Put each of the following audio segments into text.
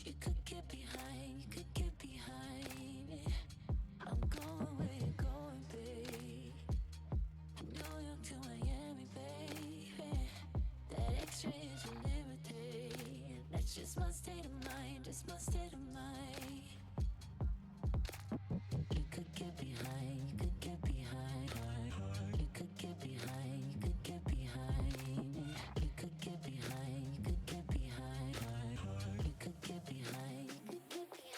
you could get behind, you could get behind me. I'm going where you're going, babe. New York to Miami, baby. That X-ray is unlimited. That's just my state of mind, just my state of mind. You could get behind, you could get behind. You could get behind, you could get behind. You could get behind, you could get behind. You could get behind, you could get behind.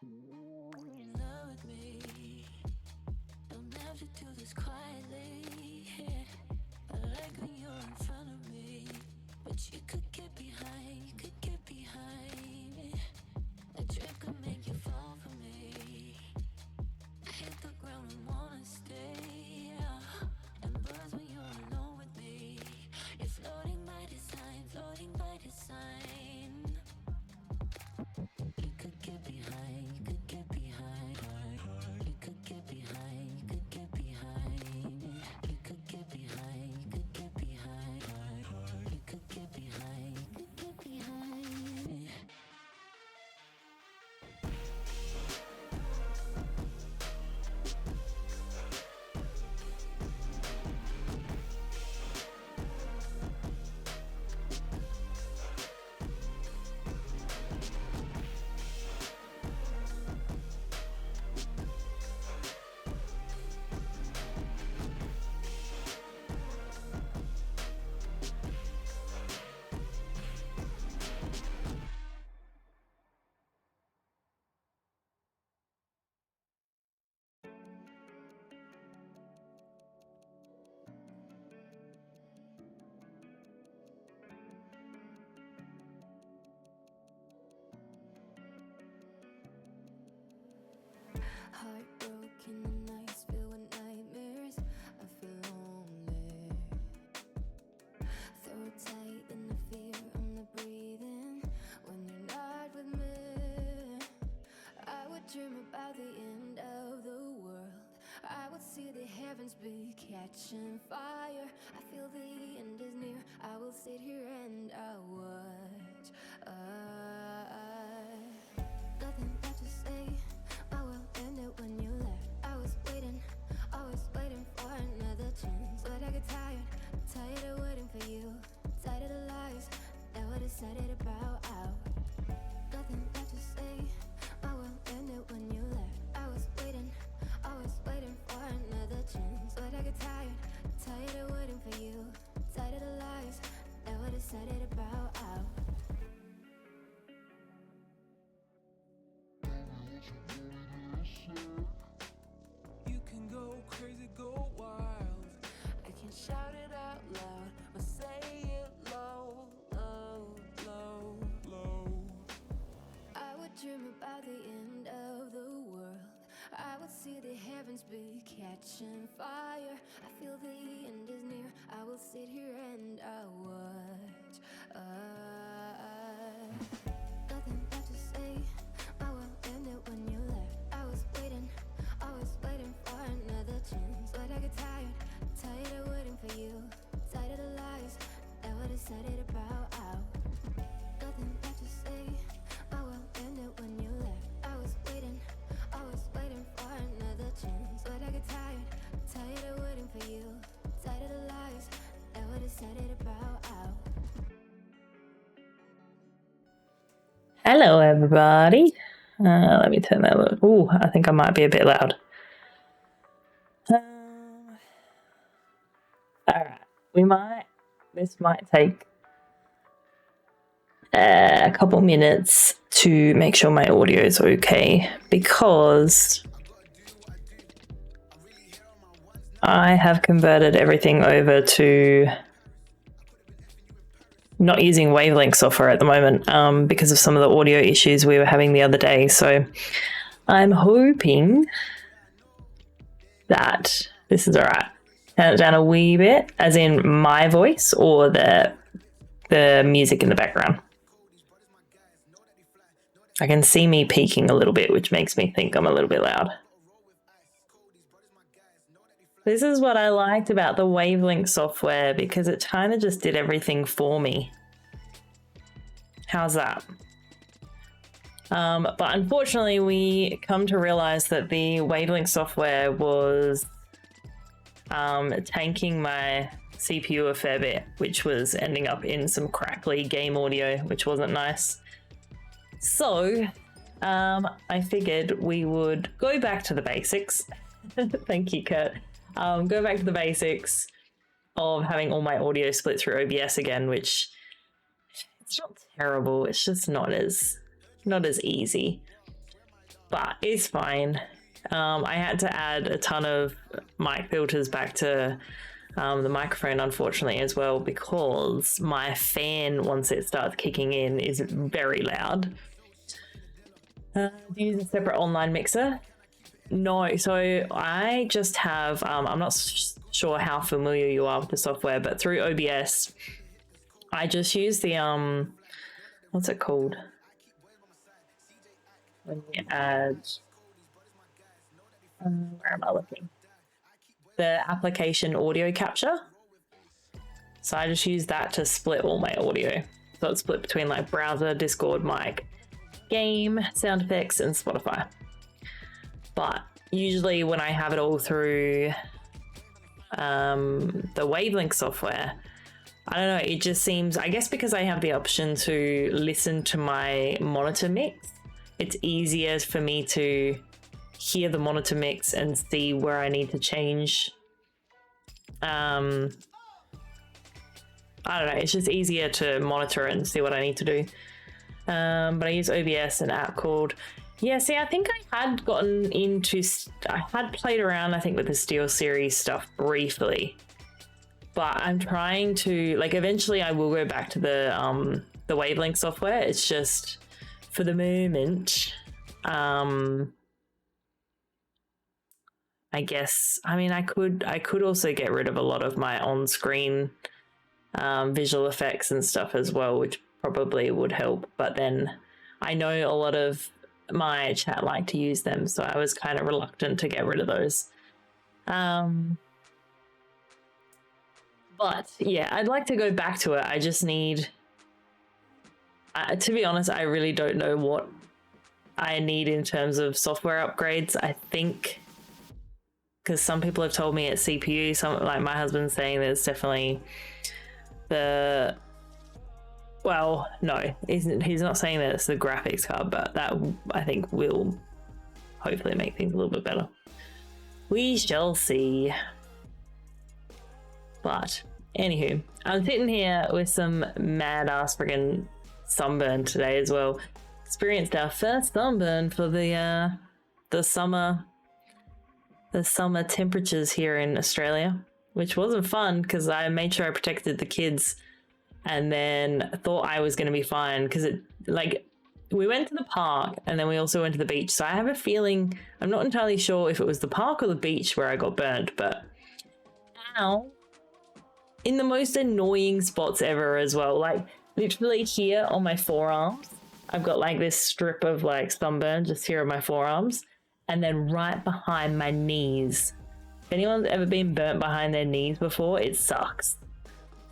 In love with me, don't have to do this quietly. I like when you're in front of me, but you could get behind, you could get behind me. A drip could make you fall for me. Hit the ground and wanna stay, and buzz when you're alone with me. You're floating by design, floating by design. You could get behind, you could get behind. You could get behind, you could get behind. You could get behind, you could get behind. You could get behind, you could get behind. Heartbroken and nights filled with nightmares. I feel lonely. Throat tight in the fear, I'm not breathing when you're not with me. I would dream about the end of the world. I would see the heavens be catching fire. I feel the end is near. I will sit here and I'll watch. Nothing left to say. My world ended when you left. I was waiting, always waiting for another chance. But I get tired of waiting for you. Tired of the lies that were decided about out. Nothing left to say. My world ended when you left. I was waiting, always waiting for another chance. But I get tired of waiting for you. Tired of the lies that were decided about out. You can go crazy, go wild. I can shout it out loud or say it low, low, low, Low. I would dream about the end of the world. I would see the heavens be catching fire. I feel the end is near. I will sit here and I'll watch. Nothing left to say. My world ended when you left. I was waiting, always waiting for another chance. But I get tired of waiting for you. Tired of the lies that were decided about out. Nothing left to say. My world ended when you left. I was waiting, always waiting for another chance. But I get tired of waiting for you. Tired of the lies that were decided about out. Hello, everybody. Let me turn that up. Oh, I think I might be a bit loud. Alright, this might take a couple minutes to make sure my audio is okay, because I have converted everything over to not using Wavelength software at the moment because of some of the audio issues we were having the other day. So I'm hoping that this is all right. Turn it down a wee bit, as in my voice or the music in the background. I can see me peaking a little bit, which makes me think I'm a little bit loud. This is what I liked about the Wavelength software, because it kind of just did everything for me. How's that? But unfortunately, we come to realize that the Wavelength software was tanking my CPU a fair bit, which was ending up in some crackly game audio, which wasn't nice. So I figured we would go back to the basics. Thank you, Kurt. Go back to the basics of having all my audio split through OBS again, which it's not terrible. It's just not as easy, but it's fine. I had to add a ton of mic filters back to the microphone, unfortunately, as well, because my fan, once it starts kicking in, is very loud. Do you use a separate online mixer? No, so I just have, I'm not sure how familiar you are with the software, but through OBS, I just use the, what's it called? When you add, where am I looking? The application audio capture. So I just use that to split all my audio. So it's split between like browser, Discord, mic, game, sound effects, and Spotify. But usually when I have it all through the Wavelength software, I don't know, it just seems, I guess because I have the option to listen to my monitor mix, it's easier for me to hear the monitor mix and see where I need to change. I don't know, it's just easier to monitor it and see what I need to do. But I use OBS, an app called, yeah, see, I think I had gotten into, I had played around, I think, with the SteelSeries stuff briefly, but I'm trying to, like, eventually I will go back to the Wavelength software. It's just, for the moment, I guess, I mean, I could also get rid of a lot of my on-screen visual effects and stuff as well, which probably would help, but then I know a lot of my chat like to use them, so I was kind of reluctant to get rid of those. But yeah, I'd like to go back to it. I just need, to be honest, I really don't know what I need in terms of software upgrades. I think, because some people have told me it's CPU, some, like my husband's saying that it's definitely the, well, no, he's not saying that it's the graphics card, but that I think will hopefully make things a little bit better. We shall see. But anywho, I'm sitting here with some mad ass friggin' sunburn today as well. Experienced our first sunburn for the summer temperatures here in Australia, which wasn't fun because I made sure I protected the kids and then thought I was going to be fine because it, like, we went to the park and then we also went to the beach. So I have a feeling, I'm not entirely sure if it was the park or the beach where I got burnt, but ow, in the most annoying spots ever as well. Like literally here on my forearms, I've got like this strip of like sunburn just here on my forearms, and then right behind my knees. If anyone's ever been burnt behind their knees before, it sucks.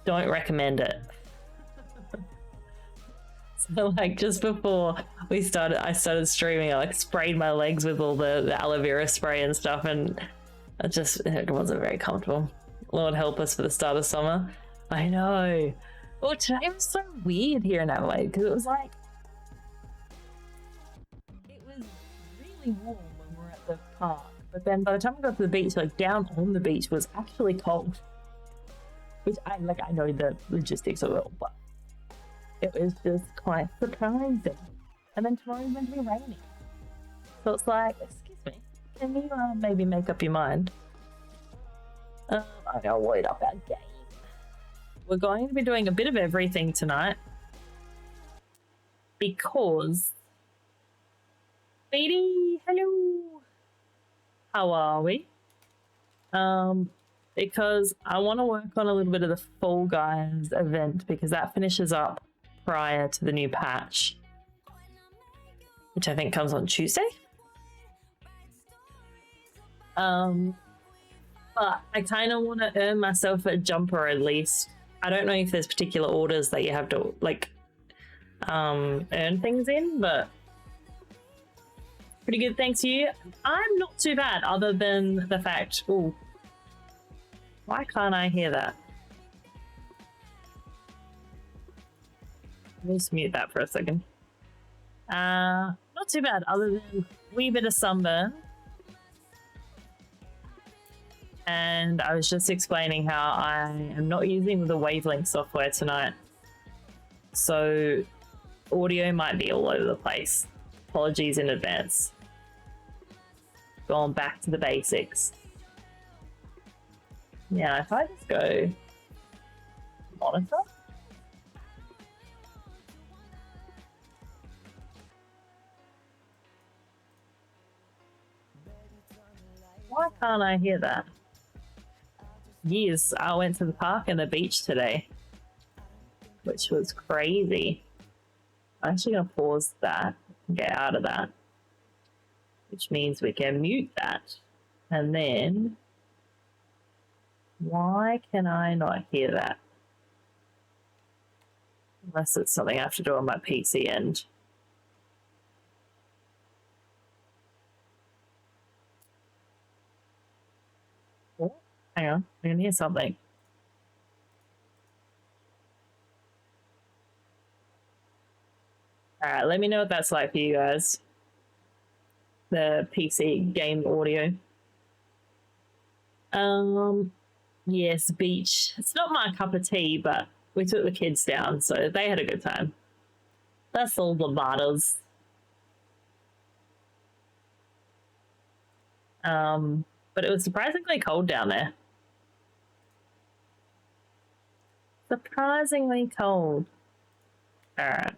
Don't recommend it. So like just before I started streaming, I like sprayed my legs with all the aloe vera spray and stuff, and it wasn't very comfortable. Lord help us for the start of summer. I know. Well, today was so weird here in Adelaide because it was like, it was really warm when we were at the park, but then by the time we got to the beach, like down on the beach was actually cold, which I know the logistics of it all, but it was just quite surprising. And then tomorrow's meant to be raining, so it's like, excuse me, can you maybe make up your mind? I gotta load up our game. we're going to be doing a bit of everything tonight because Speedy, hello. How are we? Because I want to work on a little bit of the Fall Guys event because that finishes up prior to the new patch, which I think comes on Tuesday. But I kind of want to earn myself a jumper at least. I don't know if there's particular orders that you have to like earn things in, but pretty good thanks to you. I'm not too bad other than the fact, ooh, why can't I hear that? Let me just mute that for a second. Not too bad other than a wee bit of sunburn. And I was just explaining how I am not using the wavelength software tonight. So audio might be all over the place. Apologies in advance. Going back to the basics. Yeah, if I just go monitor. Why can't I hear that? Yes, I went to the park and the beach today, which was crazy. I'm actually going to pause that and get out of that, which means we can mute that. And then, why can I not hear that? Unless it's something I have to do on my PC end. Hang on, I can hear something. Alright, let me know what that's like for you guys. The PC game audio. Yes, beach. It's not my cup of tea, but we took the kids down, so they had a good time. That's all that matters. But it was surprisingly cold down there. Surprisingly cold. Alright.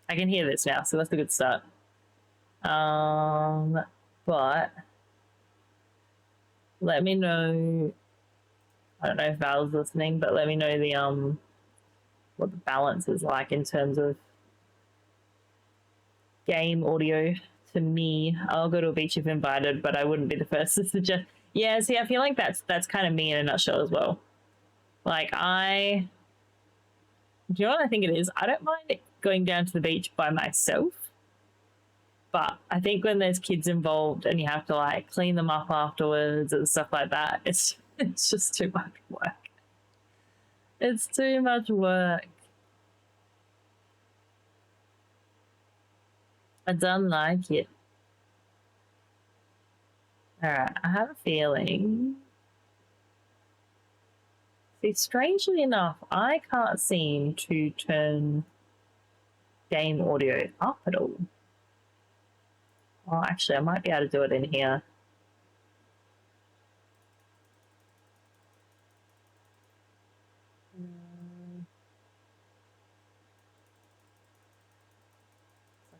I can hear this now, so that's a good start. But let me know. I don't know if Val's listening, but let me know the what the balance is like in terms of game audio to me. I'll go to a beach if invited, but I wouldn't be the first to suggest. Yeah, see, I feel like that's kind of me in a nutshell as well. Like do you know what I think it is? I don't mind going down to the beach by myself, but I think when there's kids involved and you have to like clean them up afterwards and stuff like that, it's just too much work. It's too much work. I don't like it. Alright, I have a feeling. See, strangely enough, I can't seem to turn game audio up at all. Oh, actually, I might be able to do it in here.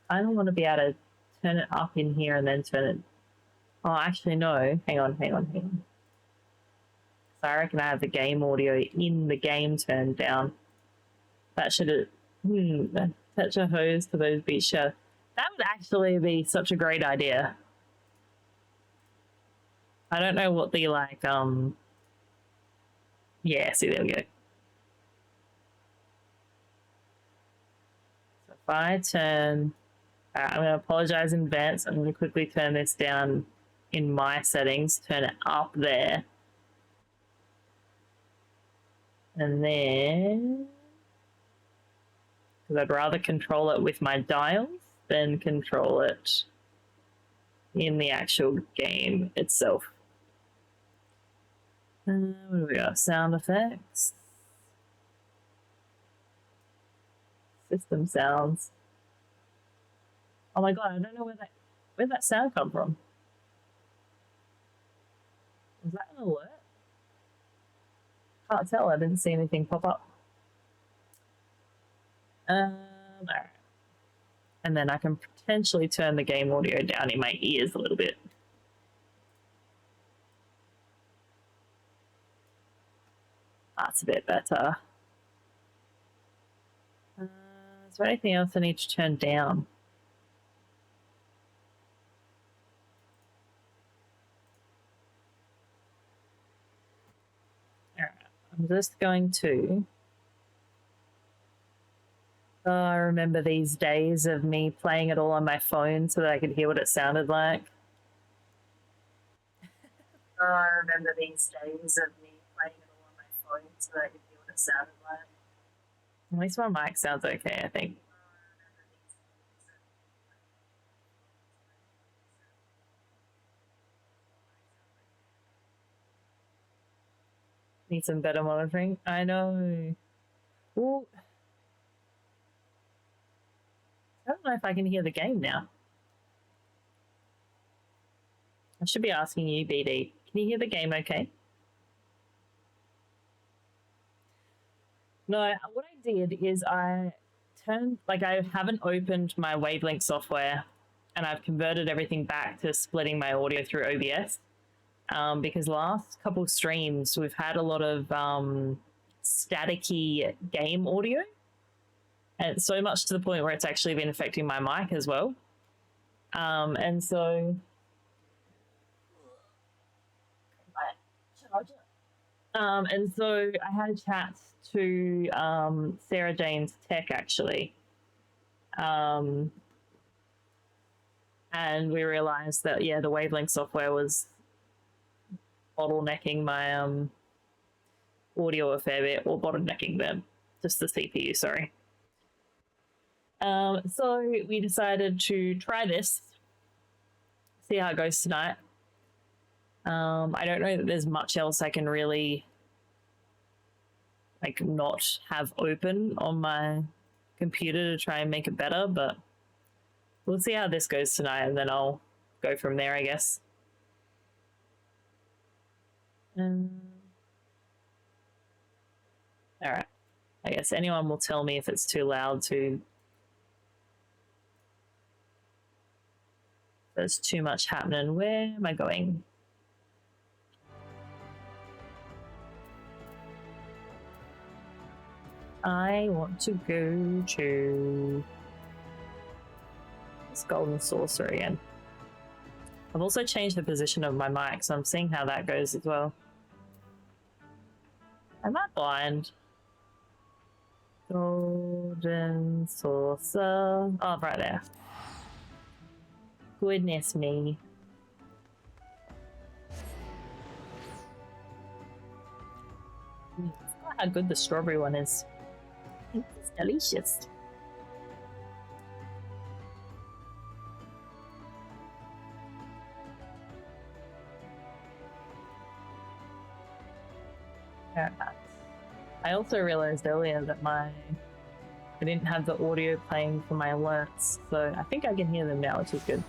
I don't want to be able to turn it up in here and then turn it. Oh, actually, no. Hang on. So I reckon I have the game audio in the game turned down. That should have. Touch a hose to those beach showers. That would actually be such a great idea. I don't know what the like. Yeah. See, there we go. So if I turn. I'm going to apologize in advance. I'm going to quickly turn this down in my settings, turn it up there. And then, because I'd rather control it with my dials than control it in the actual game itself. What do we got? Sound effects. System sounds. Oh my god, I don't know where'd that sound come from? Was that an alert? Can't tell, I didn't see anything pop up. All right. And then I can potentially turn the game audio down in my ears a little bit. That's a bit better. Is there anything else I need to turn down? All right. I'm just going to... Oh, I remember these days of me playing it all on my phone so that I could hear what it sounded like. Oh, I remember these days of me playing it all on my phone so that I could hear what it sounded like. At least my mic sounds okay, I think. Need some better monitoring. I know. Ooh. I don't know if I can hear the game now. I should be asking you, BD. Can you hear the game okay? No, what I did is I haven't opened my Wavelength software and I've converted everything back to splitting my audio through OBS. Because last couple streams we've had a lot of staticky game audio, and so much to the point where it's actually been affecting my mic as well. And so I had a chat to Sarah Jane's Tech actually, and we realized that the Wavelength software was bottlenecking my audio a fair bit, or bottlenecking them, just the CPU, sorry. So we decided to try this, see how it goes tonight. I don't know that there's much else I can really not have open on my computer to try and make it better, but we'll see how this goes tonight and then I'll go from there, I guess. All right. I guess anyone will tell me if it's too loud to... There's too much happening. Where am I going? I want to go to this golden saucer again. I've also changed the position of my mic, so I'm seeing how that goes as well. Am I blind? Golden saucer. Oh, right there. Goodness me. It's not how good the strawberry one is. It's delicious. I also realized earlier that I didn't have the audio playing for my alerts, so I think I can hear them now, which is good.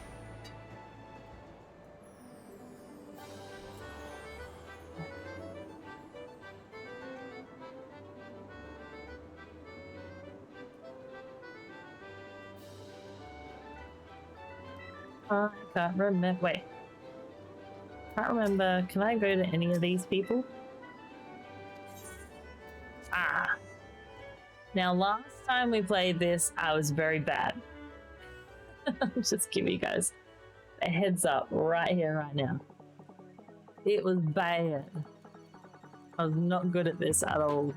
I can't remember. Wait. Can't remember. Can I go to any of these people? Ah. Now, last time we played this, I was very bad. Just give you guys a heads up right here, right now. It was bad. I was not good at this at all.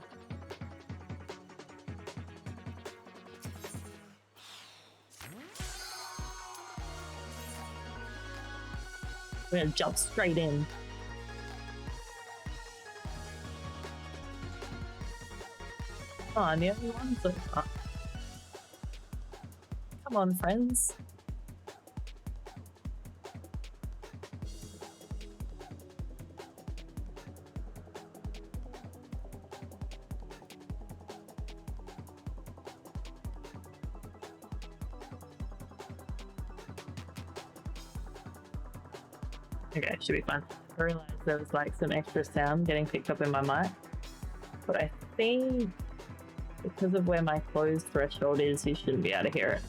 We're gonna jump straight in. Oh, I'm the only one so far. Come on, friends. Okay, should be fun. I realized there was like some extra sound getting picked up in my mic. but I think because of where my closed threshold is, you shouldn't be able to hear it.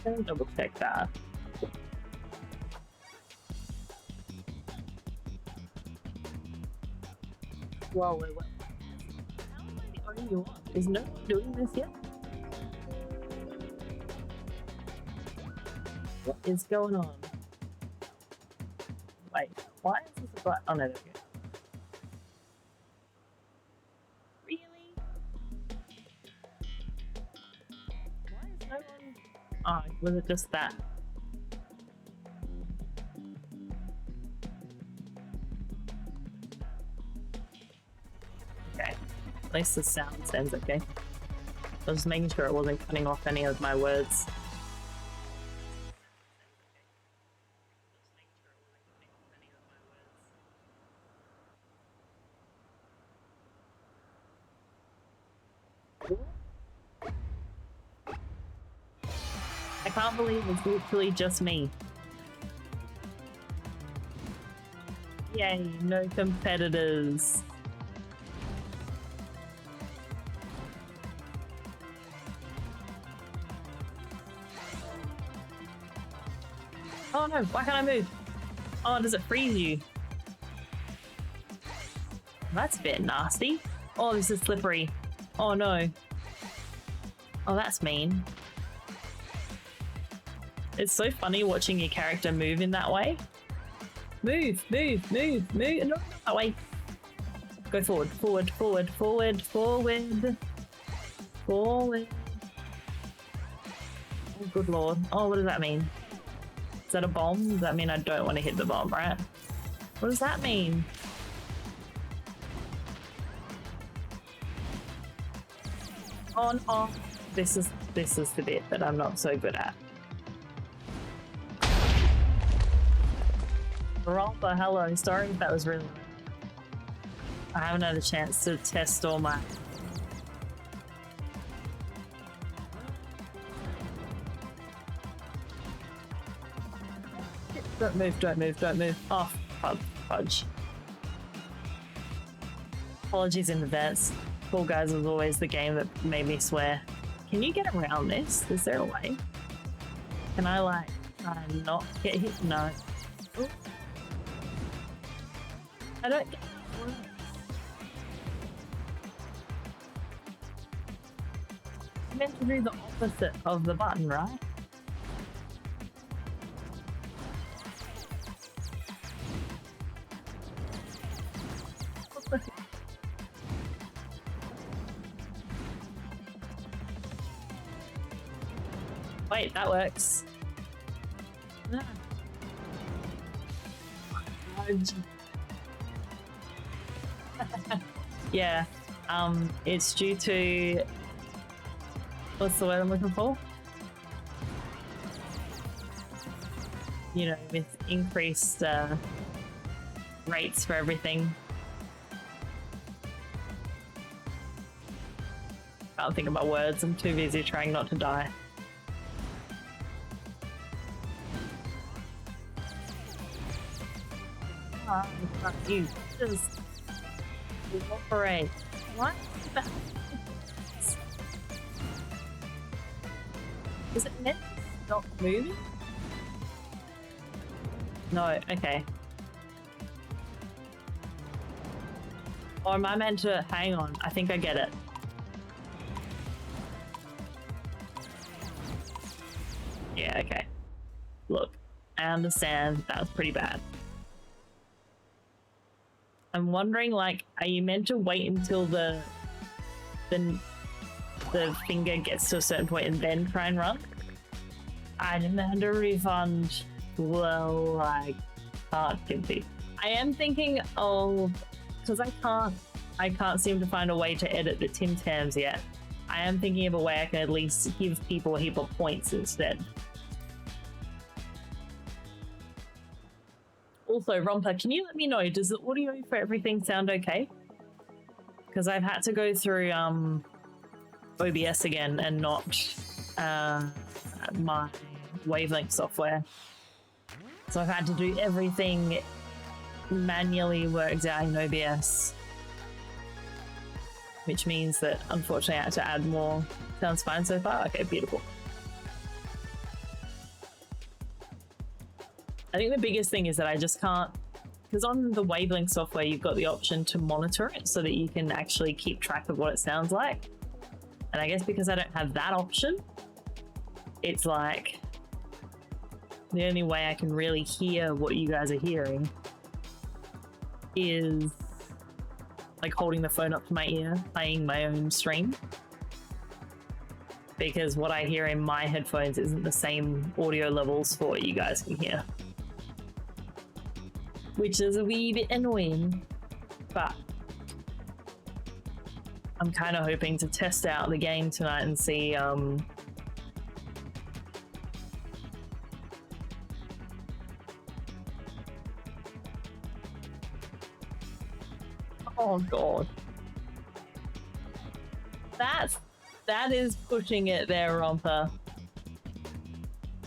Let me double check that. Whoa, wait. How am I the only one? Is no one doing this yet? What is going on? Wait, why is this a button? Oh no, there we go. Really? Why is no one? Oh, was it just that? Okay, at least the sound sounds okay. I was just making sure it wasn't cutting off any of my words. I can't believe it's literally just me. Yay, no competitors. Oh no, why can't I move? Oh, does it freeze you? That's a bit nasty. Oh, this is slippery. Oh no. Oh, that's mean. It's so funny watching your character move in that way. Move, move, move, move. No, that way. Go forward, forward, forward, forward, forward. Forward. Oh, good lord. Oh, what does that mean? Is that a bomb? Does that mean I don't want to hit the bomb, right? What does that mean? On, off. This is the bit that I'm not so good at. Rompa, hello. Sorry if that was really... I haven't had a chance to test all my... Don't move, don't move, don't move. Oh, fudge. Apologies in advance. Fall Guys was always the game that made me swear. Can you get around this? Is there a way? Can I, like, not get hit? No. Ooh. I don't get it. I'm meant to do the opposite of the button, right? Wait, that works. Ah. Yeah, it's due to... What's the word I'm looking for? You know, with increased rates for everything. Can't think of my words, I'm too busy trying not to die. Oh, fuck you. Just operate. What? Is it meant to stop moving? No, okay. Or am I meant to... Hang on, I think I get it. Yeah, okay. Look, I understand that was pretty bad. I'm wondering, like, are you meant to wait until the finger gets to a certain point and then try and run? I demand a refund. Well, I can't compete. I am thinking of, because I can't seem to find a way to edit the Tim Tams yet. I am thinking of a way I can at least give people a heap of points instead. Also, Romper, can you let me know, does the audio for everything sound okay? Because I've had to go through OBS again and not my wavelength software. So I've had to do everything manually worked out in OBS. Which means that, unfortunately, I had to add more. Sounds fine so far? Okay, beautiful. I think the biggest thing is that I just can't, because on the wavelength software, you've got the option to monitor it so that you can actually keep track of what it sounds like. And I guess because I don't have that option, it's like the only way I can really hear what you guys are hearing is like holding the phone up to my ear, playing my own stream. Because what I hear in my headphones isn't the same audio levels for what you guys can hear. Which is a wee bit annoying, but I'm kind of hoping to test out the game tonight and see oh god. That is pushing it there, Romper.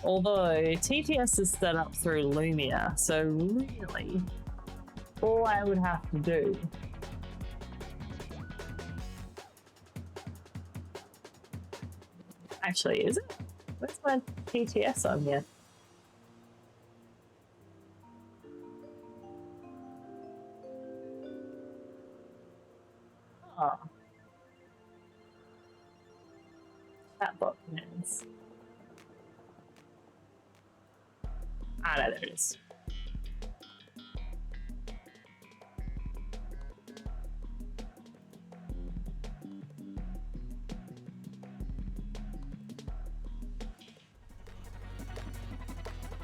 Although TTS is set up through Lumia, so really all I would have to do actually, is it? Where's my TTS on here? Oh. Chatbot commands. Ah, no, there it is.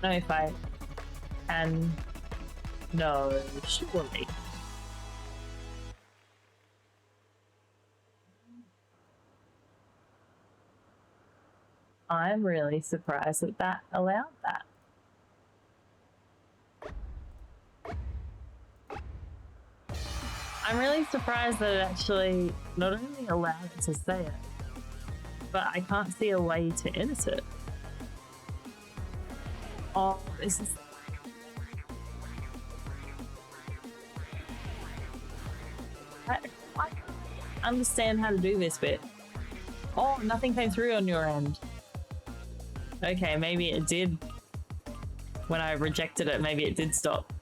No, if I can. No, surely. I'm really surprised that that allowed that. I'm really surprised that it actually not only allowed it to say it, but I can't see a way to edit it. Oh, this is... I understand how to do this bit. Oh, nothing came through on your end. Okay, maybe it did. When I rejected it, maybe it did stop.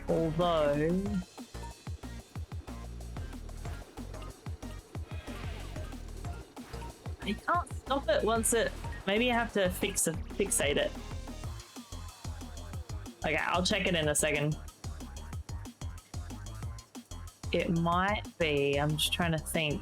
Although... I can't stop it once it... Maybe I have to fixate it. Okay, I'll check it in a second. It might be... I'm just trying to think.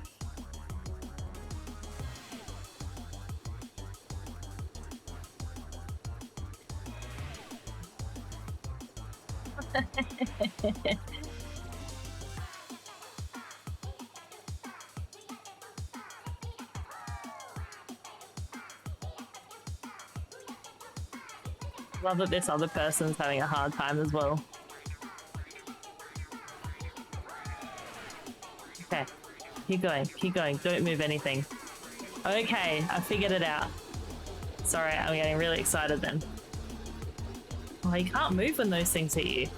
Love that this other person's having a hard time as well. Okay, keep going, don't move anything. Okay, I figured it out. Sorry, I'm getting really excited then. Oh, you can't move when those things hit you.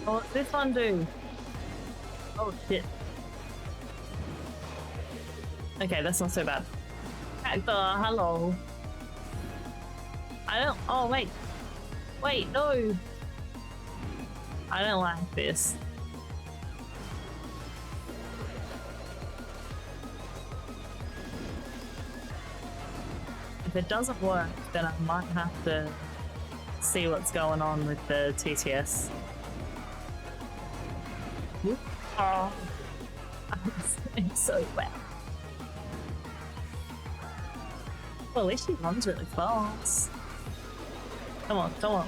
Oh, what's this one do? Oh shit. Okay, that's not so bad. Actor, hello. I don't... Oh, wait. Wait, no. I don't like this. If it doesn't work, then I might have to see what's going on with the TTS. Oh, I'm doing so well. Well, at least she runs really fast. Come on, come on.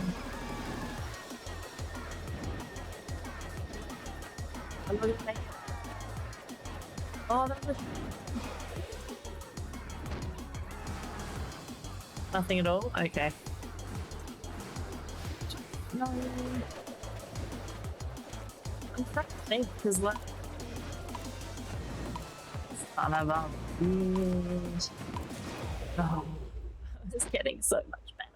I'm gonna make it. Oh, that was... Nothing at all? Okay. No. I'm trying to think, because like... Son of a bitch. Oh, it's getting so much better.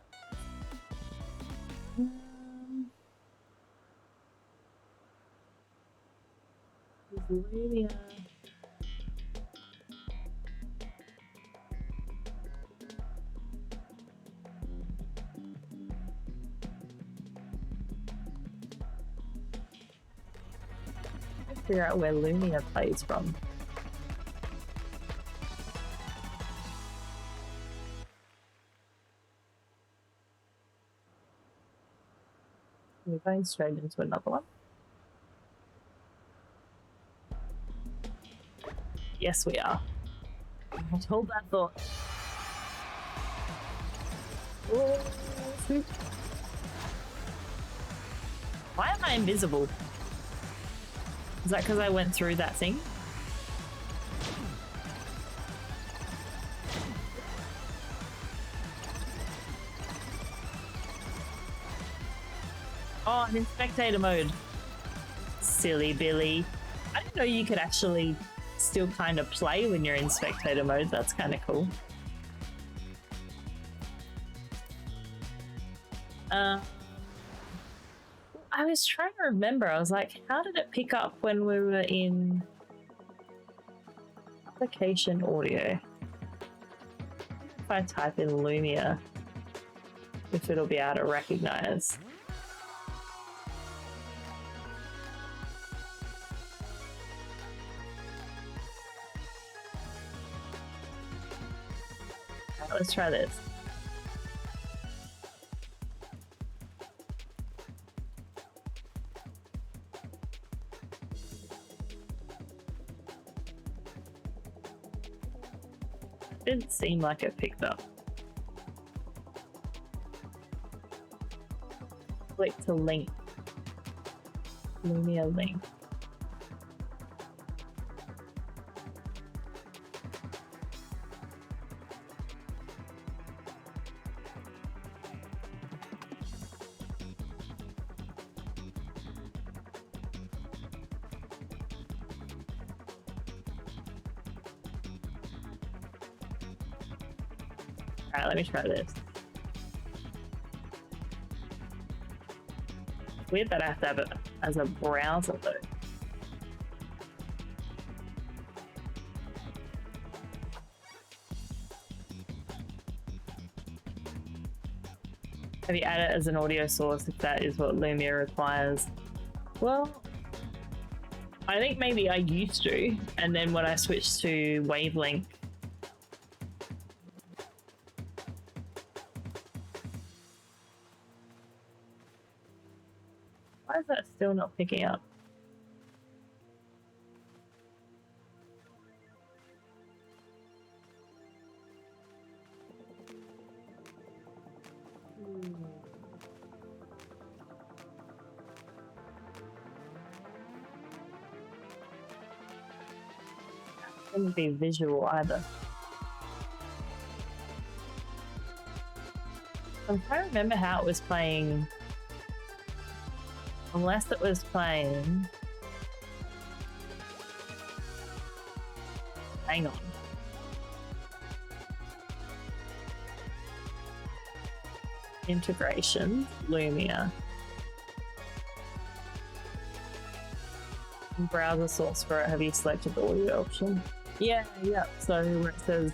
Lunia. Figure out where Lumia plays from. We're going straight into another one. Yes, we are. I told that thought. Oh, why am I invisible? Is that because I went through that thing? Oh, I'm in spectator mode. Silly Billy. I didn't know you could actually still kind of play when you're in spectator mode. That's kind of cool. I was trying to remember. I was like, how did it pick up when we were in application audio? If I type in Lumia, if it'll be able to recognize. Right, let's try this. Didn't seem like it picked up. Click to link. Lumia link. Alright, let me try this. Weird that I have to have it as a browser though. Have you added it as an audio source if that is what Lumia requires? Well, I think maybe I used to, and then when I switched to Wavelength, why is that still not picking up? Wouldn't be visual either. I'm trying to remember how it was playing. Unless it was playing. Hang on. Integration, Lumia. Browser source for it. Have you selected the audio option? Yeah. So where it says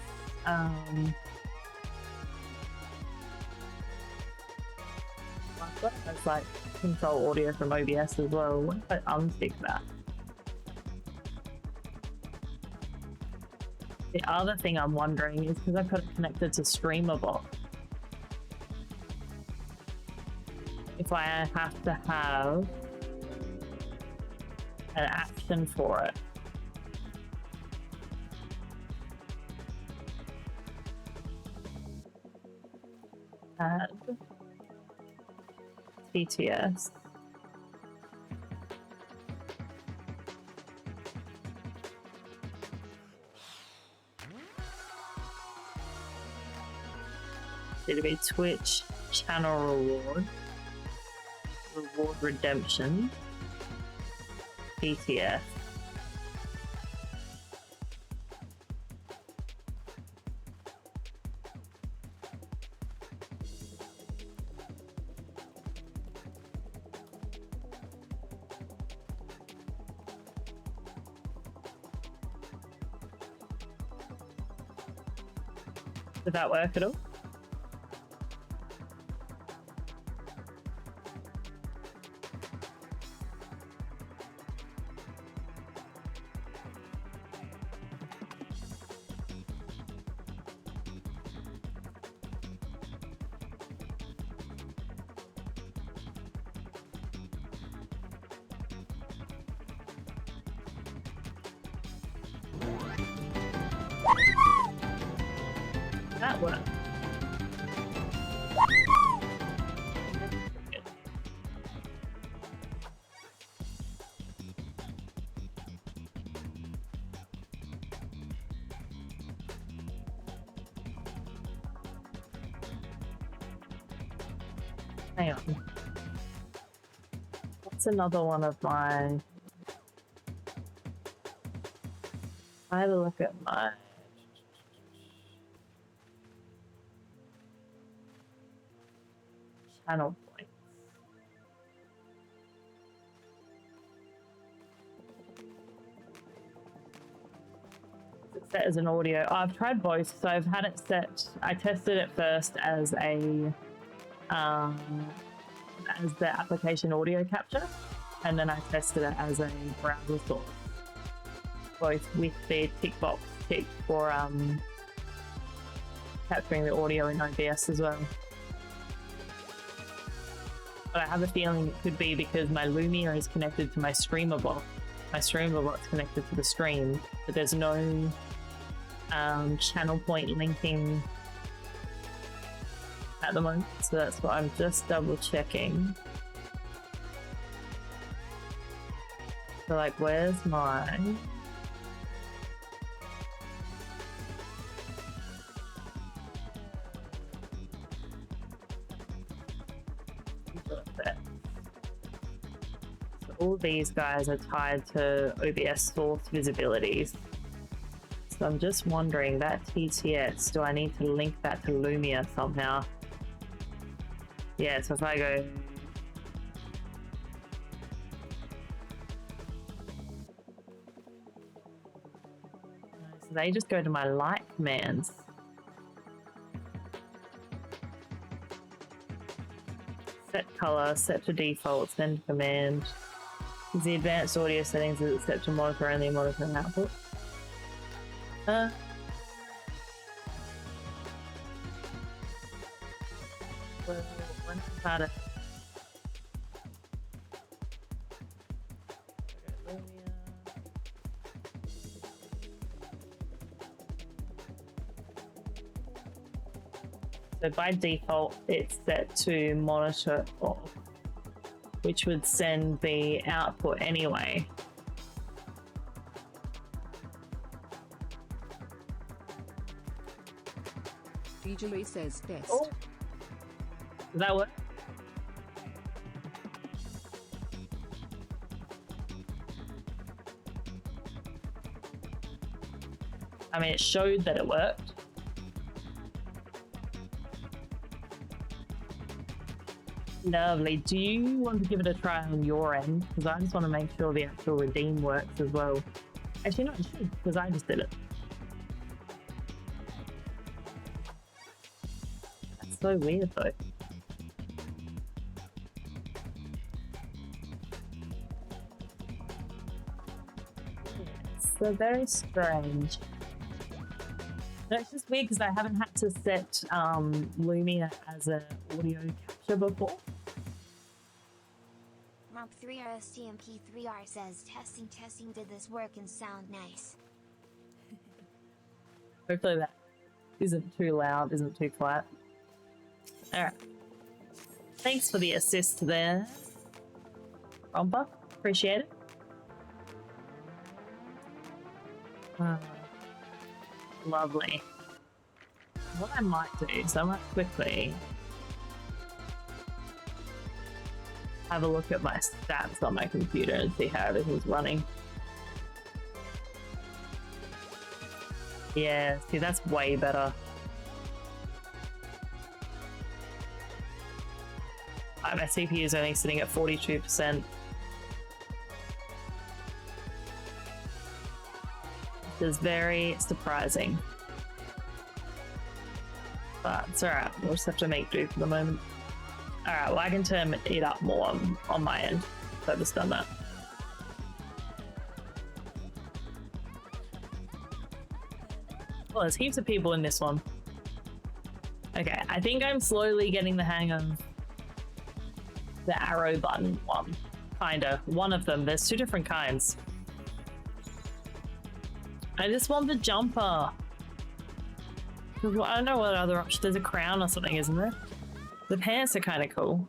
it's like control audio from OBS as well. What if I unstick that? The other thing I'm wondering is because I've got it connected to StreamerBot, if I have to have an action for it. Add TTS. It'll be Twitch channel reward, reward redemption, TTS. Did that work at all? That worked. Hang on. What's another one of my... I have a look at my... channel points. It's set as an audio. Oh, I've tried both, so I've had it set. I tested it first as a as the application audio capture, and then I tested it as a browser source, both with the tick box tick for capturing the audio in OBS as well. But I have a feeling it could be because my Lumia is connected to my streamer bot. My streamer bot's connected to the stream, but there's no channel point linking at the moment. So that's what I'm just double checking. So like, where's my... all these guys are tied to OBS source visibilities. So I'm just wondering, that TTS, do I need to link that to Lumia somehow? Yeah, so if I go... So they just go to my like commands. Set color, set to default, send command. Is the advanced audio settings is it set to monitor only monitoring output? Well, when about it? So by default, it's set to monitor off, which would send the output anyway. TeejayRei says test. Oh. Does that work? I mean, it showed that it worked. Lovely. Do you want to give it a try on your end? Because I just want to make sure the actual redeem works as well. Actually, no, it should, because I just did it. That's so weird, though. So very strange. No, it's just weird because I haven't had to set Lumia as an audio capture before. Rump3RSTMP3R says testing, did this work and sound nice? Hopefully that isn't too loud, isn't too quiet. Alright. Thanks for the assist there, Romper. Appreciate it. Lovely. What I might do is I might quickly have a look at my stats on my computer and see how everything's running. Yeah, see, that's way better. My CPU is only sitting at 42%. Which is very surprising. But it's alright, we'll just have to make do for the moment. Alright, well I can turn it up more on my end, so I've just done that. Well, there's heaps of people in this one. Okay, I think I'm slowly getting the hang of the arrow button one. Kinda. One of them. There's two different kinds. I just want the jumper. I don't know what other option. There's a crown or something, isn't there? The pants are kind of cool.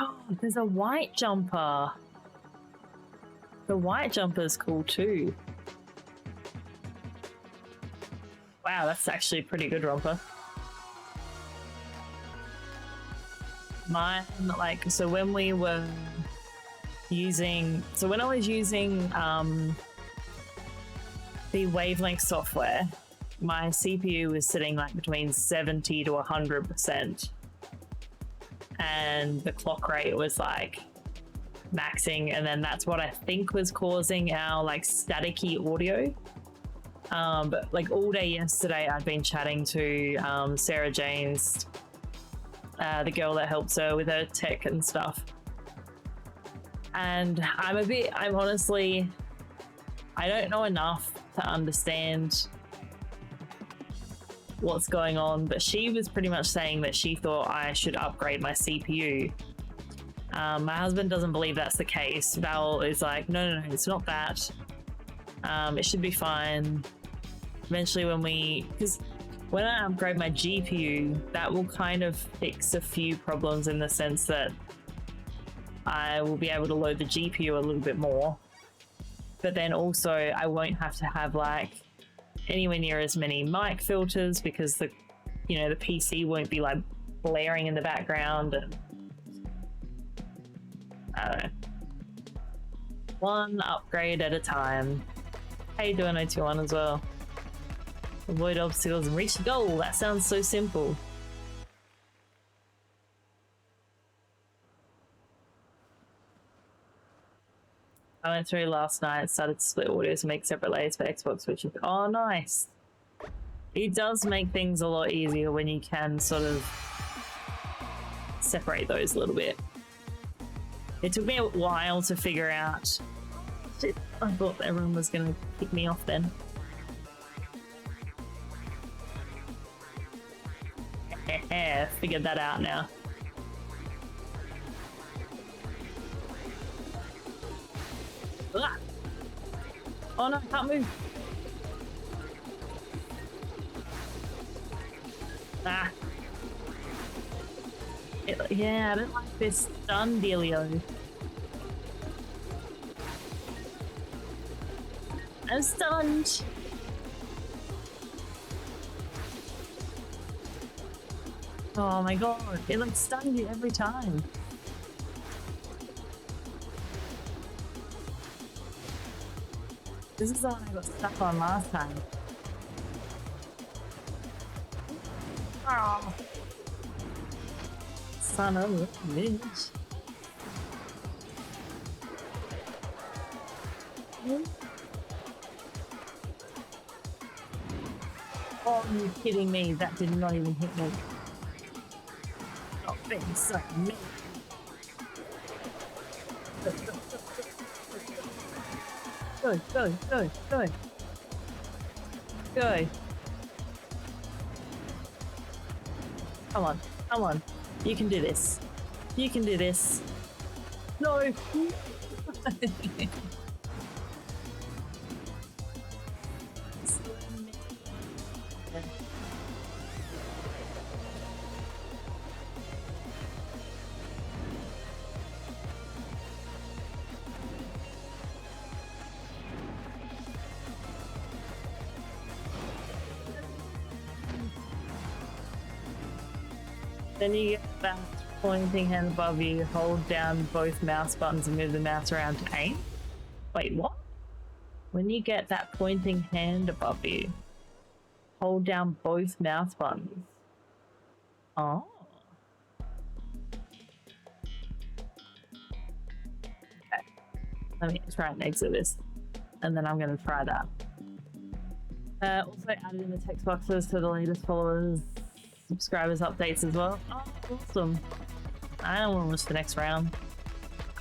Oh, there's a white jumper. The white jumper is cool too. Wow, that's actually a pretty good romper. Mine, like, so when we were using, so when I was using the wavelength software, my CPU was sitting like between 70 to 100%. And the clock rate was like maxing, and then that's what I think was causing our like staticky audio. But like all day yesterday I'd been chatting to Sarah James, the girl that helps her with her tech and stuff. And I'm honestly, I don't know enough to understand what's going on, but she was pretty much saying that she thought I should upgrade my CPU. My husband doesn't believe that's the case. Val is like, no, it's not that. It should be fine. Eventually because when I upgrade my GPU, that will kind of fix a few problems in the sense that I will be able to load the GPU a little bit more. But then also I won't have to have like anywhere near as many mic filters because the PC won't be like blaring in the background. And I don't know. One upgrade at a time. How you doing, 021 as well? Avoid obstacles and reach the goal. That sounds so simple. I went through last night, started to split audios and make separate layers for Xbox switches. Oh, nice. It does make things a lot easier when you can sort of separate those a little bit. It took me a while to figure out. Shit, I thought everyone was going to kick me off then. Figured that out now. Ah. Oh no, I can't move. Ah. Yeah, I don't like this stun dealio. I'm stunned. Oh my god, it like stuns you every time. This is the one I got stuck on last time. Oh. Son of a bitch. Oh, are you kidding me? That did not even hit me. Oh, things so mean. Go. Come on. You can do this. No. Then you get that pointing hand above you, hold down both mouse buttons and move the mouse around to aim. Wait, what? When you get that pointing hand above you, hold down both mouse buttons. Oh. Okay. Let me try and exit this. And then I'm going to try that. Also added in the text boxes for the latest followers, subscribers updates as well. Oh, awesome. I don't want to watch the next round.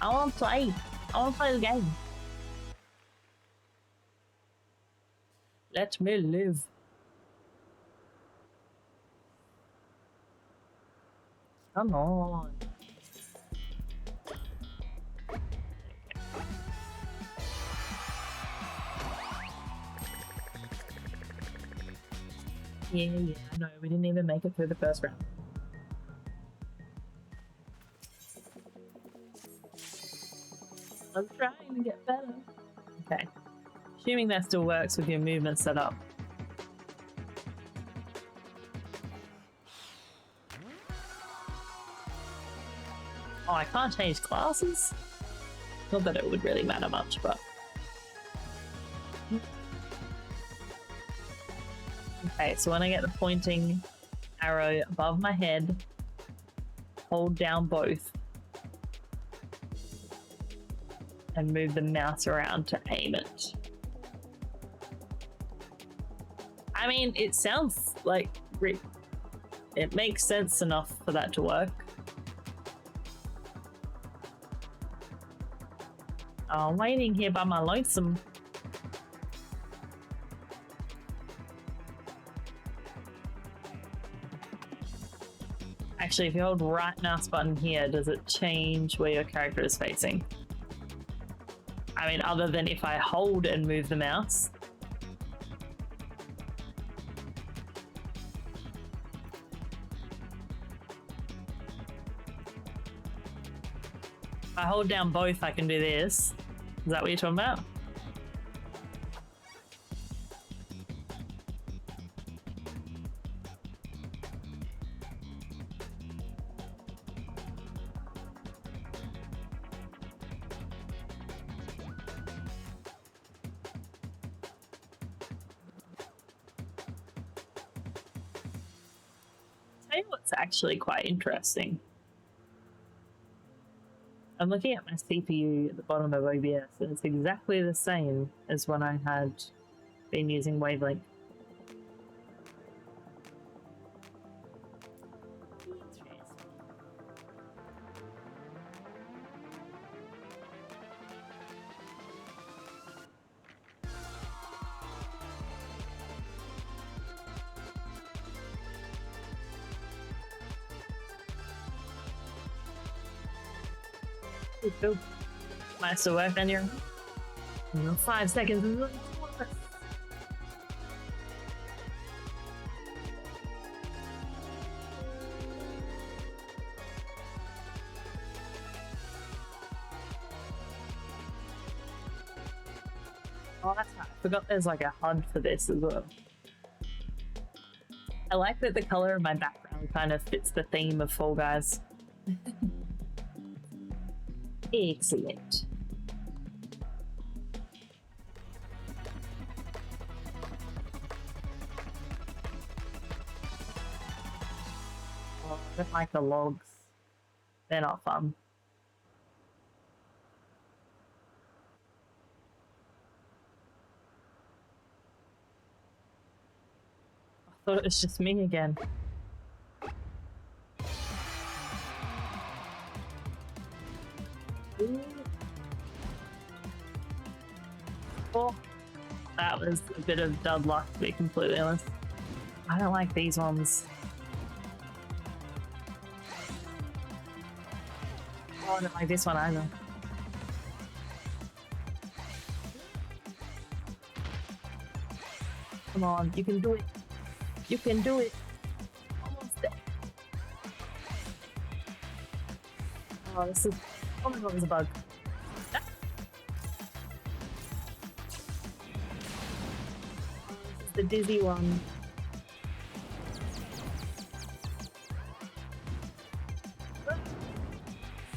I want to play. I want to play the game. Let me live. Come on. Yeah, I know. We didn't even make it through the first round. I'm trying to get better. Okay. Assuming that still works with your movement set up. Oh, I can't change classes? Not that it would really matter much, but... Okay, so when I get the pointing arrow above my head, hold down both, and move the mouse around to aim it. I mean, it sounds like it makes sense enough for that to work. Oh, I'm waiting here by my lonesome. Actually, if you hold right mouse button here, does it change where your character is facing? I mean, other than if I hold and move the mouse. If I hold down both, I can do this. Is that what you're talking about? Tell you what's actually quite interesting. I'm looking at my CPU at the bottom of OBS, and it's exactly the same as when I had been using Wavelength. Cool. Might still work on your 5 seconds is really close. Oh, that's right. I forgot there's like a HUD for this as well. I like that the color of my background kind of fits the theme of Fall Guys. Excellent. Oh, I don't like the logs. They're not fun. I thought it was just me again. Oh, that was a bit of dud luck, to be completely honest. I don't like these ones. Oh, I don't like this one either. Come on, you can do it. You can do it. Almost there. Oh, this is... Oh my god, there's a bug. The dizzy one.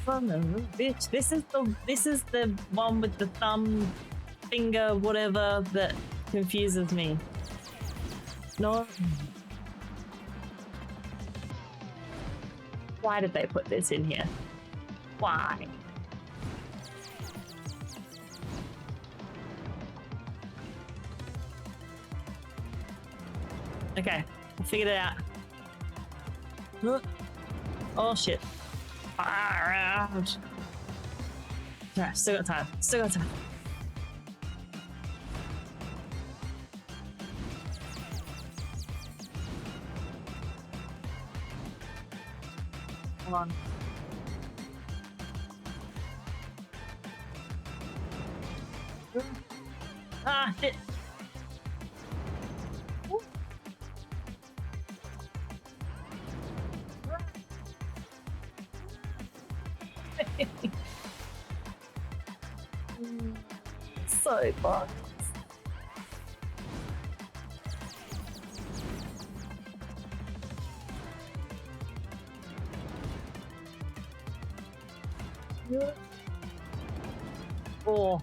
Son of a bitch. This is the one with the thumb, finger, whatever that confuses me. No. Why did they put this in here? Why? Okay, I figured it out. Oh shit. Far out. Alright, still got time. Still got time. Hold on. Ah, shit. So fun. Oh.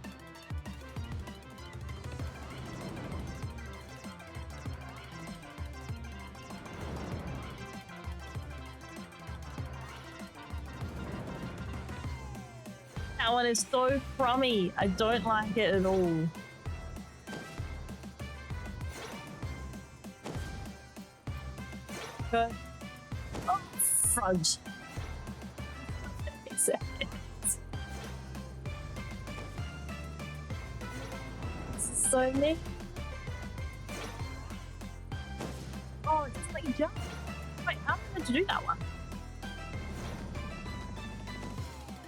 That one is so crummy. I don't like it at all. Good. Oh, fudge. This is so neat. Oh, it's just like jump. Wait, how am I meant to do that one?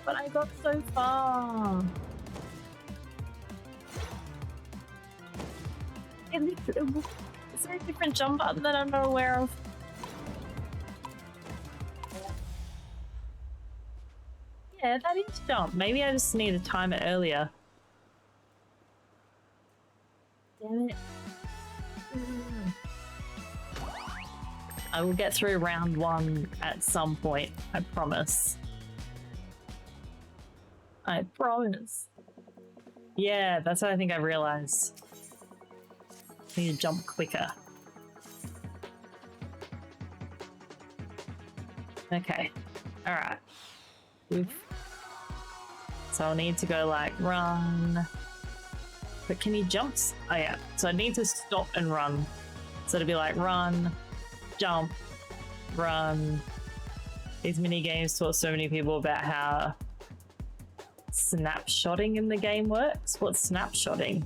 But I got so far. Is there a different jump button that I'm not aware of? Yeah, that is jump. Maybe I just need to time it earlier. Damn it. I will get through round 1 at some point, I promise. I promise. Yeah, that's what I think I realized. I need to jump quicker. Okay. Alright. So I'll need to go like run. But can you jump? Oh yeah. So I need to stop and run. So it'll be like run, jump, run. These mini games taught so many people about how snapshotting in the game works. What's snapshotting?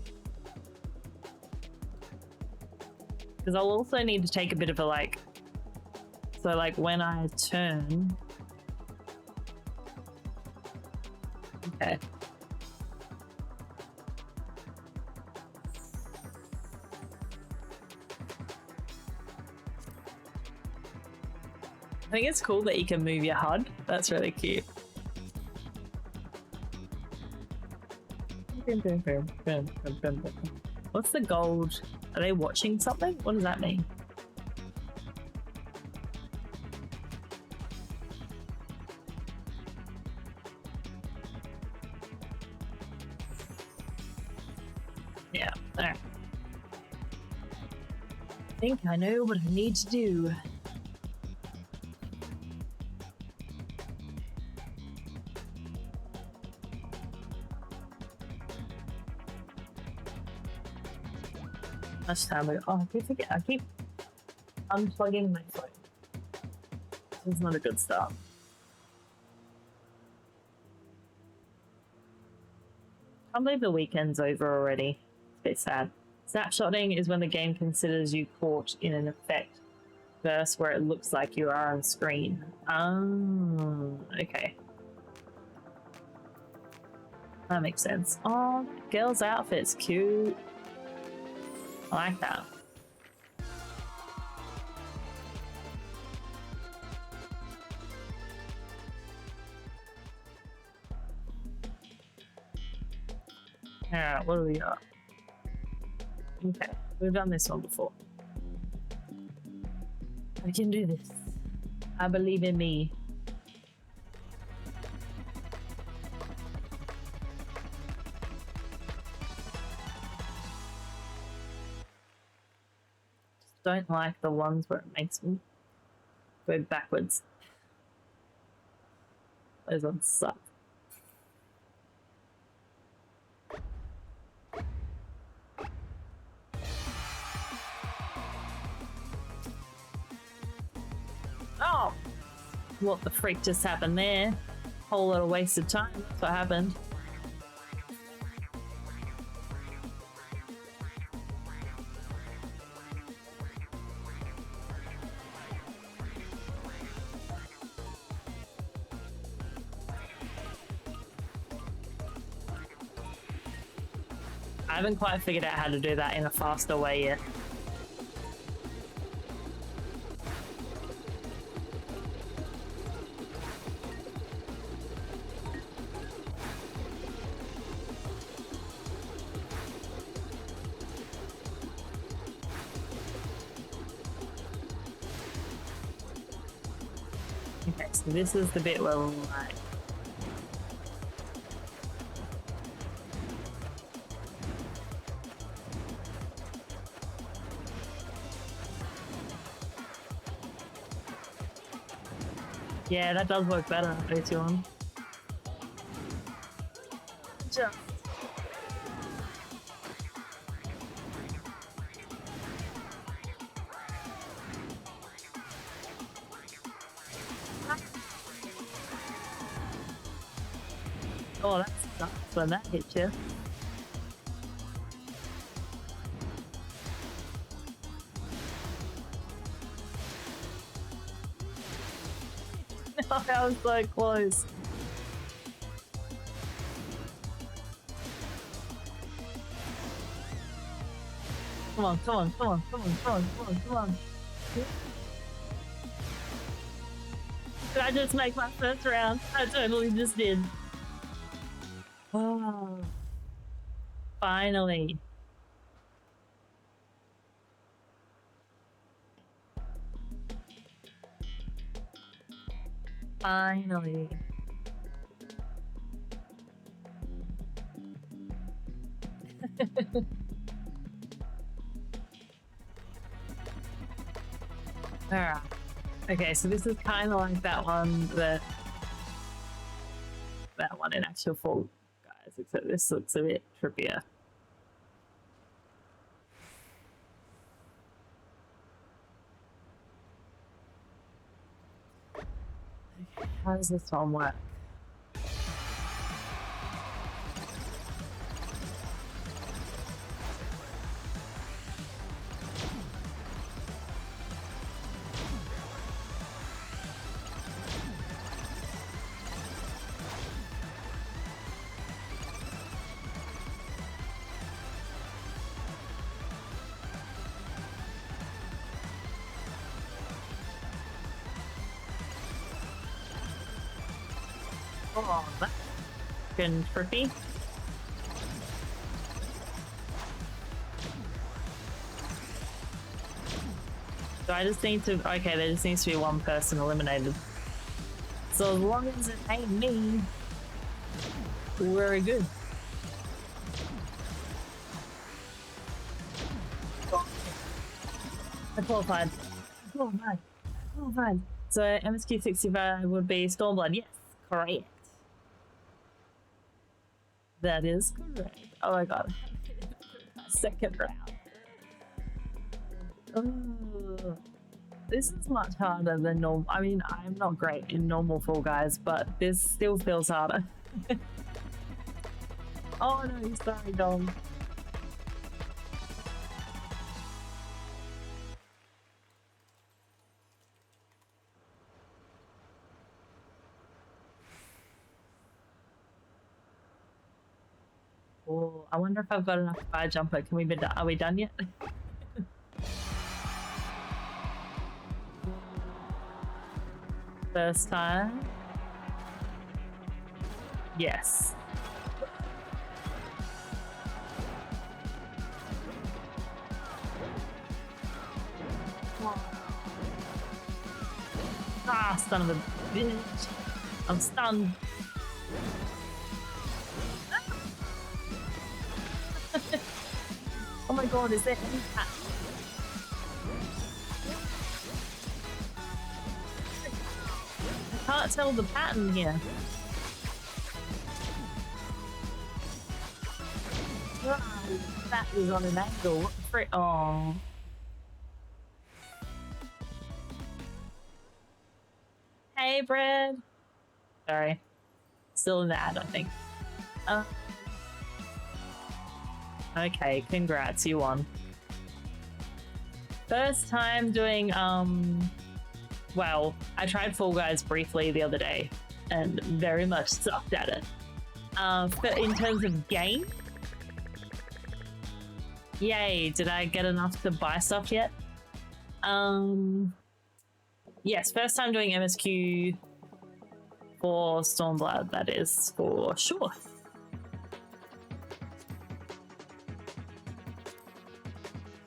Because I'll also need to take a bit of a like, so like when I turn. Okay. I think it's cool that you can move your HUD. That's really cute. What's the gold? Are they watching something? What does that mean? Yeah, alright. I think I know what I need to do. Much time ago. Oh, I keep unplugging my phone. This is not a good start. I can't believe the weekend's over already. It's a bit sad. Snapshotting is when the game considers you caught in an effect versus where it looks like you are on screen. Oh, okay. That makes sense. Oh, girl's outfit's cute. I like that. Alright, what do we got? Okay, we've done this one before. I can do this. I believe in me. don't like the ones where it makes me go backwards. Those ones suck. Oh! What the freak just happened there? Whole lot of wasted time. That's what happened. I haven't quite figured out how to do that in a faster way yet. Okay, so this is the bit where we're like... Yeah, that does work better, AT1. Just. Oh, that sucks when that hits you. I was so close. Come on, come on, come on, come on, come on, come on, come on. Did I just make my first round? I totally just did. Oh, finally. Finally. Alright. Okay, so this is kind of like that one in actual Fall Guys, except this looks a bit trippier. Okay, how does this one work? Oh, that's fucking trippy. So I just need to... Okay, there just needs to be one person eliminated. So as long as it ain't me, we're very good. I qualified. I qualified. I qualified. So MSQ 65 would be Stormblood. Yes, correct. That is correct. Oh my god. Second round. Oh, this is much harder than normal. I mean, I'm not great in normal Fall Guys, but this still feels harder. Oh no, he's sorry, Dom. Oh, I wonder if I've got enough fire jumper. Can we be done? Are we done yet? First time. Yes. Ah, son of a bitch. I'm stunned. Oh my god, is there any cat? can't tell the pattern here. Oh, that is on an angle. What the frick? Oh. Hey, Brad. Sorry. Still in the ad, I think. Okay, congrats, you won. First time doing, well, I tried Fall Guys briefly the other day and very much sucked at it. But in terms of game, yay, did I get enough to buy stuff yet? Yes, first time doing MSQ for Stormblood, that is for sure.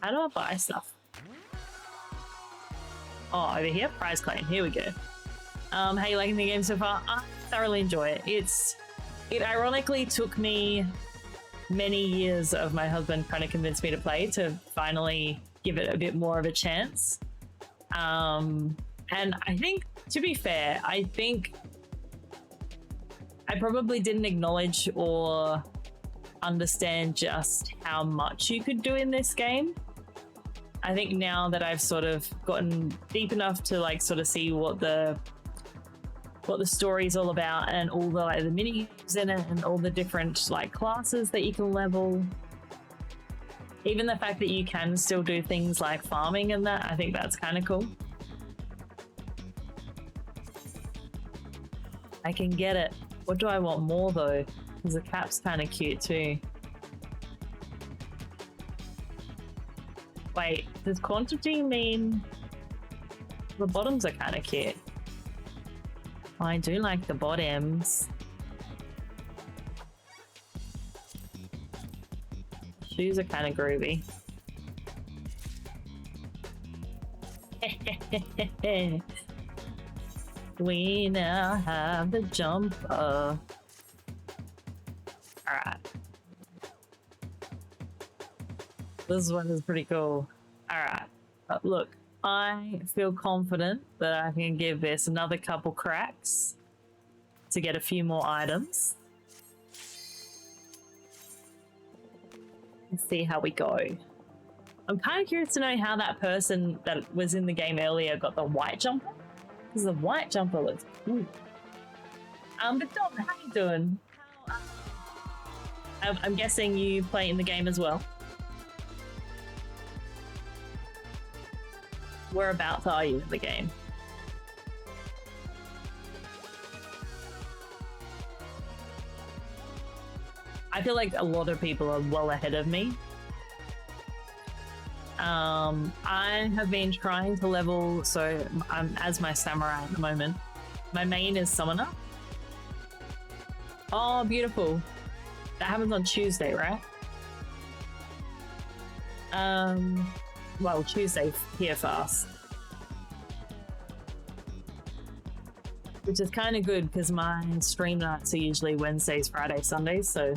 How do I buy stuff? Oh, over here, prize claim. Here we go. How you liking the game so far? I thoroughly enjoy it. It ironically took me many years of my husband trying to convince me to play to finally give it a bit more of a chance. And I think, to be fair, I think I probably didn't acknowledge or understand just how much you could do in this game. I think now that I've sort of gotten deep enough to like sort of see what the story's all about and all the like the mini games in it and all the different like classes that you can level, even the fact that you can still do things like farming and that, I think that's kind of cool. I can get it. What do I want more though? Because the cap's kind of cute too. Wait, does quantity mean the bottoms are kind of cute? I do like the bottoms. Shoes are kind of groovy. We now have the jumper. Alright. This one is pretty cool. Alright. Look, I feel confident that I can give this another couple cracks to get a few more items. Let's see how we go. I'm kind of curious to know how that person that was in the game earlier got the white jumper. Because the white jumper looks cool. But Dom, how you doing? I'm guessing you play in the game as well. Whereabouts are you in the game? I feel like a lot of people are well ahead of me. I have been trying to level, so I'm as my samurai at the moment. My main is summoner. Oh, beautiful. That happens on Tuesday, right? Well, Tuesday here for us. Which is kind of good because my stream nights are usually Wednesdays, Fridays, Sundays, so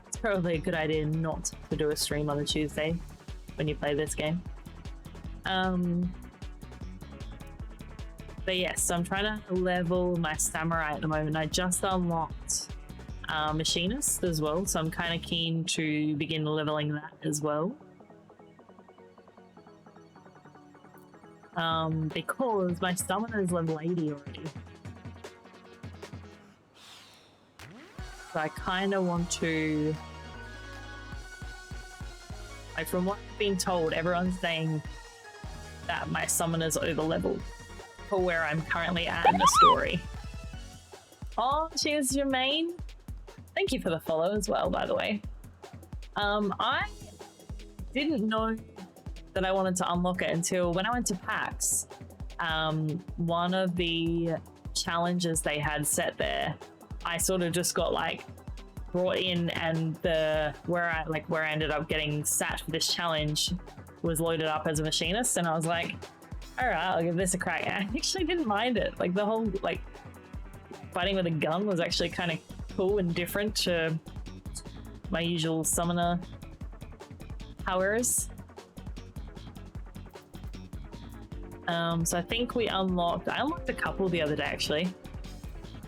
it's probably a good idea not to do a stream on a Tuesday when you play this game. But yes, so I'm trying to level my samurai at the moment. I just unlocked machinist as well, so I'm kind of keen to begin leveling that as well. Because my summoner is level 80 already. So I kind of want to... Like, from what I've been told, everyone's saying that my summoner's over-leveled for where I'm currently at in the story. Oh, cheers, Jermaine. Thank you for the follow as well, by the way. I didn't know that I wanted to unlock it until when I went to PAX. One of the challenges they had set there, I sort of just got like brought in, and where I ended up getting sat for this challenge was loaded up as a machinist, and I was like, all right, I'll give this a crack. And I actually didn't mind it. Like the whole like fighting with a gun was actually kind of cool and different to my usual summoner powers. So I think I unlocked a couple the other day actually.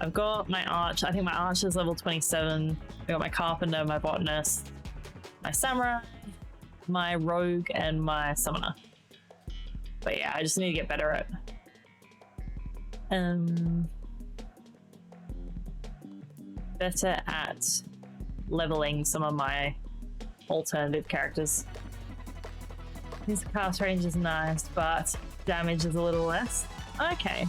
I've got my arch. I think my arch is level 27. I got my carpenter, my botanist, my samurai, my rogue, and my summoner. But yeah, I just need to get better at better at leveling some of my alternative characters. His cast range is nice, but damage is a little less. Okay.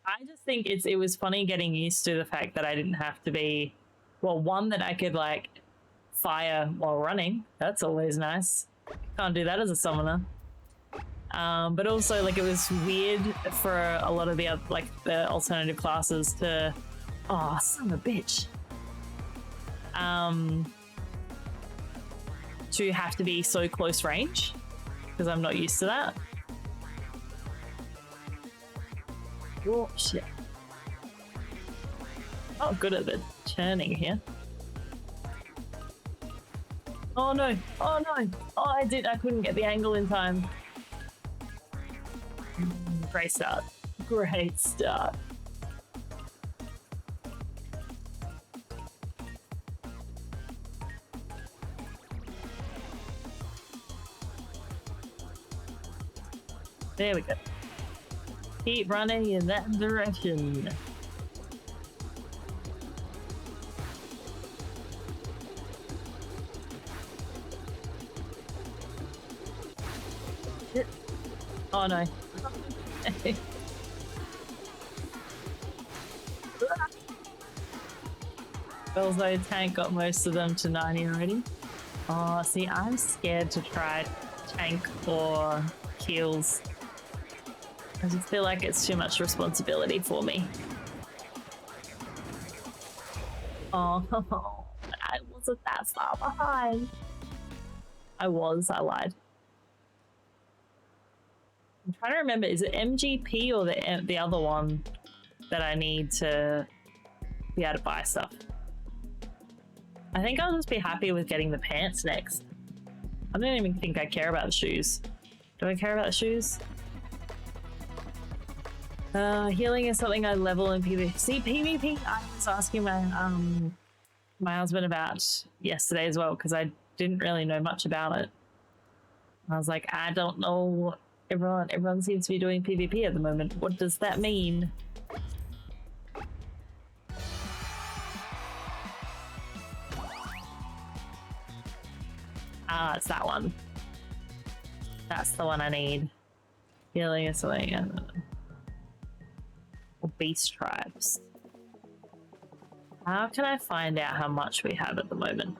I just think it was funny getting used to the fact that I didn't have to be, well, one, that I could like fire while running. That's always nice. Can't do that as a summoner. But also like it was weird for a lot of the like the alternative classes to, oh, son of a bitch. To have to be so close range because I'm not used to that. Oh shit. Not good at the turning here. Oh no, oh no, oh I couldn't get the angle in time. Great start, great start. There we go. Keep running in that direction. Oh no. Also, tank got most of them to 90 already. Oh, see, I'm scared to try tank or heals. I just feel like it's too much responsibility for me. Oh, I wasn't that far behind. I lied. I'm trying to remember, is it MGP or the other one that I need to be able to buy stuff? I think I'll just be happy with getting the pants next. I don't even think I care about the shoes. Do I care about the shoes? Healing is something I level in PvP. See, PvP, I was asking my husband about yesterday as well because I didn't really know much about it. I was like, I don't know. Everyone seems to be doing PvP at the moment. What does that mean? Ah, it's that one. That's the one I need. Healing is something. Or beast tribes. How can I find out how much we have at the moment?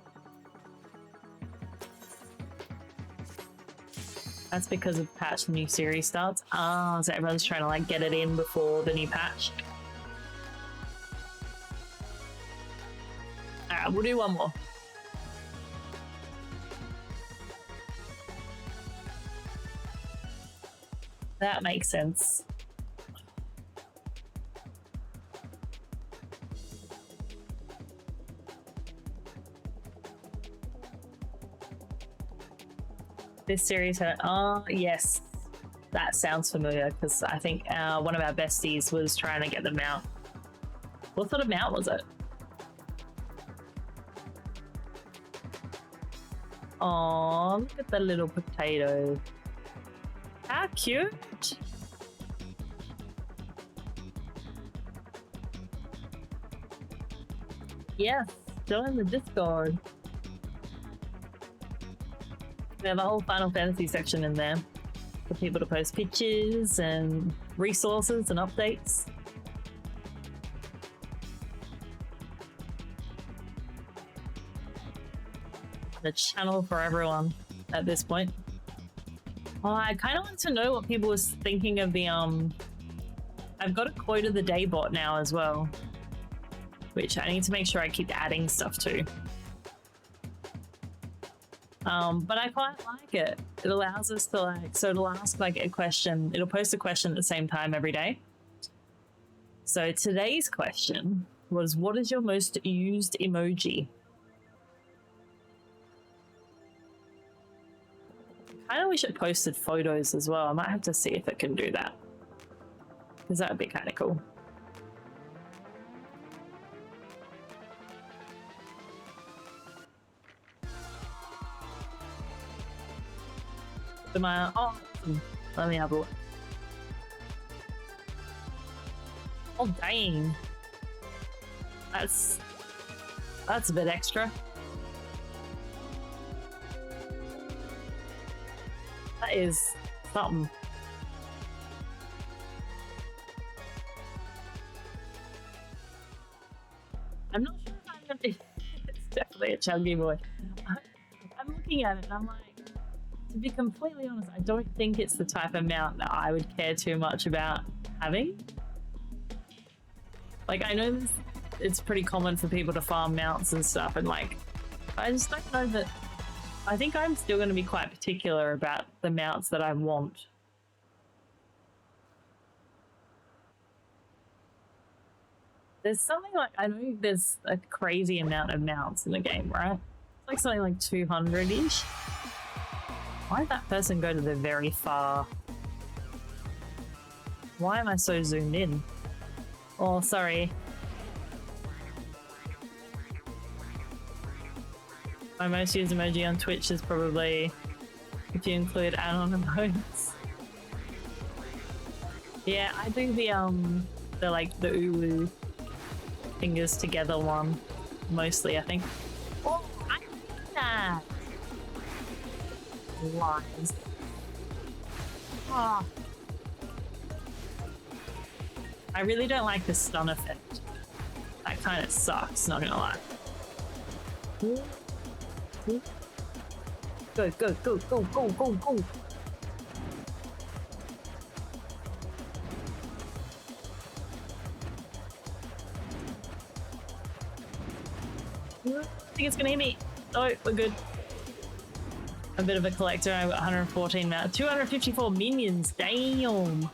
That's because of the patch the new series starts. Ah, so everyone's trying to like get it in before the new patch. Alright, we'll do one more. That makes sense. This series had, oh yes, that sounds familiar because I think one of our besties was trying to get the mount. What sort of mount was it? Oh, look at the little potato. How cute. Yes, join the Discord. We have a whole Final Fantasy section in there for people to post pictures and resources and updates. The channel for everyone at this point. Oh, I kind of want to know what people was thinking of the I've got a quote of the day bot now as well, which I need to make sure I keep adding stuff to. But I quite like it. It allows us to like, so it'll ask like a question, it'll post a question at the same time every day. So today's question was, what is your most used emoji? kind of wish it posted photos as well. I might have to see if it can do that, because that would be kind of cool. Oh, let me have a look. Oh dang, that's a bit extra. That is something. I'm not sure if I'm gonna be. It's definitely a chunky boy. I'm looking at it and I'm like, to be completely honest, I don't think it's the type of mount that I would care too much about having. Like, I know it's pretty common for people to farm mounts and stuff, and like, I just don't know that. I think I'm still going to be quite particular about the mounts that I want. There's something like, I know there's a crazy amount of mounts in the game, right? It's like something like 200-ish. Why did that person go to the very far? Why am I so zoomed in? Oh, sorry. My most used emoji on Twitch is probably, if you include add-on emotes. Yeah, I do the like the ooh fingers together one mostly, I think. Oh, I like that. Lies. Oh. I really don't like the stun effect. That kind of sucks, not gonna lie. Go, go, go, go, go, go, go. I think it's gonna hit me. Oh, we're good. A bit of a collector. I've got 114 now. 254 minions. Damn.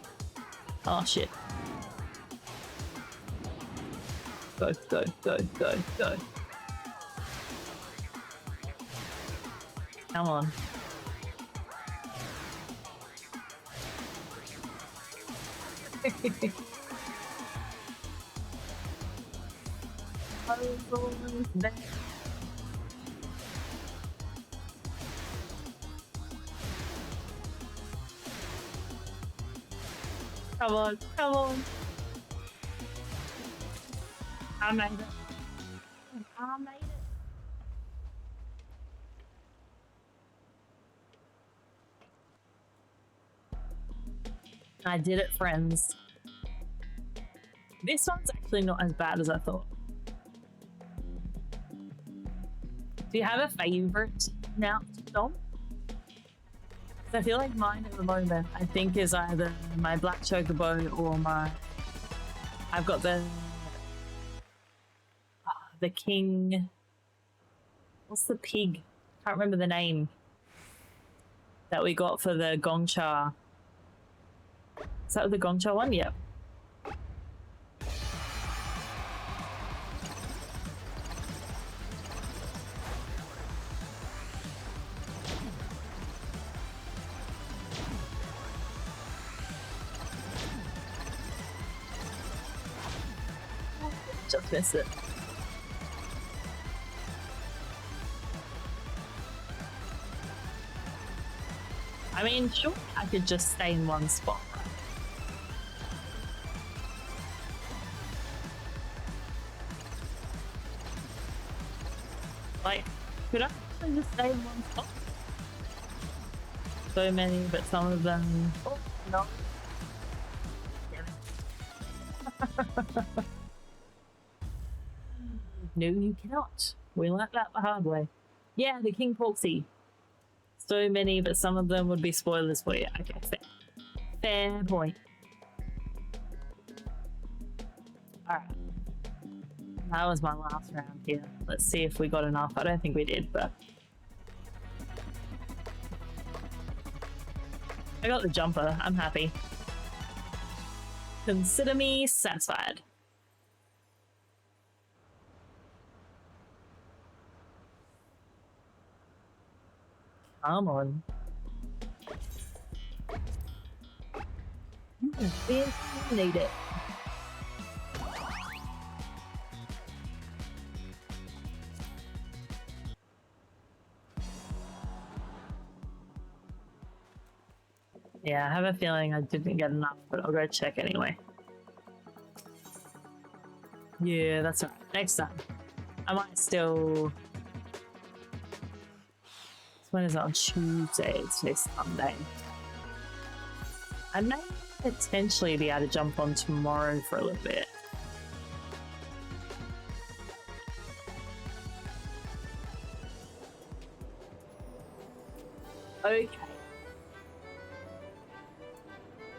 Oh shit. Go, go, go, go, go. Come on. Come on, come on. I made it. I made it. I did it, friends. This one's actually not as bad as I thought. Do you have a favorite mount, Dom? So I feel like mine at the moment, I think, is either my black chocobo or my... I've got the king... What's the pig? Can't remember the name. That we got for the Gongcha. Is that the Gongcha one? Yep. Just missed it. I mean, sure, I could just stay in one spot, right? Like, could I actually just stay in one spot? So many, but some of them... Oh, no. Damn it. No, you cannot. We learnt that the hard way. Yeah, the King Porksy. So many, but some of them would be spoilers for you. Okay, fair. Fair point. Alright. That was my last round here. Let's see if we got enough. I don't think we did, but... I got the jumper. I'm happy. Consider me satisfied. Come on. We need it. Yeah, I have a feeling I didn't get enough, but I'll go check anyway. Yeah, that's right. Next time. I might still... When is it on Tuesday? It's this Sunday. I may potentially be able to jump on tomorrow for a little bit. Okay.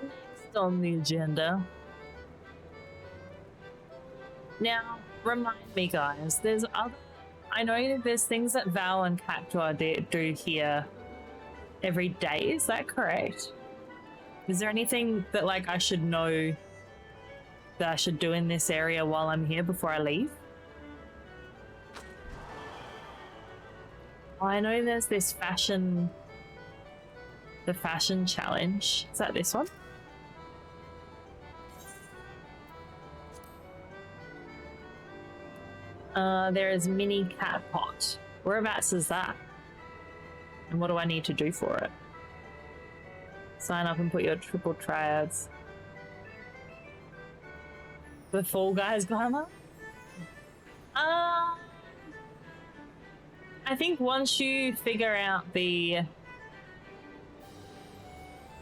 Next on the agenda. Now, remind me, guys, there's other... I know that there's things that Val and Cactuar do here every day. Is that correct? Is there anything that, like, I should know that I should do in this area while I'm here before I leave? I know there's this fashion... The fashion challenge. Is that this one? There is mini cat pot. Whereabouts is that? And what do I need to do for it? Sign up and put your triple triads. The Fall Guys glamour? I think once you figure out the...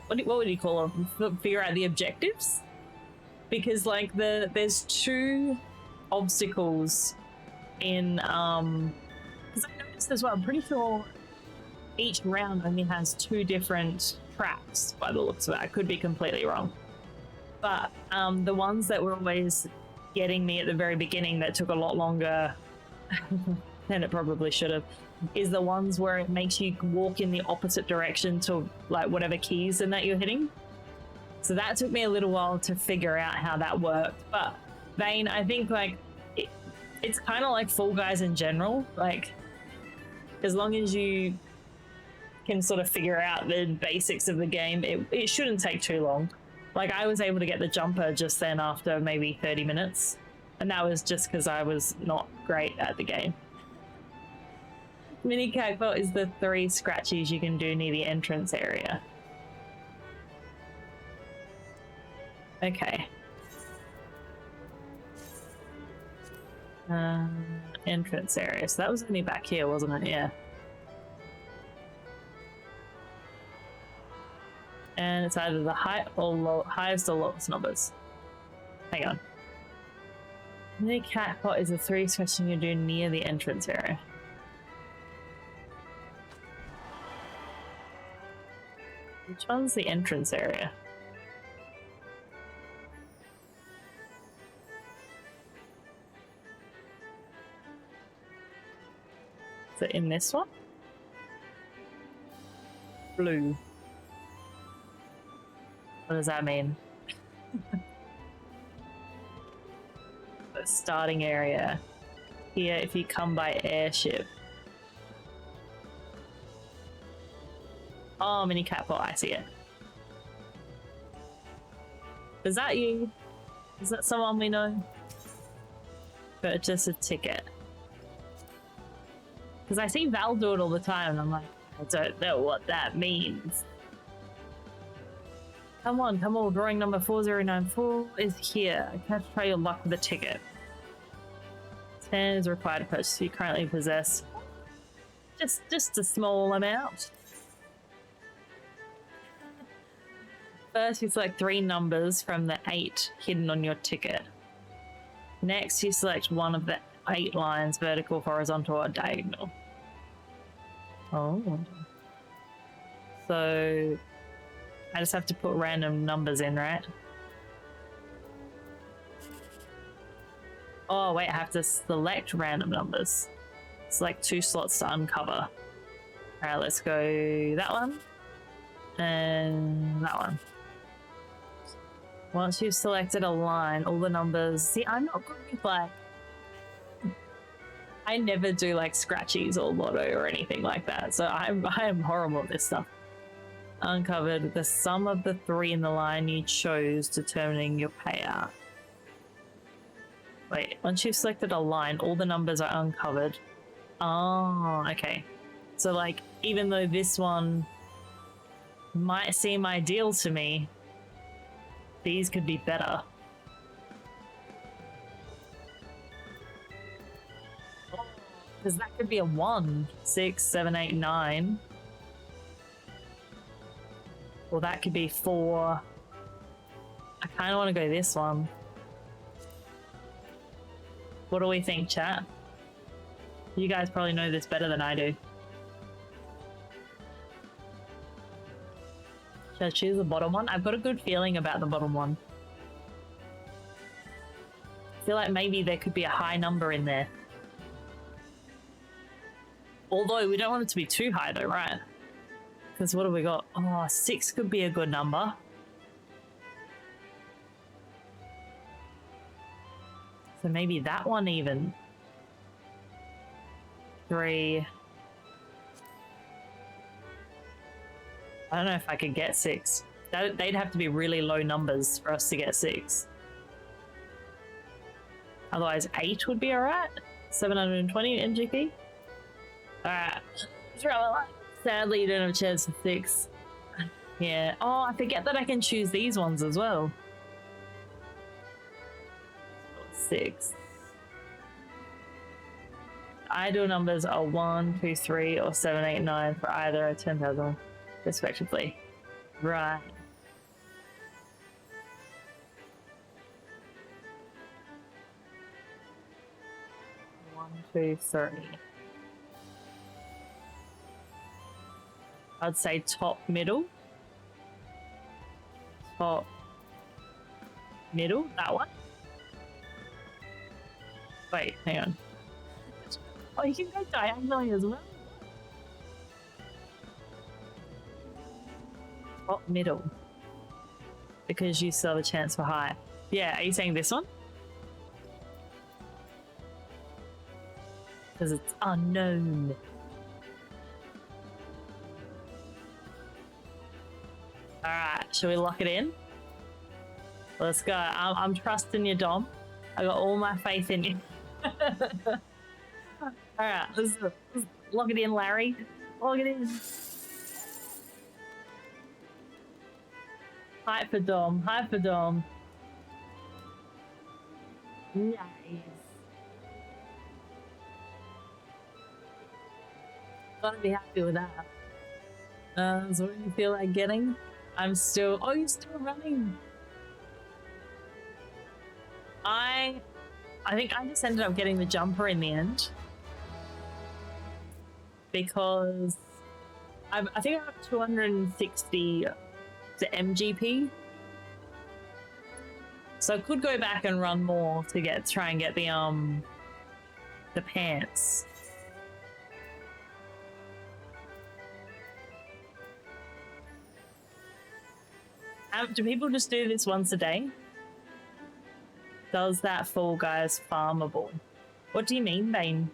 What would you call them? Figure out the objectives? Because, like, there's two obstacles in because I noticed as well, I'm pretty sure each round only has two different tracks by the looks of it. I could be completely wrong, but the ones that were always getting me at the very beginning that took a lot longer than it probably should have is the ones where it makes you walk in the opposite direction to like whatever keys and that you're hitting. So that took me a little while to figure out how that worked, but Vane, I think like it's kind of like Fall Guys in general. Like, as long as you can sort of figure out the basics of the game, it shouldn't take too long. Like, I was able to get the jumper just then after maybe 30 minutes. And that was just because I was not great at the game. Mini Cagpot is the 3 scratchies you can do near the entrance area. Okay. Entrance area. So that was only back here, wasn't it? Yeah. And it's either the highest or lowest numbers. Hang on. Mini Catpot is a 3 scratching you do near the entrance area. Which one's the entrance area? Is it in this one? Blue. What does that mean? The starting area. Here, if you come by airship. Oh, Mini Catpot, I see it. Is that you? Is that someone we know? Purchase a ticket. Because I see Val do it all the time, and I'm like, I don't know what that means. Come on, drawing number 4094 is here. Can I try your luck with a ticket? 10 is required to purchase. You currently possess just a small amount. First, you select 3 numbers from the 8 hidden on your ticket. Next, you select one of the 8 lines, vertical, horizontal, or diagonal. Oh. So, I just have to put random numbers in, right? Oh, wait, I have to select random numbers. Select 2 slots to uncover. Alright, let's go that one. And that one. Once you've selected a line, all the numbers... See, I'm not good with, like... I never do, like, scratchies or lotto or anything like that, so I am horrible at this stuff. uncovered, the sum of the three in the line you chose determining your payout. Wait, once you've selected a line, all the numbers are uncovered. Oh, okay. So like, even though this one might seem ideal to me, these could be better. Because that could be a 1, 6, 7, 8, 9. Or that could be 4. I kind of want to go this one. What do we think, chat? You guys probably know this better than I do. Should I choose the bottom one? I've got a good feeling about the bottom one. I feel like maybe there could be a high number in there. Although we don't want it to be too high though, right? Because what have we got? Oh, 6 could be a good number. So maybe that one even. 3. I don't know if I could get 6. They'd have to be really low numbers for us to get 6. Otherwise 8 would be alright. 720 MGP. Alright. Sadly you don't have a chance for 6. Yeah. Oh, I forget that I can choose these ones as well. 6. Ideal numbers are 1, 2, 3, or 7, 8, 9 for either a 10,000 respectively. Right. One, 2, 3. I'd say top, middle. Top, middle, that one. Wait, hang on. Oh, you can go diagonally as well. Top, middle. Because you still have a chance for high. Yeah, are you saying this one? Because it's unknown. Alright, shall we lock it in? Let's go. I'm trusting you, Dom. I got all my faith in you. Alright, let's lock it in, Larry. Lock it in. Hype for Dom. Hype for Dom. Nice. Gotta be happy with that. So what do you feel like getting? I'm still... Oh, you're still running. I think I just ended up getting the jumper in the end. Because I think I have 260 to MGP. So I could go back and run more to try and get the pants. Do people just do this once a day? Does that Fall Guys farmable? What do you mean, Bane?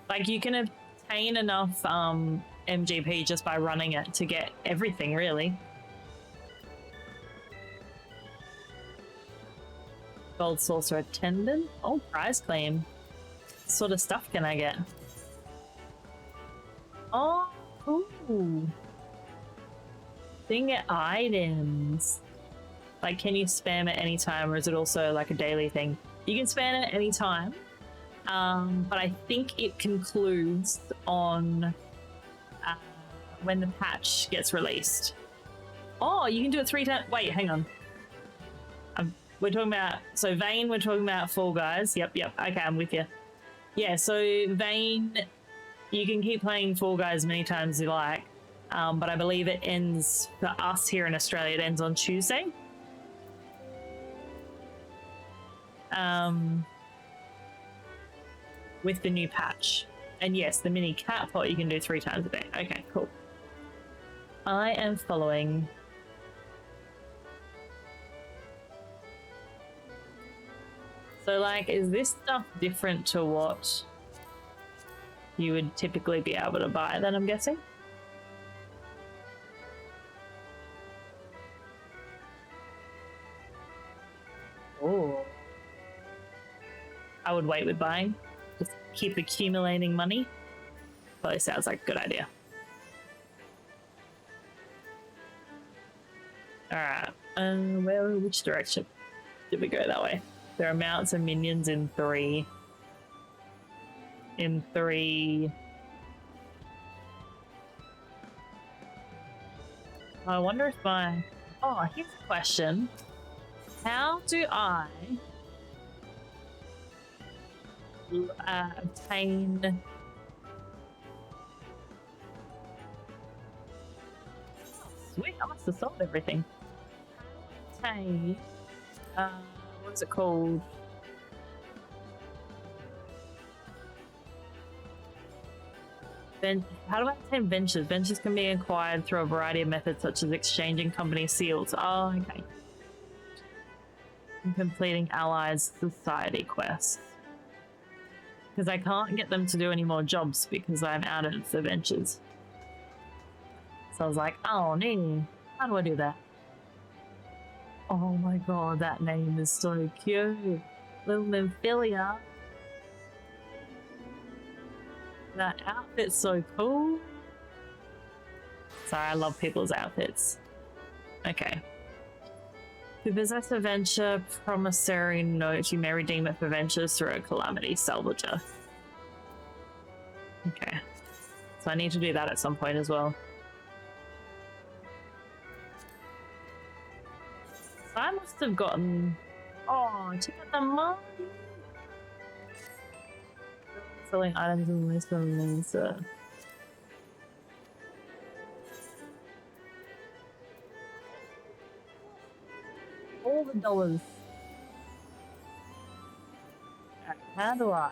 Like, you can obtain enough MGP just by running it to get everything, really. Gold Saucer Attendant? Oh, prize claim. What sort of stuff can I get? Oh, ooh. Then get items. Like, can you spam at any time, or is it also like a daily thing? You can spam it any time, but I think it concludes on when the patch gets released. Oh, you can do it 3 times. Wait, hang on. We're talking about, so Vayne, we're talking about Fall Guys. Yep. Okay, I'm with you. Yeah, so Vayne, you can keep playing Fall Guys many times as you like, but I believe it ends, for us here in Australia, it ends on Tuesday. With the new patch. And yes, the mini cat pot you can do 3 times a day. Okay, cool. I am following. So, like, is this stuff different to what you would typically be able to buy then, I'm guessing. Oh. I would wait with buying. Just keep accumulating money. Probably sounds like a good idea. Alright. Which direction did we go that way? There are mounts and minions in 3. In 3. I wonder if my... Oh, here's a question. How do I obtain... Sweet, I must have sold everything. Obtain... what is it called? How do I obtain ventures? Ventures can be acquired through a variety of methods, such as exchanging company seals. Oh, okay. And completing allies society quests. Because I can't get them to do any more jobs because I'm out of the ventures. So I was like, oh no, how do I do that? Oh my god, that name is so cute. Little Nymphilia. That outfit's so cool. Sorry, I love people's outfits. Okay. To possess a venture promissory note, you may redeem it for ventures through a calamity salvager. Okay. So I need to do that at some point as well. So I must have gotten... Oh, check out the money! Selling items in this one means all the dollars. How do I?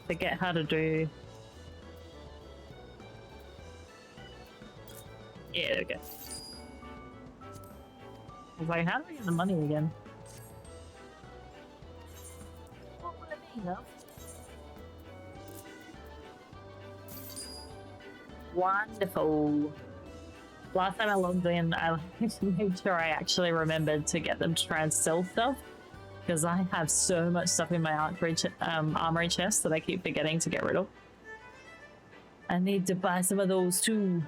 Forget how to do. Yeah, there we go. I was like, how do we get the money again? What would it be, though? Wonderful. Last time I logged in, I made sure I actually remembered to get them to try and sell stuff. Because I have so much stuff in my armory chest that I keep forgetting to get rid of. I need to buy some of those too.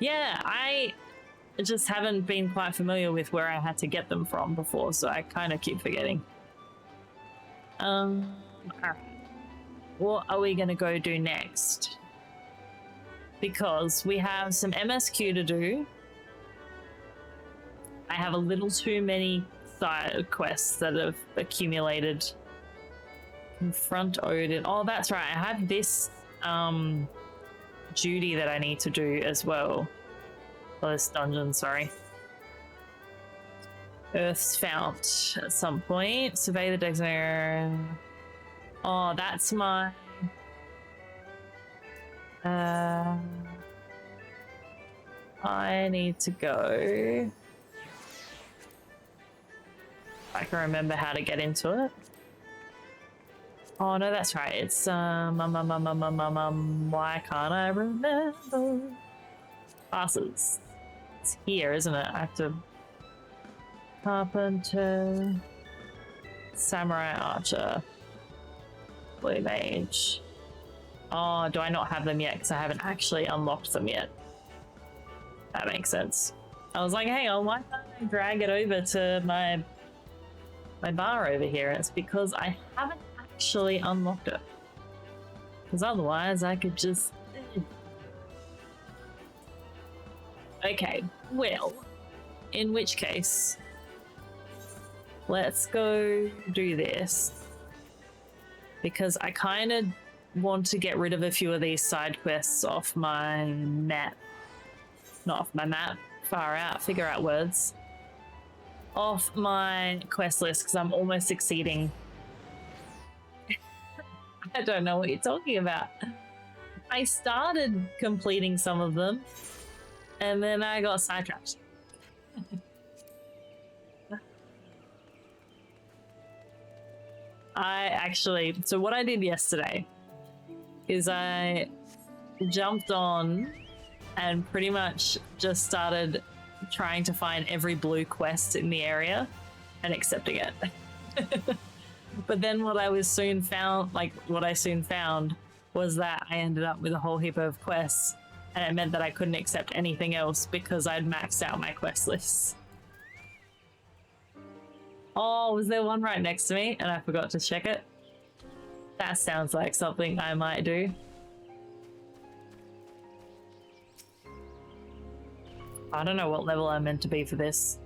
Yeah, I just haven't been quite familiar with where I had to get them from before, so I kind of keep forgetting. Alright. What are we gonna go do next? Because we have some MSQ to do. I have a little too many side quests that have accumulated. Confront Odin. Oh, that's right. I have this duty that I need to do as well. Oh, this dungeon, sorry. Earth's Fount at some point. Survey the decks. Oh, that's my... I need to go... I can remember how to get into it. Oh no, that's right. It's why can't I remember? Classes. It's here, isn't it? I have to... Carpenter... Samurai Archer... Blue Mage... Oh, do I not have them yet? Because I haven't actually unlocked them yet. That makes sense. I was like, hang on, why can't I drag it over to my bar over here? It's because I haven't actually unlocked it. Because otherwise I could just... Okay, well, in which case, let's go do this. Because I kind of want to get rid of a few of these side quests off my map. Not off my map, far out, figure out words. Off my quest list, because I'm almost succeeding. I don't know what you're talking about. I started completing some of them, and then I got sidetracked. So what I did yesterday is I jumped on and pretty much just started trying to find every blue quest in the area and accepting it. But then what I soon found was that I ended up with a whole heap of quests, and it meant that I couldn't accept anything else because I'd maxed out my quest lists. Oh, was there one right next to me and I forgot to check it? That sounds like something I might do. I don't know what level I'm meant to be for this.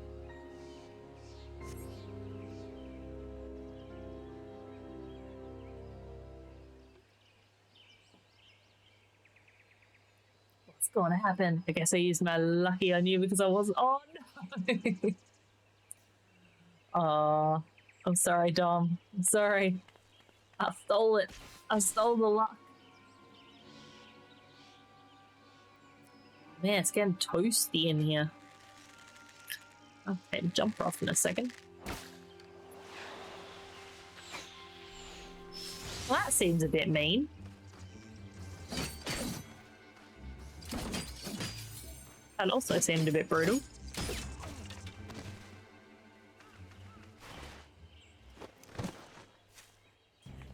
What's going to happen? I guess I used my lucky on you because I wasn't on. Oh, I'm sorry, Dom. I'm sorry. I stole it. I stole the luck. Man, it's getting toasty in here. Okay, jump off in a second. Well, that seems a bit mean. That also seemed a bit brutal.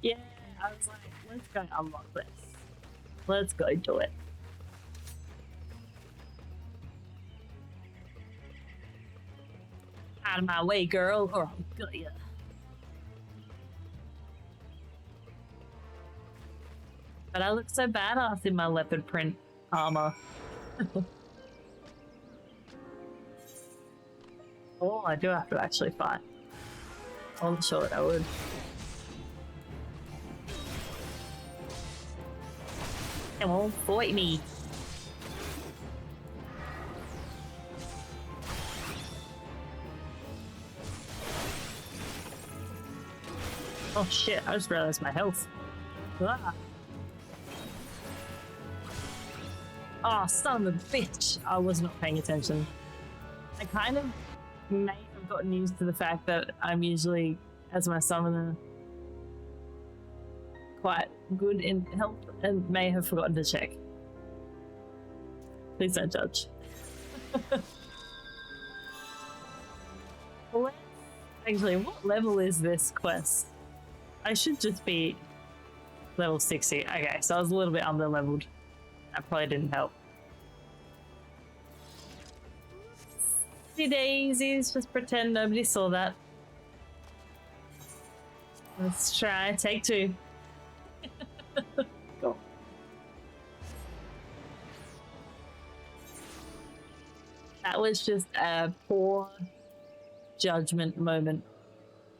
Yeah, I was like, let's go unlock this. Let's go do it. Out of my way, girl, or I'll kill ya. But I look so badass in my leopard print armor. Oh, I do have to actually fight. I wasn't sure that I would. Come on, fight me. Oh shit, I just realized my health. Ah. Oh, son of a bitch. I was not paying attention. I kind of may have gotten used to the fact that I'm usually, as my summoner, quite good in health and may have forgotten to check. Please don't judge. Actually, what level is this quest? I should just be level 60. Okay, so I was a little bit under leveled. That probably didn't help. Daisies, just pretend nobody saw that. Let's try take two. Go. That was just a poor judgment moment.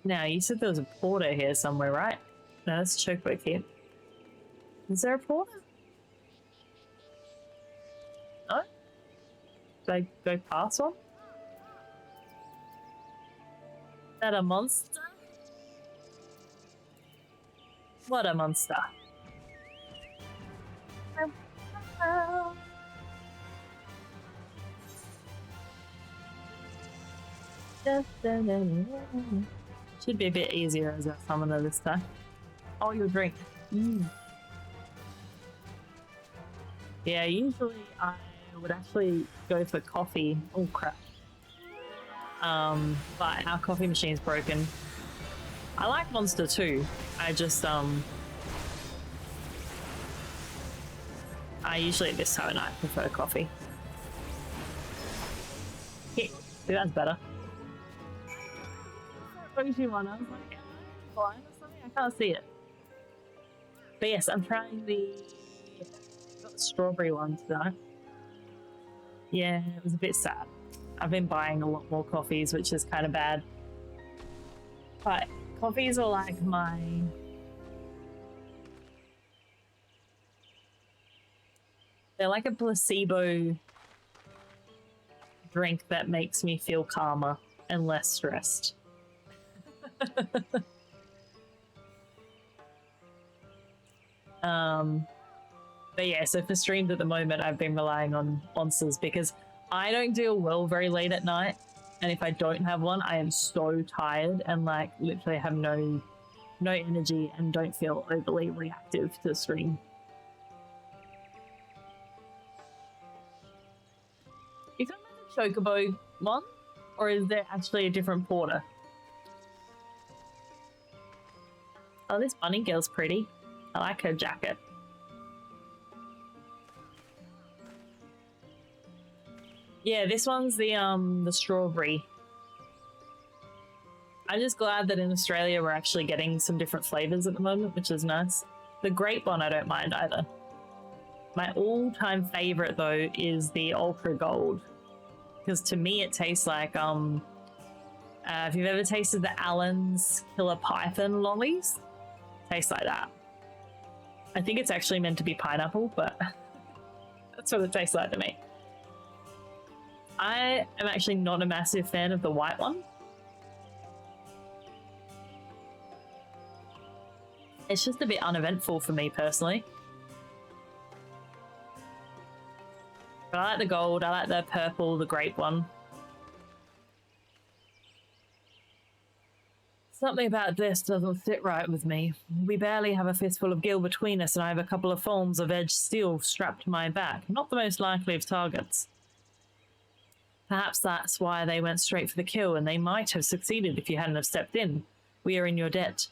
Now, you said there was a porter here somewhere, right? No, that's a chokeback here. Is there a porter? No? Did I go past one? Is that a monster? What a monster. Should be a bit easier as a summoner this time. Oh, your drink. Yeah, usually I would actually go for coffee. Oh crap. But our coffee machine's broken. I like Monster too. I just I usually at this time of night prefer coffee. Yeah, that's better. I was like, am I blind or something? I can't see it. But yes, I'm trying the strawberry ones though. Yeah, it was a bit sad. I've been buying a lot more coffees, which is kind of bad. But coffees are like they're like a placebo drink that makes me feel calmer and less stressed. But yeah, so for streams at the moment, I've been relying on monsters because I don't deal well very late at night, and if I don't have one, I am so tired and like literally have no no energy and don't feel overly reactive to the stream. You talking about the Chocobo one? Or is there actually a different porter? Oh, this bunny girl's pretty. I like her jacket. Yeah, this one's the strawberry. I'm just glad that in Australia we're actually getting some different flavors at the moment, which is nice. The grape one I don't mind either. My all-time favorite though is the Ultra Gold, because to me it tastes like if you've ever tasted the Allen's Killer Python lollies, tastes like that. I think it's actually meant to be pineapple, but that's what it tastes like to me. I am actually not a massive fan of the white one. It's just a bit uneventful for me personally. But I like the gold, I like the purple, the grape one. Something about this doesn't sit right with me. We barely have a fistful of gil between us and I have a couple of forms of edged steel strapped to my back. Not the most likely of targets. Perhaps that's why they went straight for the kill, and they might have succeeded if you hadn't have stepped in. We are in your debt.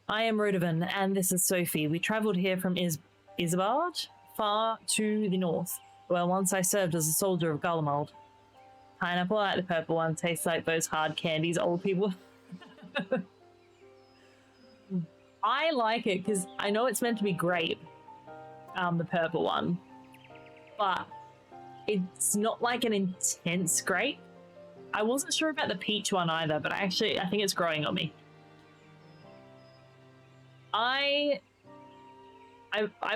I am Rodovan, and this is Sophie. We travelled here from Isbard, far to the north, where once I served as a soldier of Garlemald. Pineapple, I like the purple one, tastes like those hard candies old people. I like it because I know it's meant to be grape, the purple one, but it's not like an intense grape. I wasn't sure about the peach one either, but I think it's growing on me. I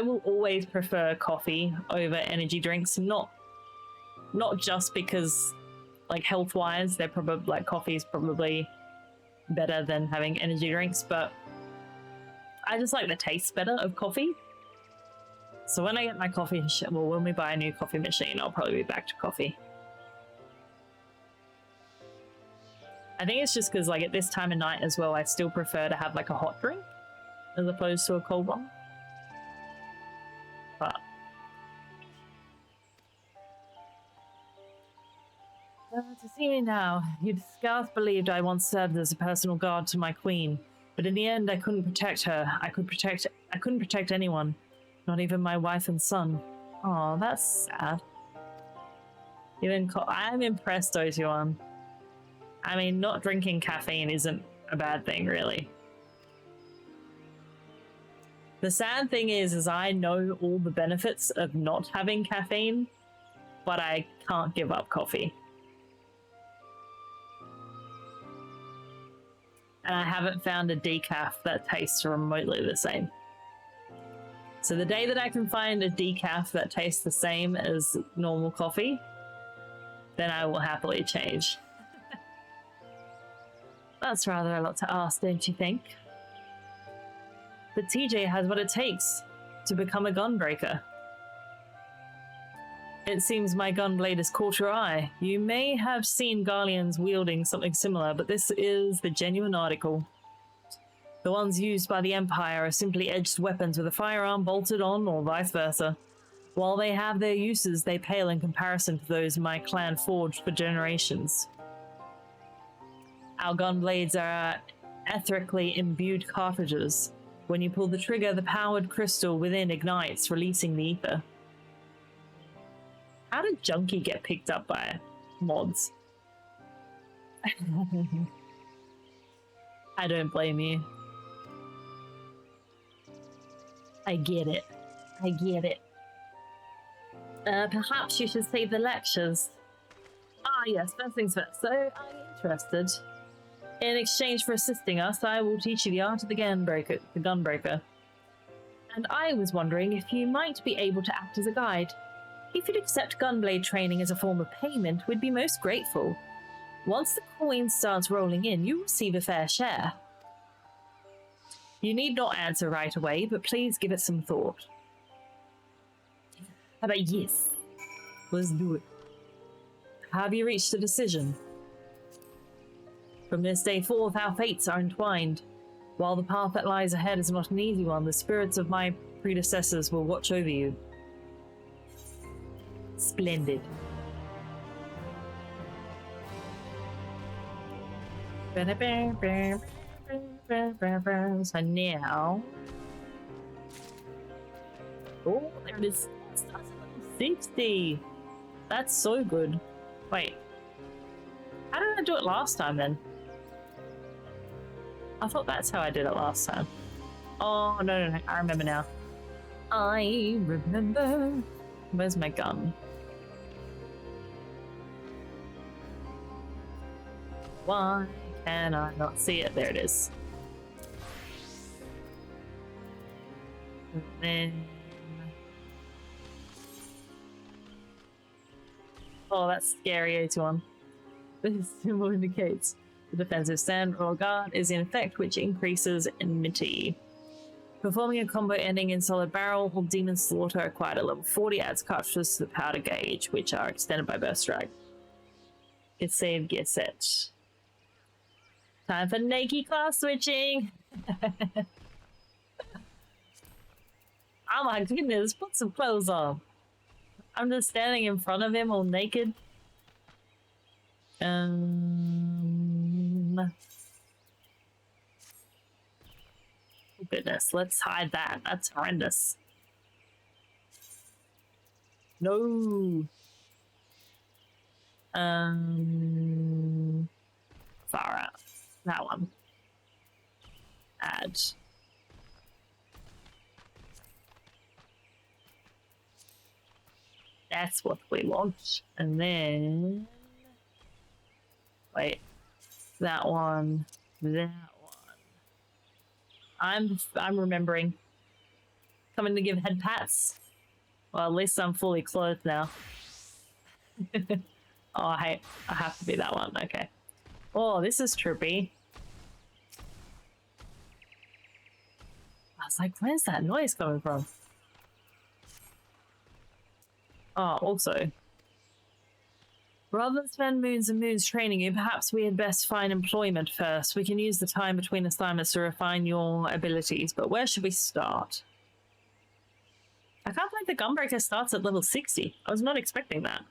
will always prefer coffee over energy drinks, not just because like health wise they're probably like coffee is probably better than having energy drinks, but I just like the taste better of coffee. So when I get my coffee, well, when we buy a new coffee machine, I'll probably be back to coffee. I think it's just because like at this time of night as well, I still prefer to have like a hot drink as opposed to a cold one. But to see me now, you'd scarce believed I once served as a personal guard to my queen, but in the end I couldn't protect her. I couldn't protect anyone. Not even my wife and son. Oh, that's sad. I'm impressed, Otuan. I mean, not drinking caffeine isn't a bad thing, really. The sad thing is I know all the benefits of not having caffeine, but I can't give up coffee. And I haven't found a decaf that tastes remotely the same. So the day that I can find a decaf that tastes the same as normal coffee, then I will happily change. That's rather a lot to ask, don't you think? But TJ has what it takes to become a gunbreaker. It seems my gunblade has caught your eye. You may have seen Garleans wielding something similar, but this is the genuine article. The ones used by the Empire are simply edged weapons with a firearm bolted on, or vice versa. While they have their uses, they pale in comparison to those my clan forged for generations. Our gunblades are etherically imbued cartridges. When you pull the trigger, the powered crystal within ignites, releasing the ether. How did Junkie get picked up by mods? I don't blame you. I get it. I get it. Perhaps you should save the lectures. Ah, yes, first things first. So, are you interested? In exchange for assisting us, I will teach you the art of the gunbreaker. And I was wondering if you might be able to act as a guide. If you'd accept gunblade training as a form of payment, we'd be most grateful. Once the coin starts rolling in, you receive a fair share. You need not answer right away, but please give it some thought. How about yes? Let's do it. Have you reached a decision? From this day forth, our fates are entwined. While the path that lies ahead is not an easy one, the spirits of my predecessors will watch over you. Splendid. So now... Oh, there it is. It starts at level 60. That's so good. Wait. How did I do it last time then? I thought that's how I did it last time. Oh, no. I remember now. I remember. Where's my gun? Why can I not see it? There it is. And then... Oh, that's scary, 81. This symbol indicates the defensive stand or guard is in effect, which increases enmity. Performing a combo ending in solid barrel or demon slaughter acquired at level 40 adds cartridges to the powder gauge, which are extended by burst strike. Get saved, get set. Time for Nike class switching! Oh my goodness, put some clothes on. I'm just standing in front of him all naked. Oh goodness, let's hide that. That's horrendous. No. Far out. That one. Add. That's what we want. And then... Wait. That one. That one. I'm remembering. Coming to give head pats. Well, at least I'm fully clothed now. Oh, I have to be that one. Okay. Oh, this is trippy. I was like, where's that noise coming from? Oh, also, rather than spend moons and moons training you, perhaps we had best find employment first. We can use the time between assignments to refine your abilities, but where should we start? I can't believe the Gunbreaker starts at level 60. I was not expecting that.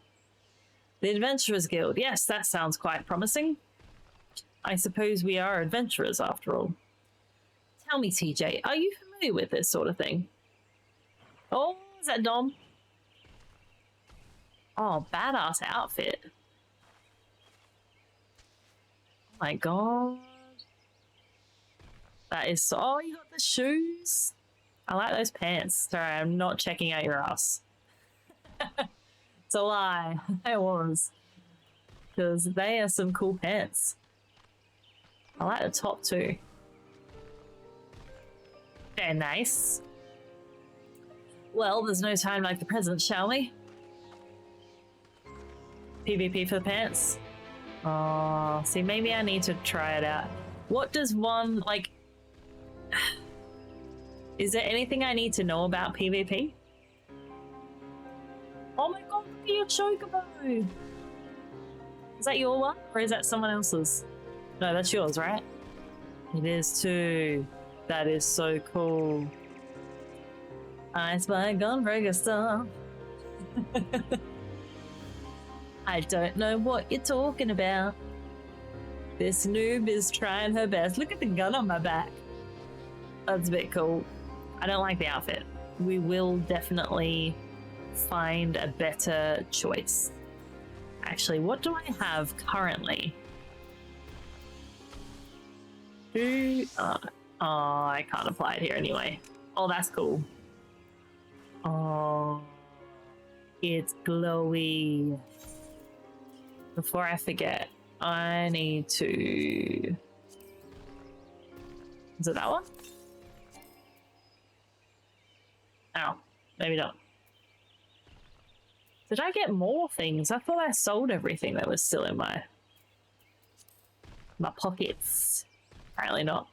The Adventurers Guild. Yes, that sounds quite promising. I suppose we are adventurers after all. Tell me, TJ, are you familiar with this sort of thing? Oh, is that Dom? Oh, badass outfit. Oh my god. That is so... Oh, you got the shoes? I like those pants. Sorry, I'm not checking out your ass. It's a lie. I was. Because they are some cool pants. I like the top too. Very nice. Well, there's no time like the present, shall we? PvP for the pants. Oh, see, maybe I need to try it out. What does one, like... Is there anything I need to know about PvP? Oh my god, look at your chocobo! Is that your one, or is that someone else's? No, that's yours, right? It is too. That is so cool. I spy Gunbreaker stuff. I don't know what you're talking about. This noob is trying her best. Look at the gun on my back. That's a bit cool. I don't like the outfit. We will definitely find a better choice. Actually, what do I have currently? Oh, I can't apply it here anyway. Oh, that's cool. Oh, it's glowy. Before I forget, I need to... Is it that one? Oh, maybe not. Did I get more things? I thought I sold everything that was still in my pockets. Apparently not.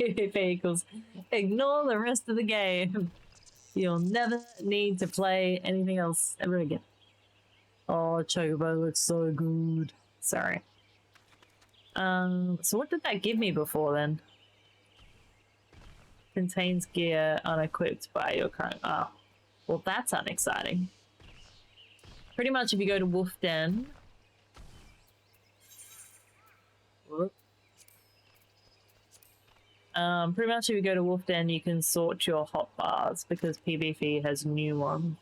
PvP equals ignore the rest of the game. You'll never need to play anything else ever again. Oh, Chocobo looks so good. Sorry. So what did that give me before then? Contains gear unequipped by your current... Oh, well that's unexciting. Pretty much if you go to Wolf Den... Whoop. Pretty much if you go to Wolf Den, you can sort your hotbars because PvP has new ones.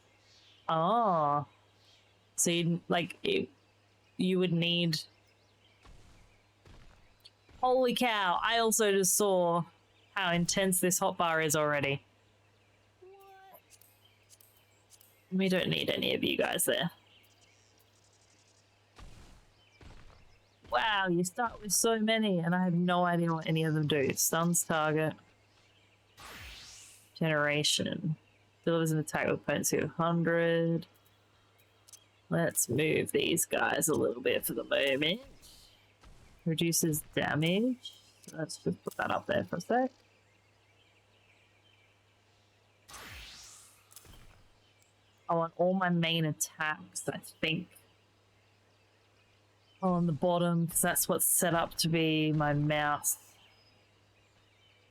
Ah, so you you would need. Holy cow! I also just saw how intense this hotbar is already. What? We don't need any of you guys there. Wow, you start with so many, and I have no idea what any of them do. Stuns target. Generation. Delivers an attack with potency of 100. Let's move these guys a little bit for the moment. Reduces damage. So let's just put that up there for a sec. I want all my main attacks, I think, on the bottom, because that's what's set up to be my mouse.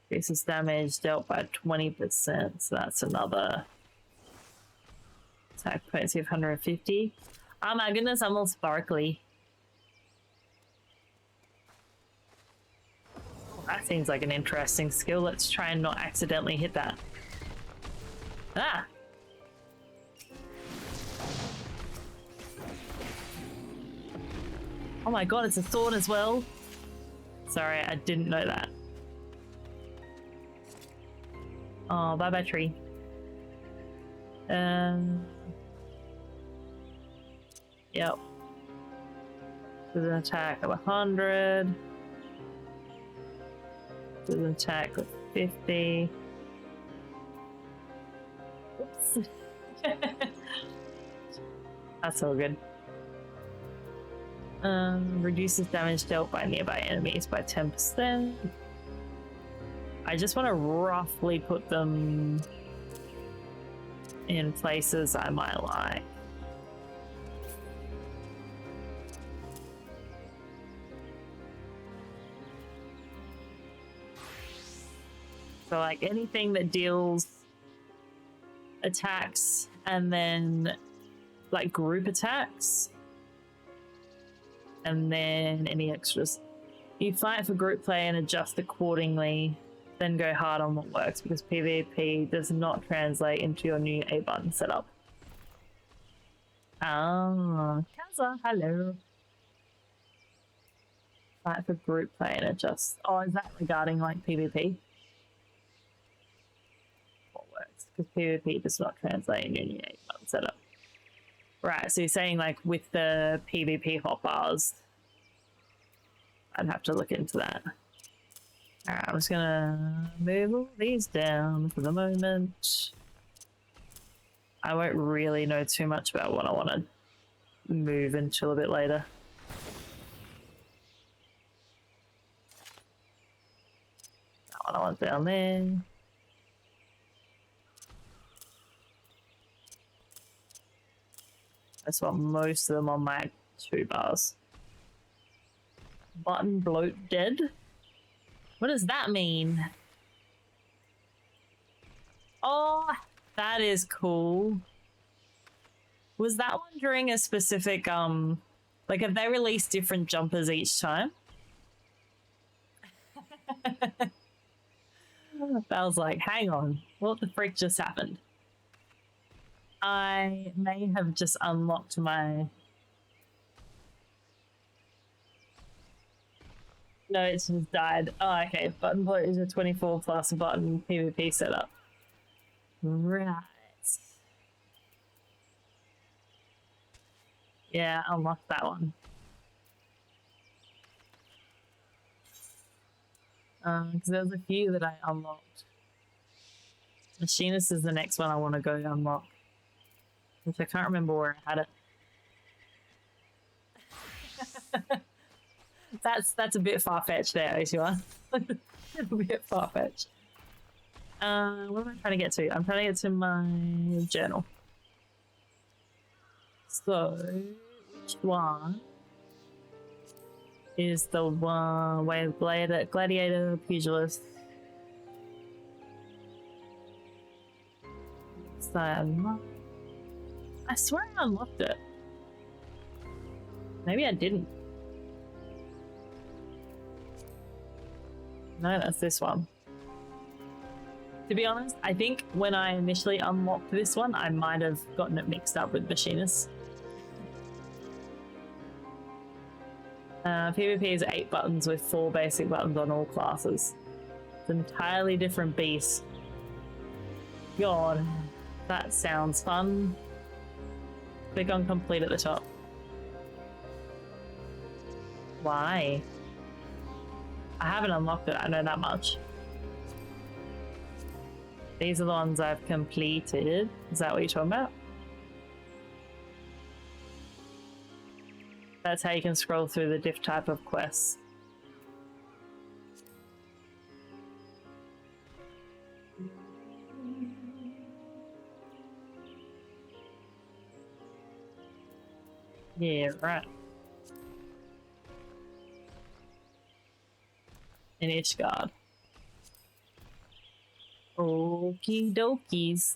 Increases damage dealt by 20%, so that's another attack potency of 150. Oh my goodness, I'm all sparkly. That seems like an interesting skill. Let's try and not accidentally hit that. Ah! Oh my god, it's a sword as well. Sorry, I didn't know that. Oh, bye-bye tree. Yep. With an attack of 100. With an attack of 50. Oops. That's all good. Reduces damage dealt by nearby enemies by 10%. I just want to roughly put them in places I might like. So like anything that deals attacks and then like group attacks. And then any extras. You fight for group play and adjust accordingly, then go hard on what works because PvP does not translate into your new A button setup. Ah, Kaza, hello. Fight for group play and adjust. Oh, is that regarding like PvP? What works? Because PvP does not translate into your new A button setup. Right, so you're saying like with the PvP hotbars, I'd have to look into that. Alright, I'm just gonna move all these down for the moment. I won't really know too much about what I want to move until a bit later. That one I want down there. I just want most of them on my 2 bars. Button bloat dead? What does that mean? Oh, that is cool. Was that one during a specific, like have they released different jumpers each time? I was like, hang on, what the frick just happened? I may have just unlocked my... No, it's just died. Oh, okay. Button bloat is a 24 plus button PvP setup. Right. Yeah, unlocked that one. Because there was a few that I unlocked. Machinist is the next one I want to go unlock. Which I can't remember where I had it. That's a bit far-fetched there, Oshua. A bit far-fetched. What am I trying to get to? I'm trying to get to my journal. So, which one? is the one way of gladiator, pugilist. So I swear I unlocked it. Maybe I didn't. No, that's this one. To be honest, I think when I initially unlocked this one, I might have gotten it mixed up with Machinist. PvP is 8 buttons with 4 basic buttons on all classes. It's an entirely different beast. God, that sounds fun. Click on complete at the top. Why? I haven't unlocked it, I know that much. These are the ones I've completed. Is that what you're talking about? That's how you can scroll through the diff type of quests. Yeah, right. In Ishgard. Okie dokies.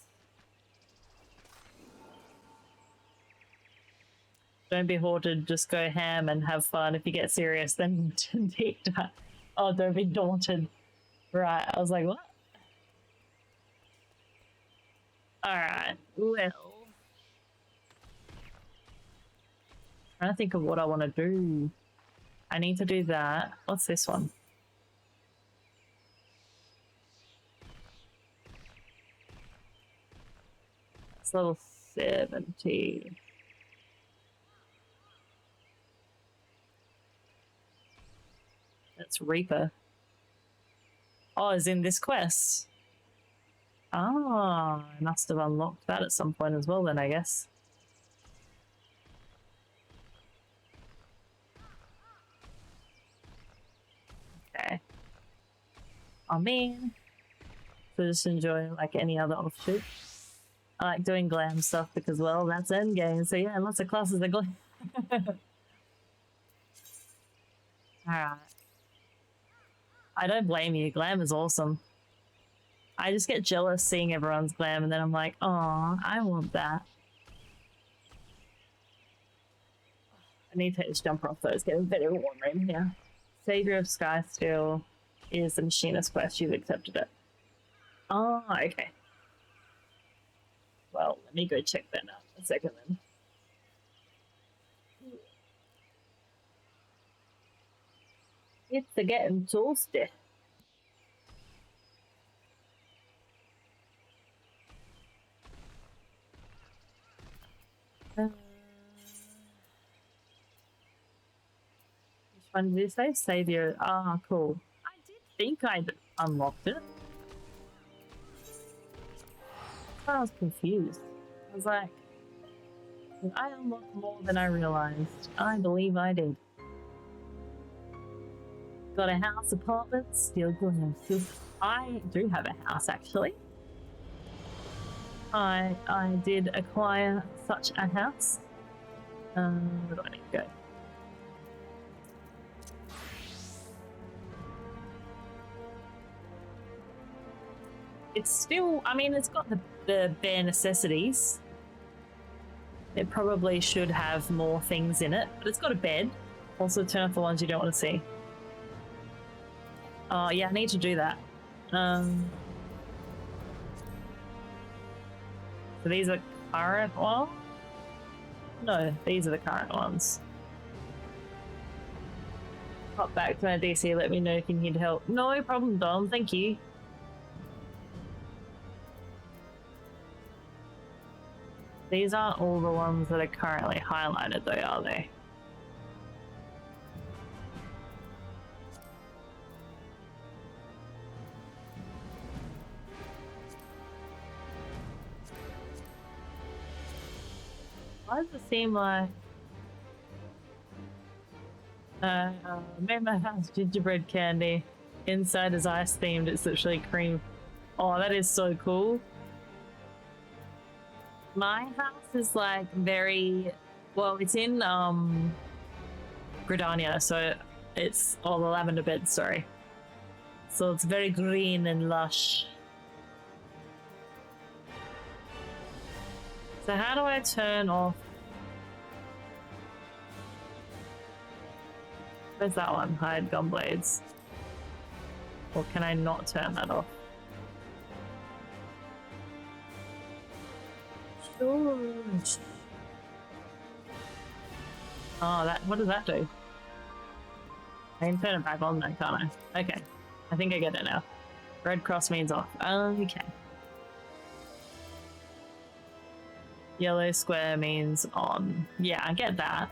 Don't be haunted, just go ham and have fun. If you get serious, then deep dive. Oh, don't be daunted. Right, I was like, what? Alright, well. Trying to think of what I want to do. I need to do that. What's this one? It's level 70. That's Reaper. Oh, is in this quest. Ah, I must have unlocked that at some point as well then, I guess. Okay. I mean, so just enjoy like any other offshoot. I like doing glam stuff because, well, that's endgame. So yeah, lots of classes are glam. Alright. I don't blame you. Glam is awesome. I just get jealous seeing everyone's glam and then I'm like, oh, I want that. I need to take this jumper off though. It's getting very warm in here. Savior of Skysteel is the Machinist quest. You've accepted it. Oh, okay. Well, let me go check that out in a second then. It's a getting toasty. Which one did you say? Savior. Ah, cool. I did think I'd unlocked it. I was confused. I was like, I unlocked more than I realized. I believe I did. Got a house, apartment, steel glam. I do have a house actually. I did acquire such a house. Where do I need to go? It's still, I mean, it's got the bare necessities. It probably should have more things in it, but it's got a bed. Also turn off the ones you don't want to see. Oh yeah, I need to do that. So these are current ones? No, these are the current ones. Pop back to my DC, let me know if you need help. No problem, Dom, thank you. These aren't all the ones that are currently highlighted though, are they? Why does it seem like made my house gingerbread candy. Inside is ice themed, it's literally cream. Oh, that is so cool. My house is like very, well, it's in Gridania, so It's all the lavender beds, sorry. So it's very green and lush. So how do I turn off? Where's that one? Hide gun blades. Or can I not turn that off? Sure. Oh, that, what does that do? I can turn it back on then, can't I? Okay. I think I get it now. Red cross means off. Okay. Yellow square means on. Yeah, I get that.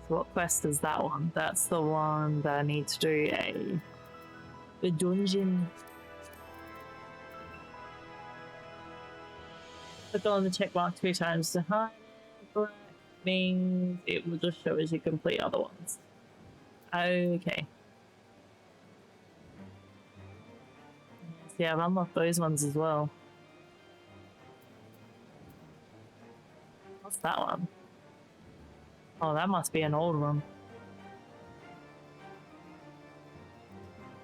So what quest is that one? That's the one that I need to do a dungeon. Click on the check mark 2 times to hide. Black means it will just show as you complete other ones. Okay. Yeah, I've unlocked those ones as well. What's that one? Oh, that must be an old one.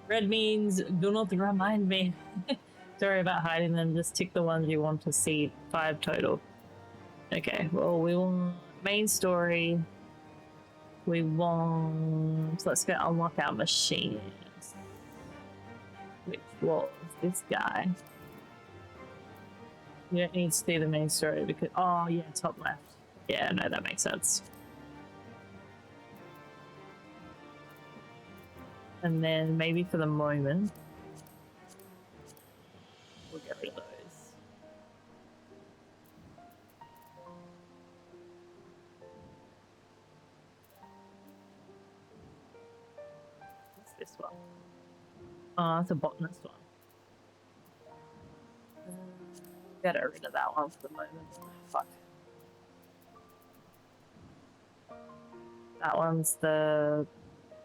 Red means do not remind me. Sorry about hiding them, just tick the ones you want to see. 5 total. Okay, well, we want main story. We want... Let's go unlock our machines. Which was this guy. You don't need to see the main story because... Oh, yeah, top left. Yeah, no, that makes sense. And then maybe for the moment, we'll get rid of those. What's this one? Oh, it's a botanist one. Get rid of that one for the moment. Fuck. That one's the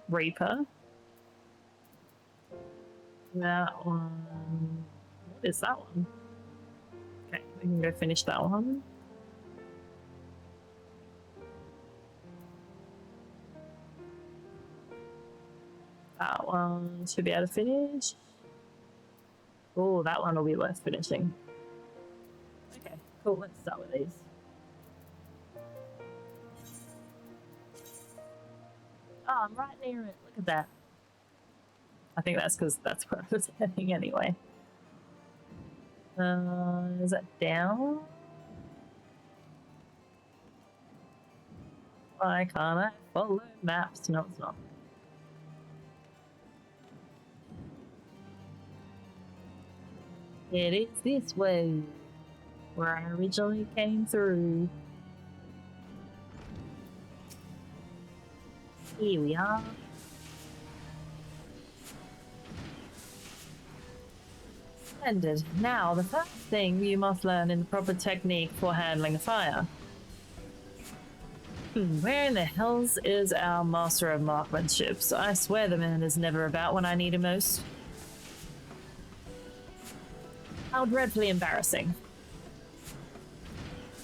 Reaper. That one... What is that one? Okay, we can go finish that one. That one should be able to finish. Oh, that one will be worth finishing. Okay, cool, let's start with these. Oh, I'm right near it, look at that. I think that's because that's where I was heading anyway. Is that down? Why can't I follow maps? No, it's not. It is this way, where I originally came through. Here we are. Splendid. Now, the first thing you must learn is the proper technique for handling a fire. Where in the hells is our master of marksmanship? I swear the man is never about when I need him most. How dreadfully embarrassing.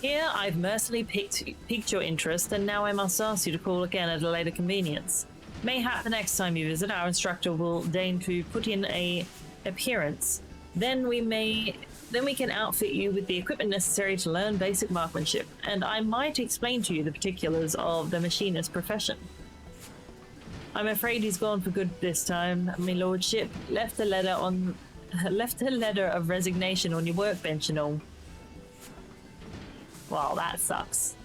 Here, I've mercilessly piqued your interest, and now I must ask you to call again at a later convenience. Mayhap the next time you visit, our instructor will deign to put in an appearance. Then we can outfit you with the equipment necessary to learn basic marksmanship, and I might explain to you the particulars of the machinist profession. I'm afraid he's gone for good this time, my lordship. Left a letter of resignation on your workbench and all. Well, that sucks.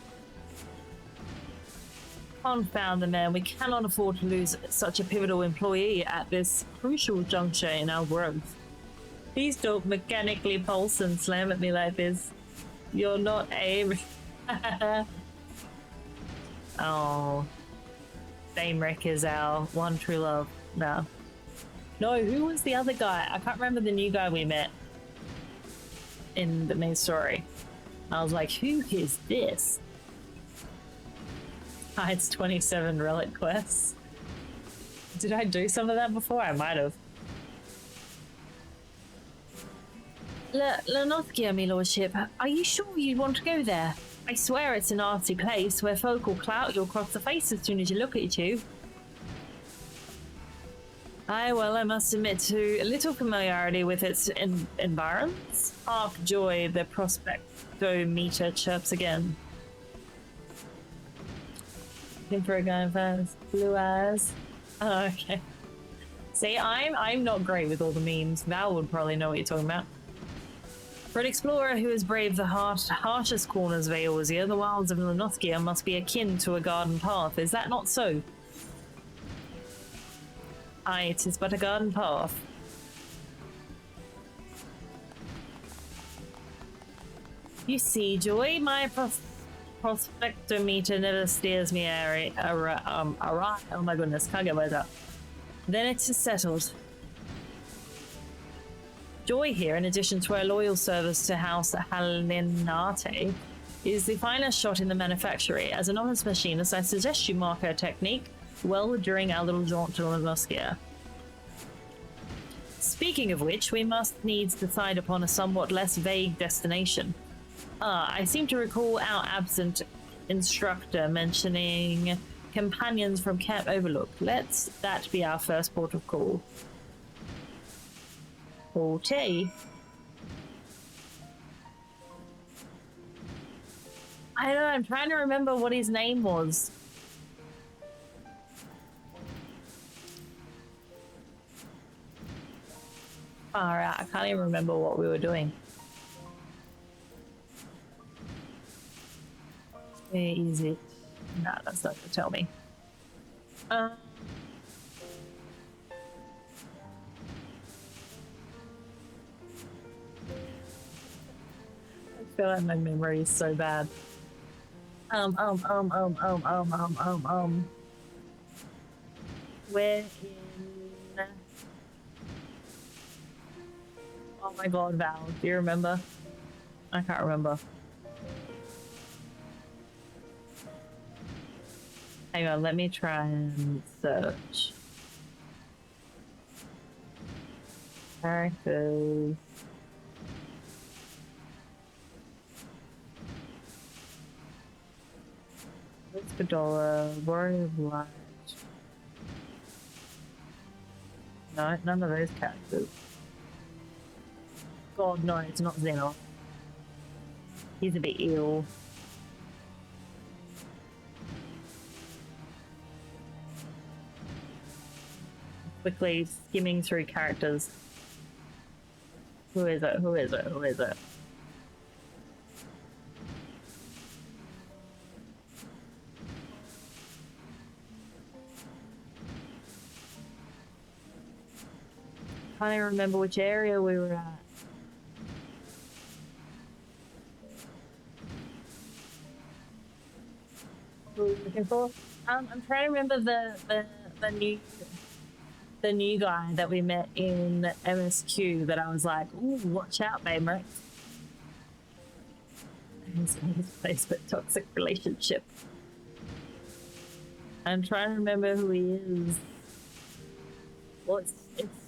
Confound the man, we cannot afford to lose such a pivotal employee at this crucial juncture in our growth. Please don't mechanically pulse and slam at me like this. You're not a... Oh. Damerek is our one true love. No. No, who was the other guy? I can't remember the new guy we met in the main story. I was like, who is this? Hides 27 relic quests. Did I do some of that before? I might have. Lenothkia, my lordship, are you sure you want to go there? I swear it's a nasty place where folk will clout you across the face as soon as you look at you. Aye, well, I must admit to a little familiarity with its environs. Hark joy, the prospectometer chirps again. Looking for a guy with blue eyes. Oh, okay. See, I'm not great with all the memes. Val would probably know what you're talking about. For an explorer who has braved the harshest corners of Eorzea, the wilds of Lenoskia must be akin to a garden path. Is that not so? Aye, it is but a garden path. You see, Joy, my prospectometer never steers me awry. Oh my goodness, can't get words out. Then it is settled. Joy here, in addition to our loyal service to House Halinate, is the finest shot in the manufactory. As a novice machinist, I suggest you mark her technique well during our little jaunt to Lenoskia. Speaking of which, we must needs decide upon a somewhat less vague destination. I seem to recall our absent instructor mentioning companions from Camp Overlook. Let's that be our first port of call. Okay. I don't know, I'm trying to remember what his name was. Alright, I can't even remember what we were doing. Where is it? No, that's not going to tell me. I feel like my memory is so bad. Where in... Oh my god, Val, do you remember? I can't remember. Hang on, let me try and search. Characters. Spadora, Warrior of Light. No, none of those characters. God, no, it's not Xenos. He's a bit ill. Quickly skimming through characters. Who is it? Who is it? Who is it? Can't even remember which area we were at. Who were we looking for? I'm trying to remember the new guy that we met in MSQ that I was like, ooh, watch out, babe, right? His placement toxic relationship. I'm trying to remember who he is. Well, it's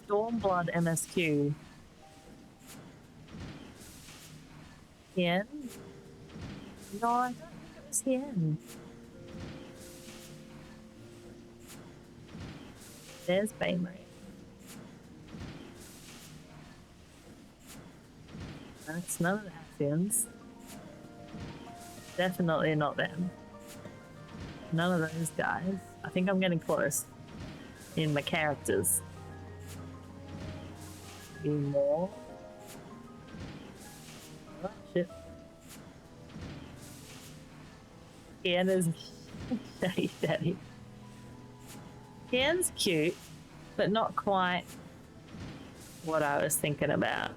Stormblood MSQ. Hien? No, I don't think it was Hien. There's Bainray. That's none of the Hathians. Definitely not them. None of those guys. I think I'm getting close in my characters. Be more. Oh shit. Hien is Daddy Daddy. Hien's cute, but not quite what I was thinking about.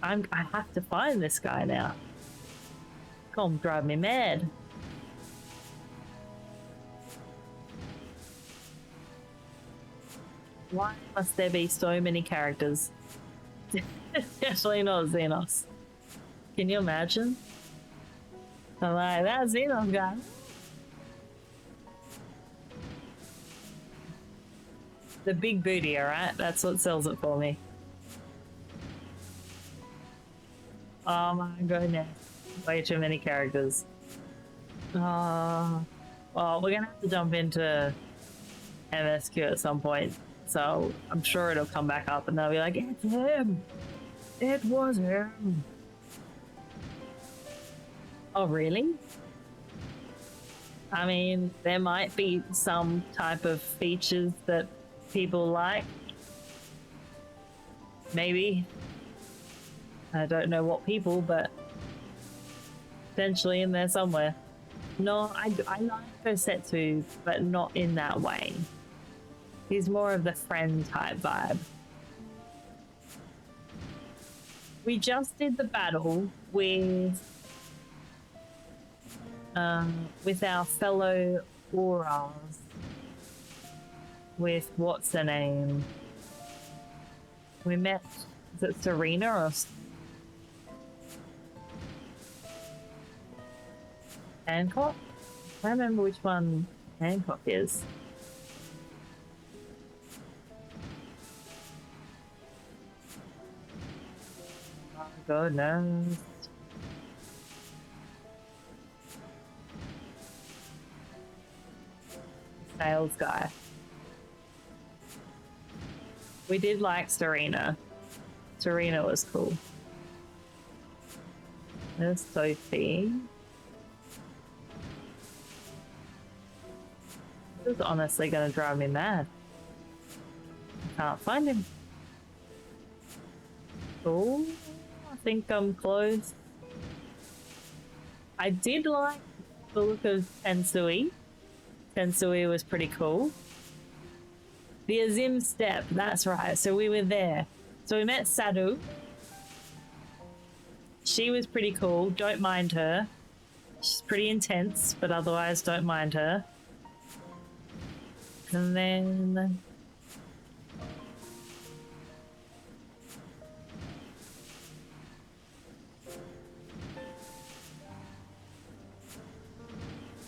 I have to find this guy now. Come drive me mad. Why must there be so many characters? Definitely not Xenos. Can you imagine? I'm like, that Xenos guy. The big booty, alright? That's what sells it for me. Oh my goodness. Way too many characters. Well, we're gonna have to jump into MSQ at some point, so I'm sure it'll come back up and they'll be like, it's him! It was him! Oh, really? I mean, there might be some type of features that people like. Maybe. I don't know what people, but potentially in there somewhere. No, I like Kosetsu, but not in that way. He's more of the friend type vibe. We just did the battle with our fellow Auras. With what's her name? We met, is it Serena or Hancock? I can't remember which one Hancock is. Oh, God knows. Sales guy. We did like Serena. Serena was cool. There's Sophie. This is honestly gonna drive me mad. I can't find him. Oh, I think I'm close. I did like the look of Tensui. Tensui was pretty cool. The Azim Step, that's right. So we were there. So we met Sadu. She was pretty cool. Don't mind her. She's pretty intense, but otherwise don't mind her. And then...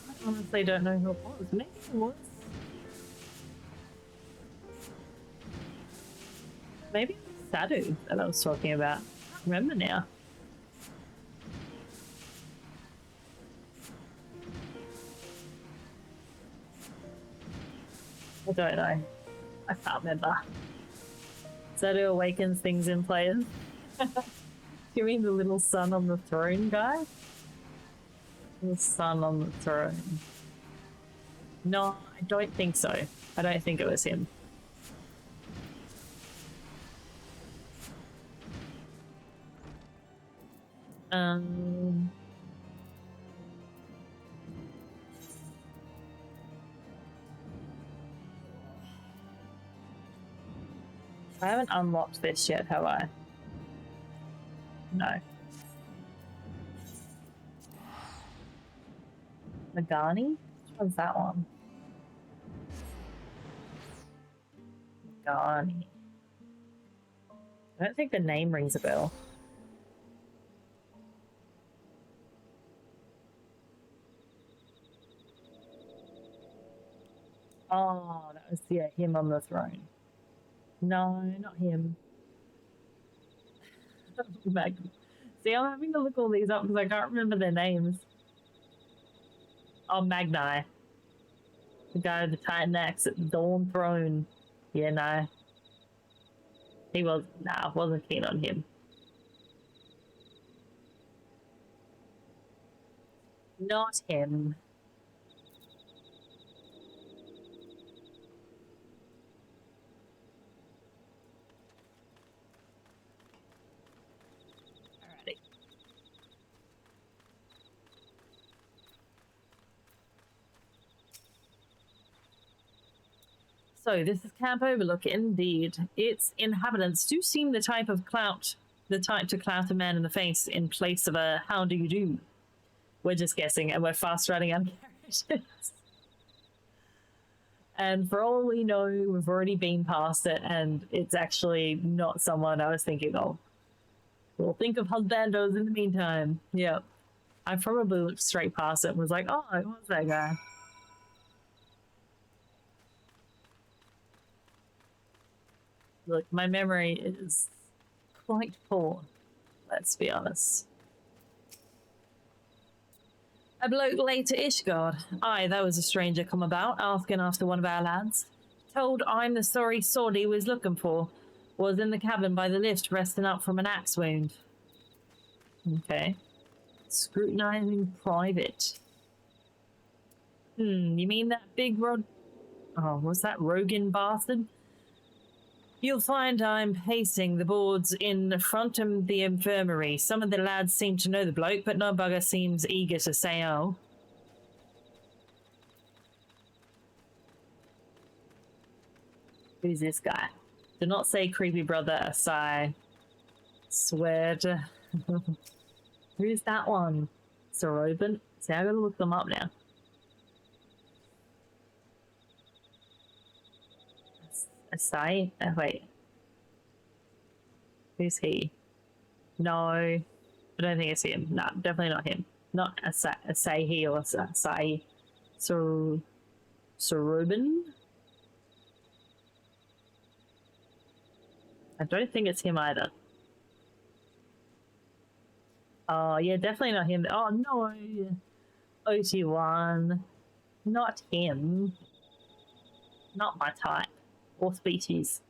I honestly don't know who it was. Maybe it was. Maybe it was Sadu that I was talking about. I can't remember now. I don't know. I can't remember. Sadu awakens things in players. You mean the little sun on the throne guy? The sun on the throne. No, I don't think so. I don't think it was him. I haven't unlocked this yet, have I? No. Nagani? Which one's that one? Nagani. I don't think the name rings a bell. Oh, that was, yeah, him on the throne. No, not him. See, I'm having to look all these up because I can't remember their names. Oh, Magni. The guy with the Titan axe at the Dawn Throne. Yeah, no. He was, nah, wasn't keen on him. Not him. Alrighty. So this is Camp Overlook indeed. Its inhabitants do seem the type to clout a man in the face in place of a how do you do. We're just guessing and we're fast running out of characters. And for all we know, we've already been past it and it's actually not someone I was thinking of. We'll think of husbandos in the meantime. Yep. I probably looked straight past it and was like, oh, it was that guy. Look, my memory is quite poor, let's be honest. A bloke late to Ishgard. Aye, that was a stranger come about, asking after one of our lads. Told I'm the sorry sword he was looking for. Was in the cabin by the lift, resting up from an axe wound. Okay. Scrutinizing private. You mean that big rod... Oh, was that Rogan bastard? You'll find I'm pacing the boards in front of the infirmary. Some of the lads seem to know the bloke, but no bugger seems eager to say oh. Who's this guy? Do not say creepy brother Asai. Swear to... Who's that one? Soroban? See, I gotta look them up now. Asai? Wait. Who's he? No. I don't think it's him. No, definitely not him. Not Asai or Asai. Soroban? I don't think it's him either. Oh, yeah, definitely not him. Oh, no. OT1. Not him. Not my type. Or species.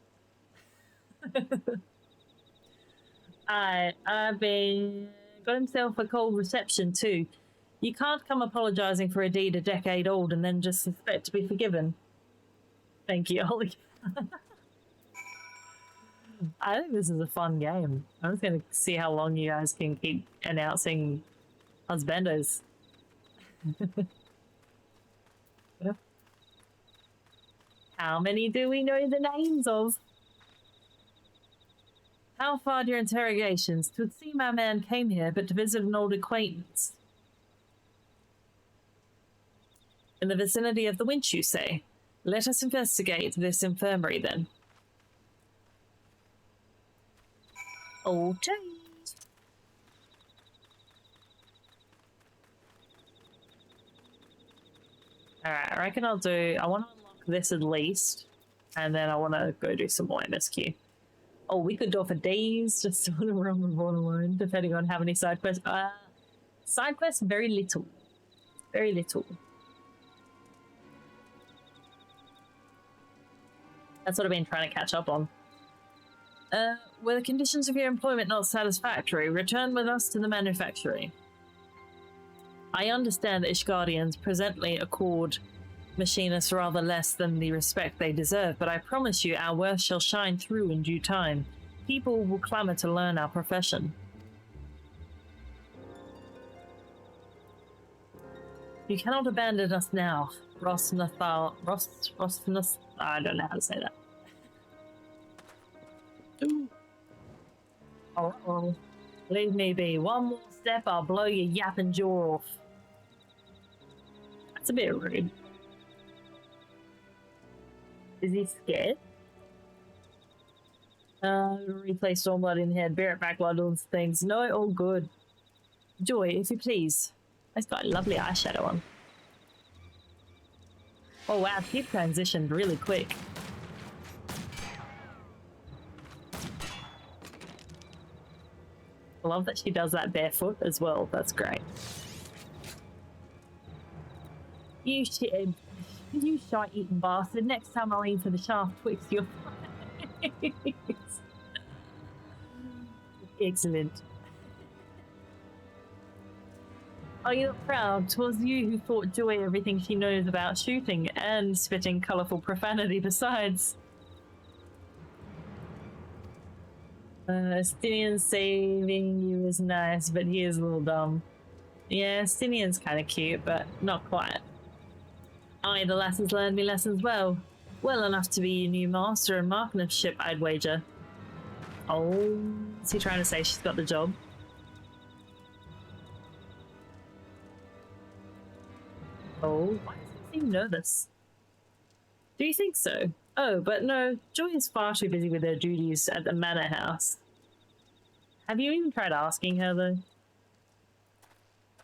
I've been... Got himself a cold reception, too. You can't come apologising for a deed a decade old and then just expect to be forgiven. Thank you, Ollie. I think this is a fun game. I'm just going to see how long you guys can keep announcing husbandos. How many do we know the names of? How far do your interrogations? 'Twould seem our man came here, but to visit an old acquaintance. In the vicinity of the winch, you say? Let us investigate this infirmary, then. Okay. Alright, I reckon I'll do... I want to unlock this at least. And then I want to go do some more MSQ. Oh, we could go for days just on a run with all alone, depending on how many side quests. Side quests, very little. Very little. That's what I've been trying to catch up on. Were the conditions of your employment not satisfactory? Return with us to the manufactory. I understand that Ishgardians presently accord machinists rather less than the respect they deserve, but I promise you our worth shall shine through in due time. People will clamour to learn our profession. You cannot abandon us now, Rosnathal. I don't know how to say that. Ooh. Oh, leave me be. One more step, I'll blow your yapping jaw off. That's a bit rude. Is he scared? Replay Stormblood in head, bear it back while doing things. No, all good. Joy, if you please. He's got a lovely eyeshadow on. Oh wow, he transitioned really quick. I love that she does that barefoot as well. That's great. You shite-eating bastard. Next time I'll aim for the shaft twixt your face. Excellent. Are you not proud? 'Twas you who taught Joy everything she knows about shooting and spitting colourful profanity besides. Stinian saving you is nice, but he is a little dumb. Yeah, Stinian's kind of cute, but not quite. Aye, the lasses learned me lessons well. Well enough to be your new master in marksmanship, I'd wager. Oh, is he trying to say she's got the job? Oh, why does he seem nervous? Do you think so? Oh, but no, Joy is far too busy with her duties at the manor house. Have you even tried asking her, though?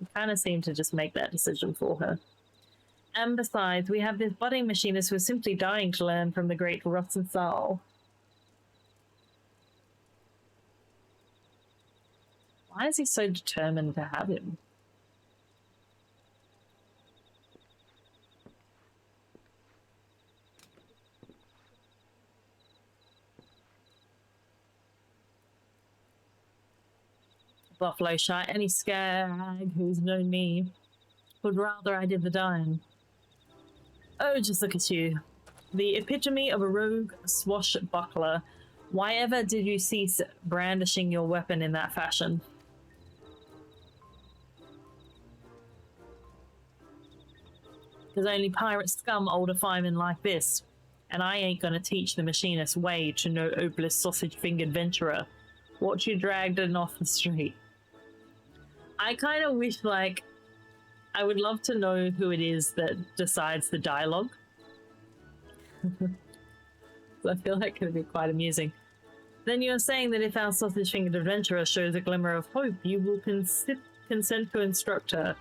You kind of seem to just make that decision for her. And besides, we have this budding machinist who is simply dying to learn from the great Rotsensal. Why is he so determined to have him? Buffalo shite. Any skag who's known me would rather I did the dying. Oh, just look at you. The epitome of a rogue swashbuckler. Why ever did you cease brandishing your weapon in that fashion? Because only pirate scum older firemen like this. And I ain't gonna teach the machinist way to no obelisk sausage-fingered venturer. What you dragged in off the street. I kind of wish, like, I would love to know who it is that decides the dialogue. I feel like it could be quite amusing. Then you're saying that if our sausage-fingered adventurer shows a glimmer of hope, you will consent to instruct her.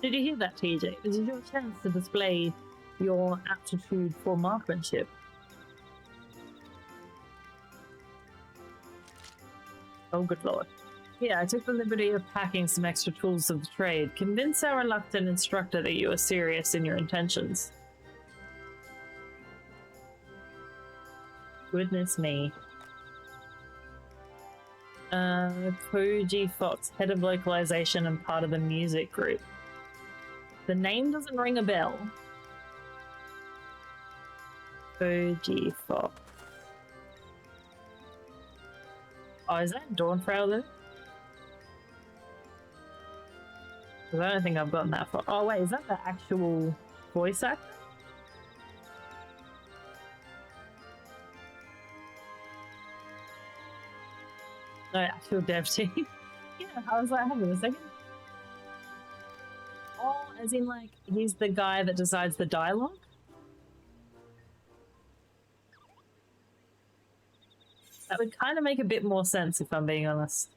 Did you hear that, TJ? This is your chance to display your aptitude for marksmanship. Oh, good lord. Yeah, I took the liberty of packing some extra tools of the trade. Convince our reluctant instructor that you are serious in your intentions. Goodness me. Koji Fox, head of localization and part of the music group. The name doesn't ring a bell. Koji Fox. Oh, is that Dawnfrau though? Because I don't think I've gotten that far. Oh wait, is that the actual voice actor? No, actual dev team. Yeah, I was like, hang on a second. Oh, as in like, he's the guy that decides the dialogue? That would kind of make a bit more sense if I'm being honest.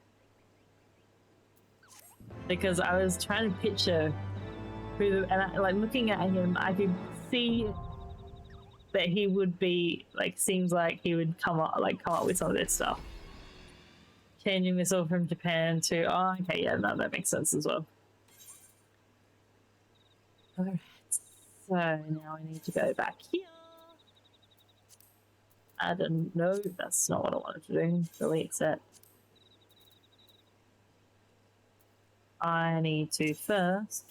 Because I was trying to picture who the, and I, like looking at him, I could see that he would be like, seems like he would come up with some of this stuff. Changing this all from Japan to, oh, okay, yeah, no, that makes sense as well. Alright, so now I need to go back here. I don't know, that's not what I wanted to do. Delete set. I need to first.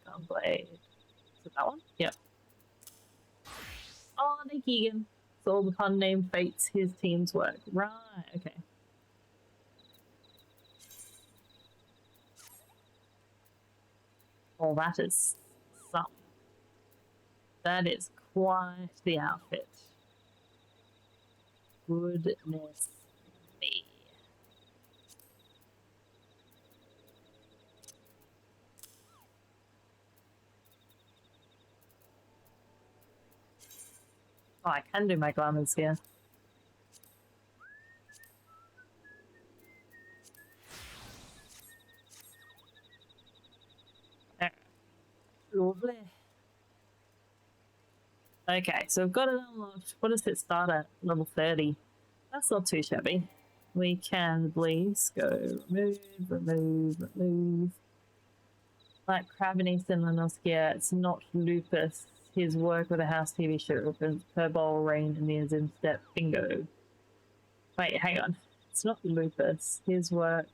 Gunblade. Is it that one? Yep. Oh, Nick Egan. So all the pun name fates his team's work. Right, okay. Well, that is some. That is quite the outfit. Goodness me. Oh, I can do my glamours here. Lovely. Okay, so I've got it unlocked. What does it start at? Level 30. That's not too shabby. We can please go remove. Like Kravenese and Lanoskia, it's not Lupus. His work with a house TV show opens per bowl rain in the Azim step. Bingo. Wait, hang on. It's not Lupus. His work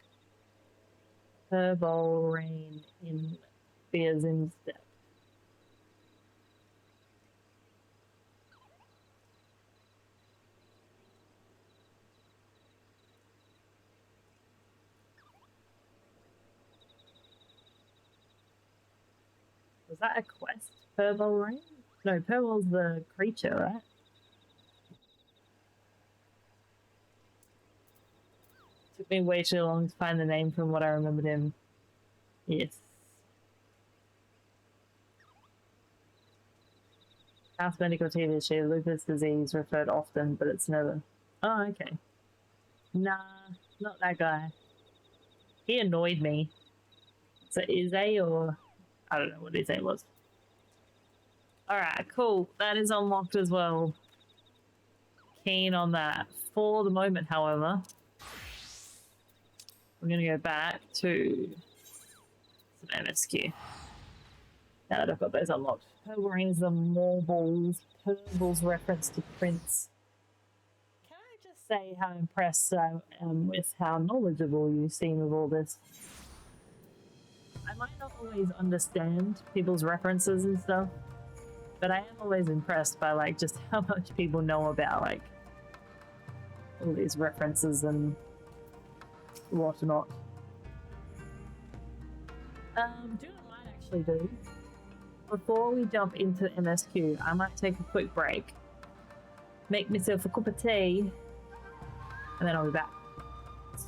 per bowl rain in the Azim step. Was that a quest? Purple Rain? No, Purple's the creature, right? Took me way too long to find the name from what I remembered him. Yes. House medical TV show, lupus disease referred often, but it's never. Oh, okay. Nah, not that guy. He annoyed me. So Izay or I don't know what his name was. Alright, cool. That is unlocked as well. Keen on that. For the moment, however, we're going to go back to some MSQ. Now that I've got those unlocked. Purple rings are marbles. Purple's reference to Prince. Can I just say how impressed I am with how knowledgeable you seem of all this? I might not always understand people's references and stuff, but I am always impressed by like just how much people know about like all these references and whatnot. Do you know what I might actually do? Before we jump into MSQ, I might take a quick break, make myself a cup of tea, and then I'll be back.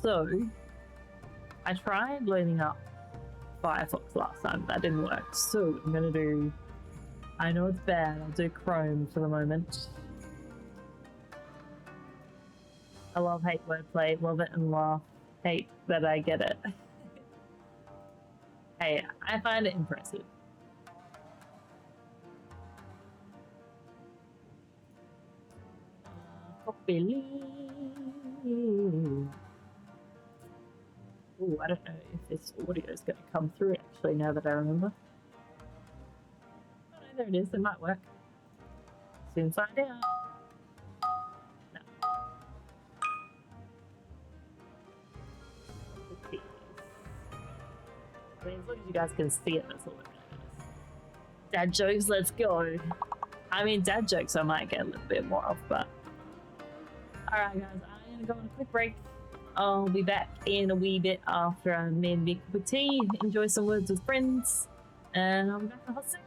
So, I tried loading up Firefox last time, that didn't work. So, I'm gonna do, I know it's bad, I'll do Chrome for the moment. I love hate wordplay, love it and laugh, hate that I get it. Hey, I find it impressive. Ooh, I don't know if this audio is going to come through actually now that I remember. Oh no, there it is, it might work. Soon find out. No. I mean, as long as you guys can see it, that's all that matters. Dad jokes, let's go. I mean, dad jokes I might get a little bit more of, but... Alright guys, I'm gonna go on a quick break. I'll be back in a wee bit after I've made me a cup of tea, enjoy some words with friends, and I'll be back in a hot sec.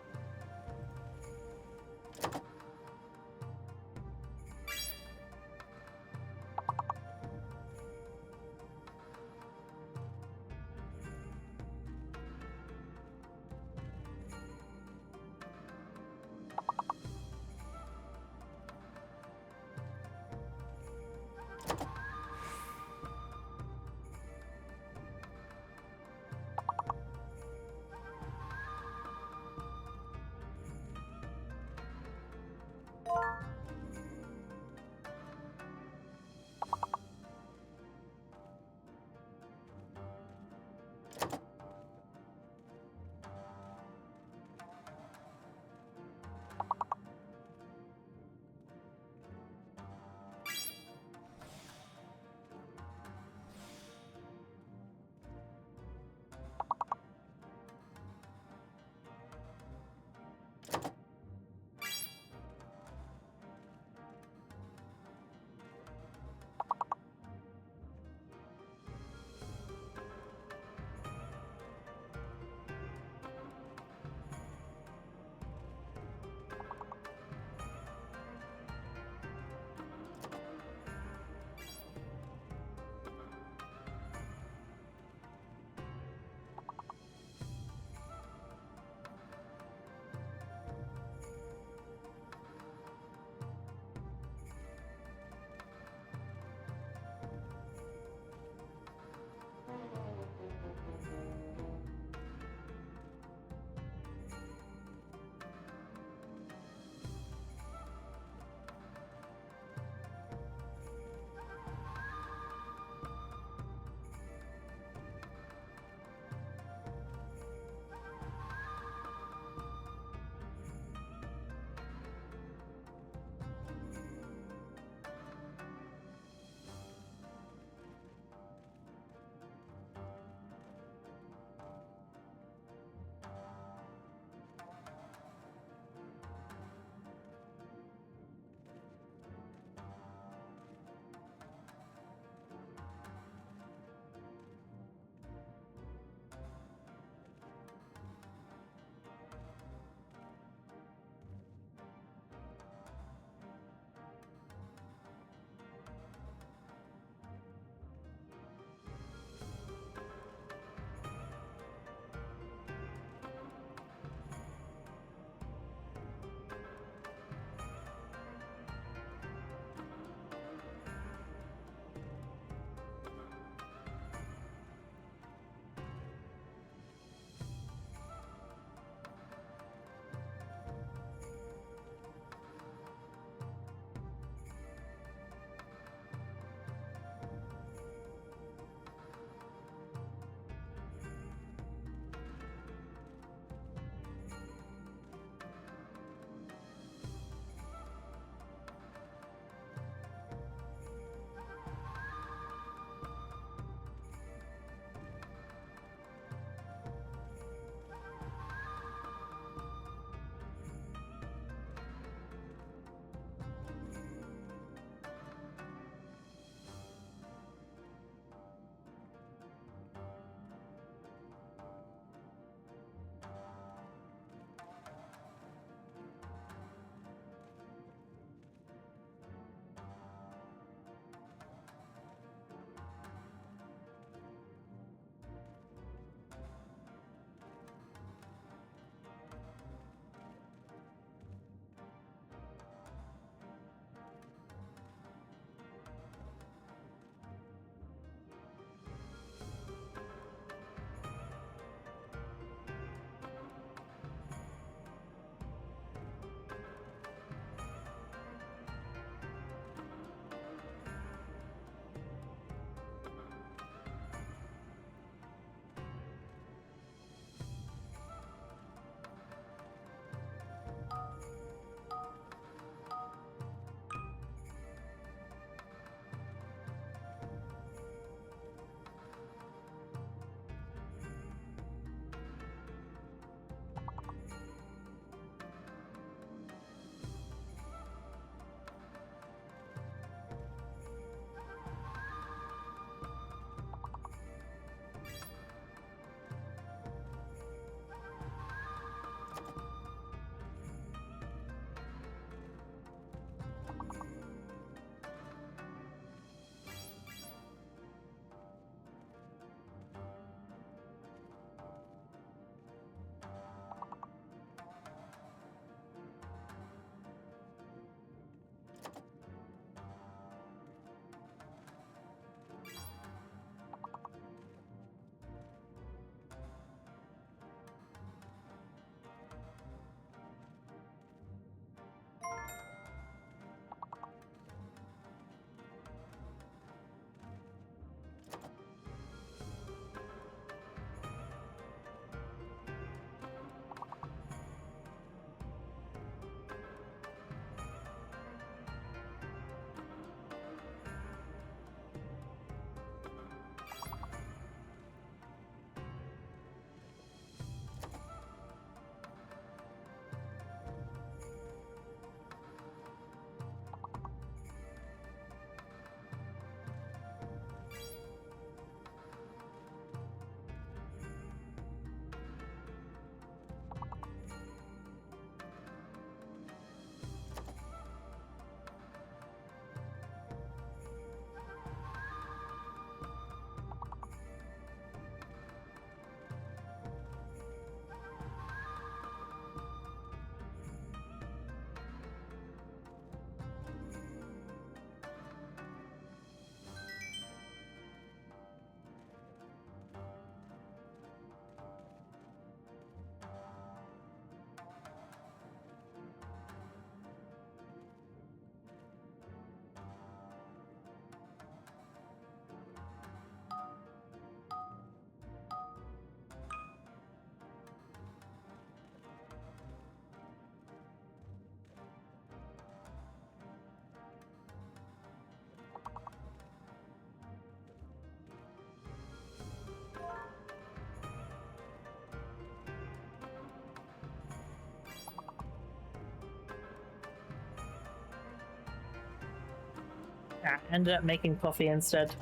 Yeah, I ended up making coffee instead.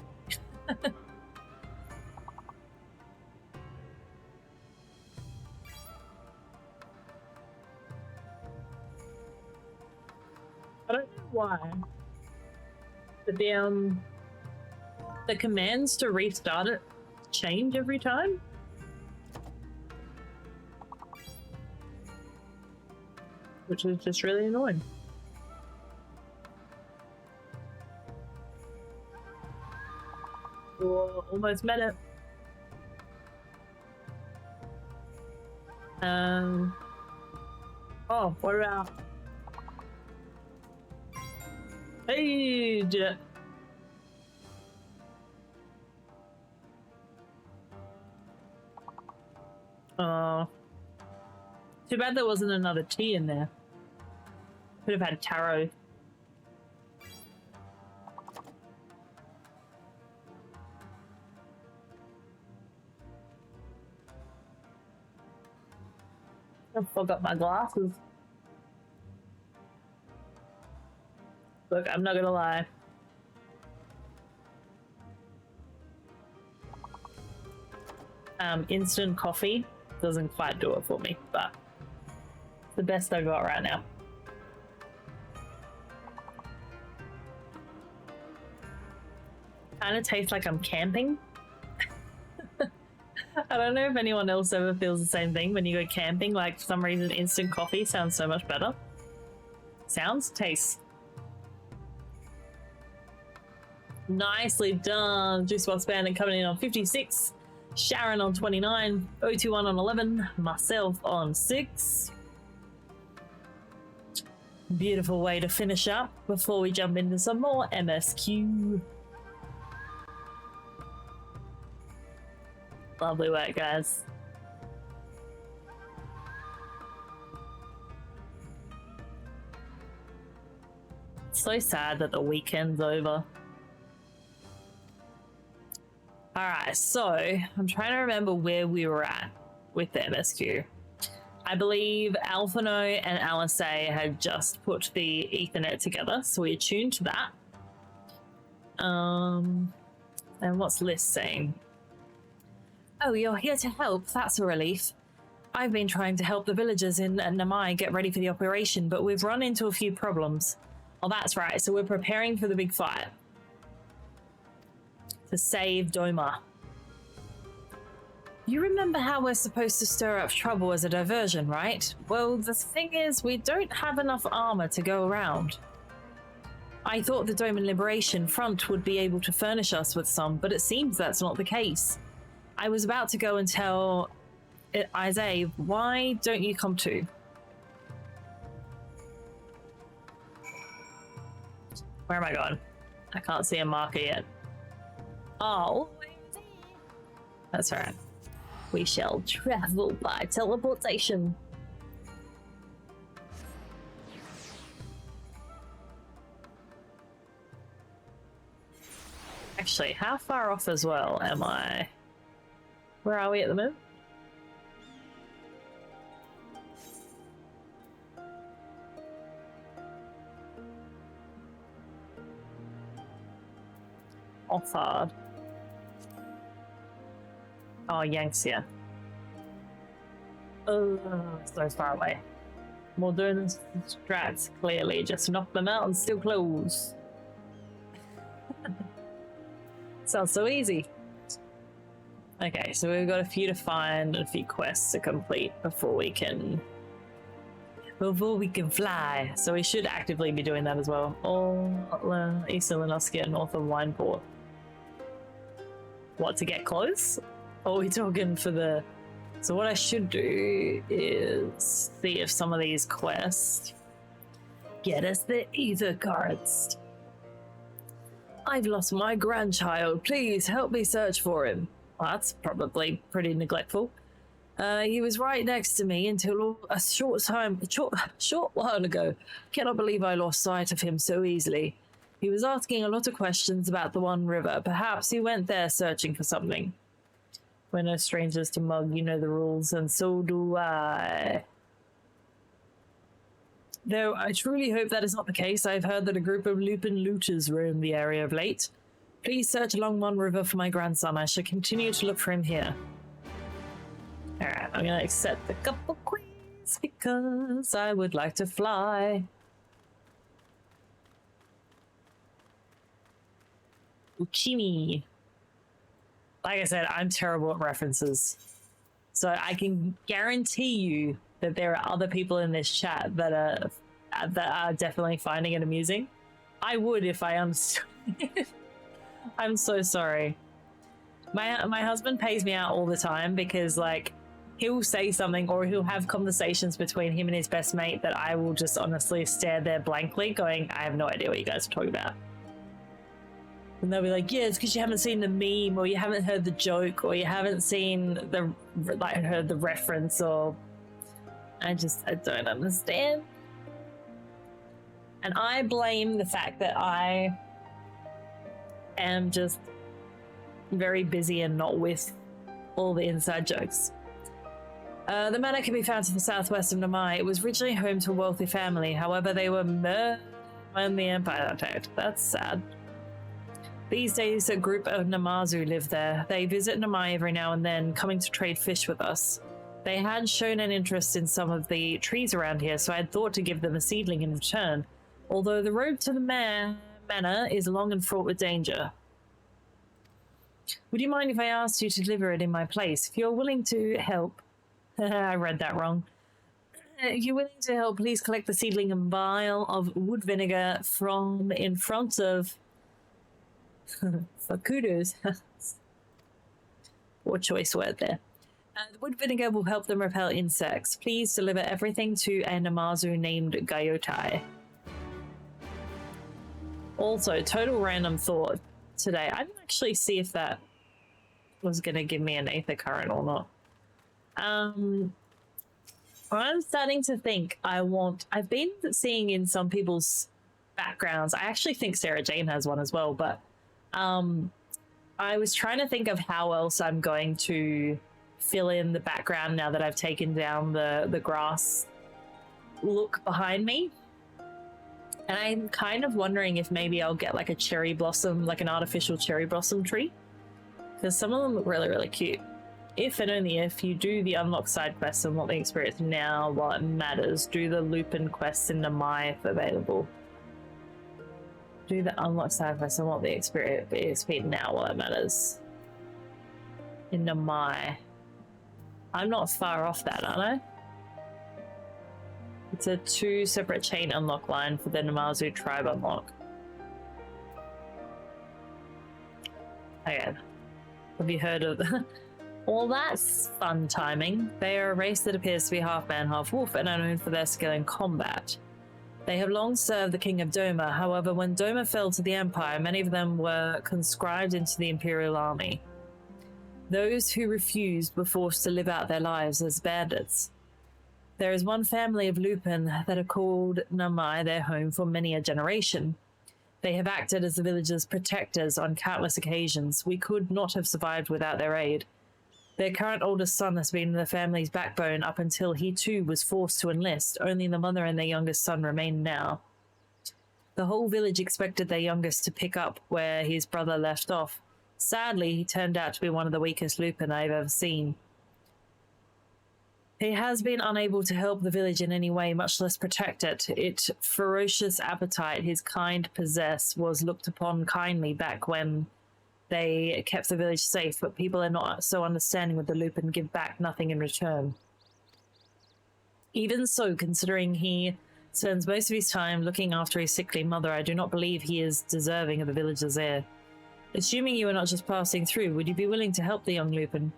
I don't know why, but the commands to restart it change every time. Which is just really annoying. Oh, almost met it. Oh, what about? Hey, Jet. Oh, too bad there wasn't another T in there. Could have had taro. I forgot my glasses. Look, I'm not gonna lie. Instant coffee doesn't quite do it for me, but it's the best I got right now. Kind of tastes like I'm camping. I don't know if anyone else ever feels the same thing when you go camping. Like, for some reason, instant coffee sounds so much better. Sounds, tastes. Nicely done. Juice Box Bandit coming in on 56. Sharon on 29. 021 on 11. Myself on 6. Beautiful way to finish up before we jump into some more MSQ. Lovely work, guys. It's so sad that the weekend's over. Alright, so I'm trying to remember where we were at with the MSQ. I believe Alphano and Alisei had just put the Ethernet together, so we attuned to that. And what's Liz saying? Oh, you're here to help. That's a relief. I've been trying to help the villagers in Namai get ready for the operation, but we've run into a few problems. Oh, that's right. So we're preparing for the big fight. To save Doma. You remember how we're supposed to stir up trouble as a diversion, right? Well, the thing is, we don't have enough armor to go around. I thought the Doman Liberation Front would be able to furnish us with some, but it seems that's not the case. I was about to go and tell Isaiah, why don't you come too? Where am I going? I can't see a marker yet. Oh, that's all right. We shall travel by teleportation. Actually, how far off as well am I? Where are we at the moment? Offhard. Oh, Yangtze. Oh, so far away. Modern strats, clearly. Just knock them out and still close. Sounds so easy. Okay, so we've got a few to find and a few quests to complete before we can fly. So we should actively be doing that as well. All east of Lenoskia, north of Wineport. What, to get close? Or are we talking for the... So what I should do is see if some of these quests get us the ether cards. I've lost my grandchild. Please help me search for him. Well, that's probably pretty neglectful. He was right next to me until a short while ago. Cannot believe I lost sight of him so easily. He was asking a lot of questions about the One River. Perhaps he went there searching for something. We're no strangers to Mug, you know the rules, and so do I. Though I truly hope that is not the case. I've heard that a group of Lupin looters roam the area of late. Please search along One River for my grandson. I shall continue to look for him here. Alright, I'm gonna accept the couple queens because I would like to fly. Uchimi. Like I said, I'm terrible at references. So I can guarantee you that there are other people in this chat that are definitely finding it amusing. I would if I understood it. I'm so sorry. My husband pays me out all the time because, like, he'll say something or he'll have conversations between him and his best mate that I will just honestly stare there blankly going, I have no idea what you guys are talking about. And they'll be like, yeah, it's because you haven't seen the meme or you haven't heard the joke or you haven't seen the, like, heard the reference, or I don't understand. And I blame the fact that I am just very busy and not with all the inside jokes. The manor can be found to the southwest of Namai. It was originally home to a wealthy family. However, they were murdered when the Empire attacked. That's sad. These days, a group of Namazu live there. They visit Namai every now and then, coming to trade fish with us. They had shown an interest in some of the trees around here, so I had thought to give them a seedling in return. Although the road to the manor is long and fraught with danger. Would you mind if I asked you to deliver it in my place? If you're willing to help... I read that wrong. If you're willing to help, please collect the seedling and vial of wood vinegar from in front of... Fakudos. What choice word there. The wood vinegar will help them repel insects. Please deliver everything to a Namazu named Gayotai. Also, total random thought today. I didn't actually see if that was going to give me an aether current or not. I'm starting to think I've been seeing in some people's backgrounds, I actually think Sarah Jane has one as well, but I was trying to think of how else I'm going to fill in the background now that I've taken down the grass look behind me. And I'm kind of wondering if maybe I'll get like a cherry blossom, like an artificial cherry blossom tree. Because some of them look really, really cute. If and only if you do the unlock side quests and want the experience now while it matters, do the Lupin quests in Namai if available. Do the unlock side quests and want the XP now while it matters. In Namai. I'm not far off that, aren't I? It's a 2 separate chain unlock line for the Namazu tribe unlock. Okay. Have you heard of Well, that's fun timing. They are a race that appears to be half man, half wolf, and are known for their skill in combat. They have long served the king of Doma. However, when Doma fell to the Empire, many of them were conscribed into the Imperial Army. Those who refused were forced to live out their lives as bandits. There is one family of Lupin that have called Namai their home for many a generation. They have acted as the village's protectors on countless occasions. We could not have survived without their aid. Their current oldest son has been the family's backbone up until he too was forced to enlist. Only the mother and their youngest son remain now. The whole village expected their youngest to pick up where his brother left off. Sadly, he turned out to be one of the weakest Lupin I've ever seen. He has been unable to help the village in any way, much less protect it. Its ferocious appetite his kind possess was looked upon kindly back when they kept the village safe, but people are not so understanding with the Lupin give back nothing in return. Even so, considering he spends most of his time looking after his sickly mother, I do not believe he is deserving of the village's heir. Assuming you are not just passing through, would you be willing to help the young Lupin?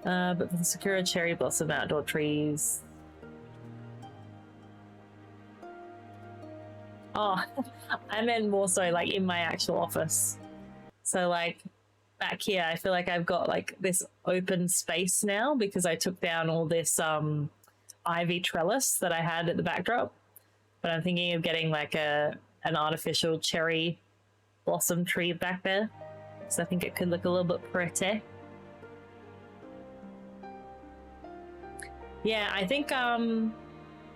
But for the Sakura cherry blossom outdoor trees. Oh, I meant more so like in my actual office. So like back here, I feel like I've got like this open space now because I took down all this ivy trellis that I had at the backdrop. But I'm thinking of getting like an artificial cherry blossom tree back there. So I think it could look a little bit pretty. Yeah, I think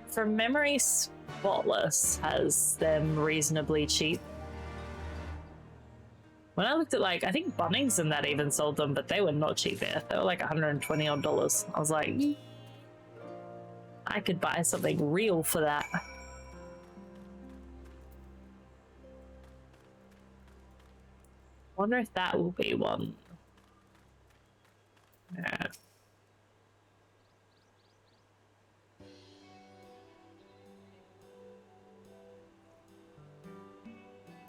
from memory, Spotless has them reasonably cheap. When I looked at, like, I think Bunnings and that even sold them, but they were not cheap there. They were like $120 odd. I was like, I could buy something real for that. Wonder if that will be one. Yeah.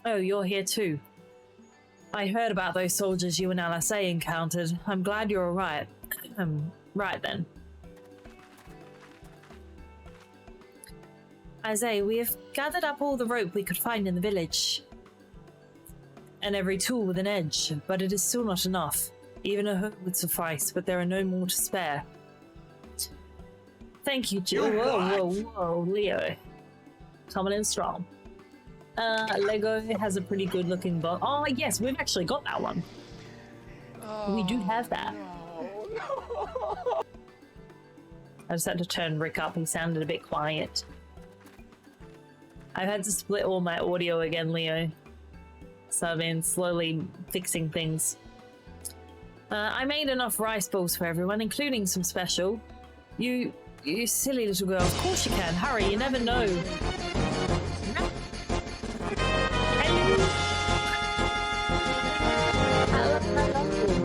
Oh, you're here too. I heard about those soldiers you and LSA encountered. I'm glad you're alright. Right then. Isaiah, we have gathered up all the rope we could find in the village. And every tool with an edge, but it is still not enough. Even a hook would suffice, but there are no more to spare. Thank you, Jill. Whoa, Leo. Coming in strong. Lego has a pretty good looking box. Oh, yes, we've actually got that one. We do have that. No. I just had to turn Rick up. He sounded a bit quiet. I've had to split all my audio again, Leo. So I've been slowly fixing things. I made enough rice balls for everyone, including some special. You silly little girl. Of course you can. Hurry, you never know.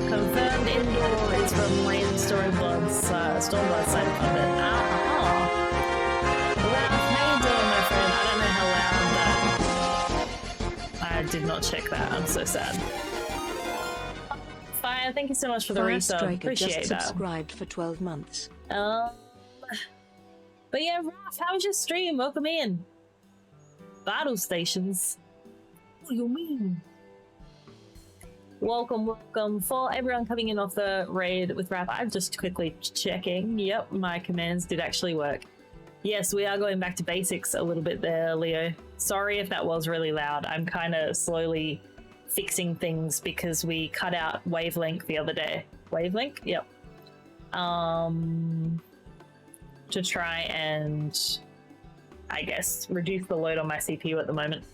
Confirmed indoor is from Lane Stormblood's Stormblood side of it. Ralph, how you doing, my friend? I don't know how loud that. I did not check that. I'm so sad. Fire, thank you so much for the resub. Appreciate just that. Subscribed for 12 months. But yeah, Ralph, how was your stream? Welcome in. Battle stations. What do you mean? Welcome. For everyone coming in off the raid with Rap, I'm just quickly checking. Yep, my commands did actually work. Yes, we are going back to basics a little bit there, Leo. Sorry if that was really loud. I'm kind of slowly fixing things because we cut out wavelength the other day. Wavelength? Yep. To try and, I guess, reduce the load on my CPU at the moment.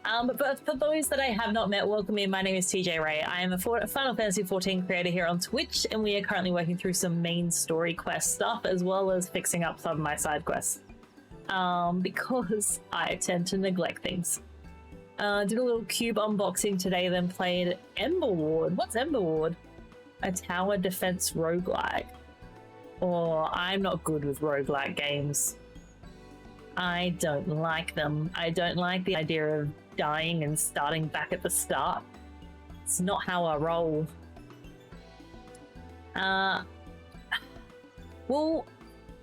But for those that I have not met, welcome in. My name is TeejayRei. I am a Final Fantasy XIV creator here on Twitch, and we are currently working through some main story quest stuff, as well as fixing up some of my side quests. Because I tend to neglect things. Did a little cube unboxing today, then played Ember Ward. What's Ember Ward? A tower defense roguelike. Or I'm not good with roguelike games. I don't like them. I don't like the idea of dying and starting back at the start. It's not how I roll. Well,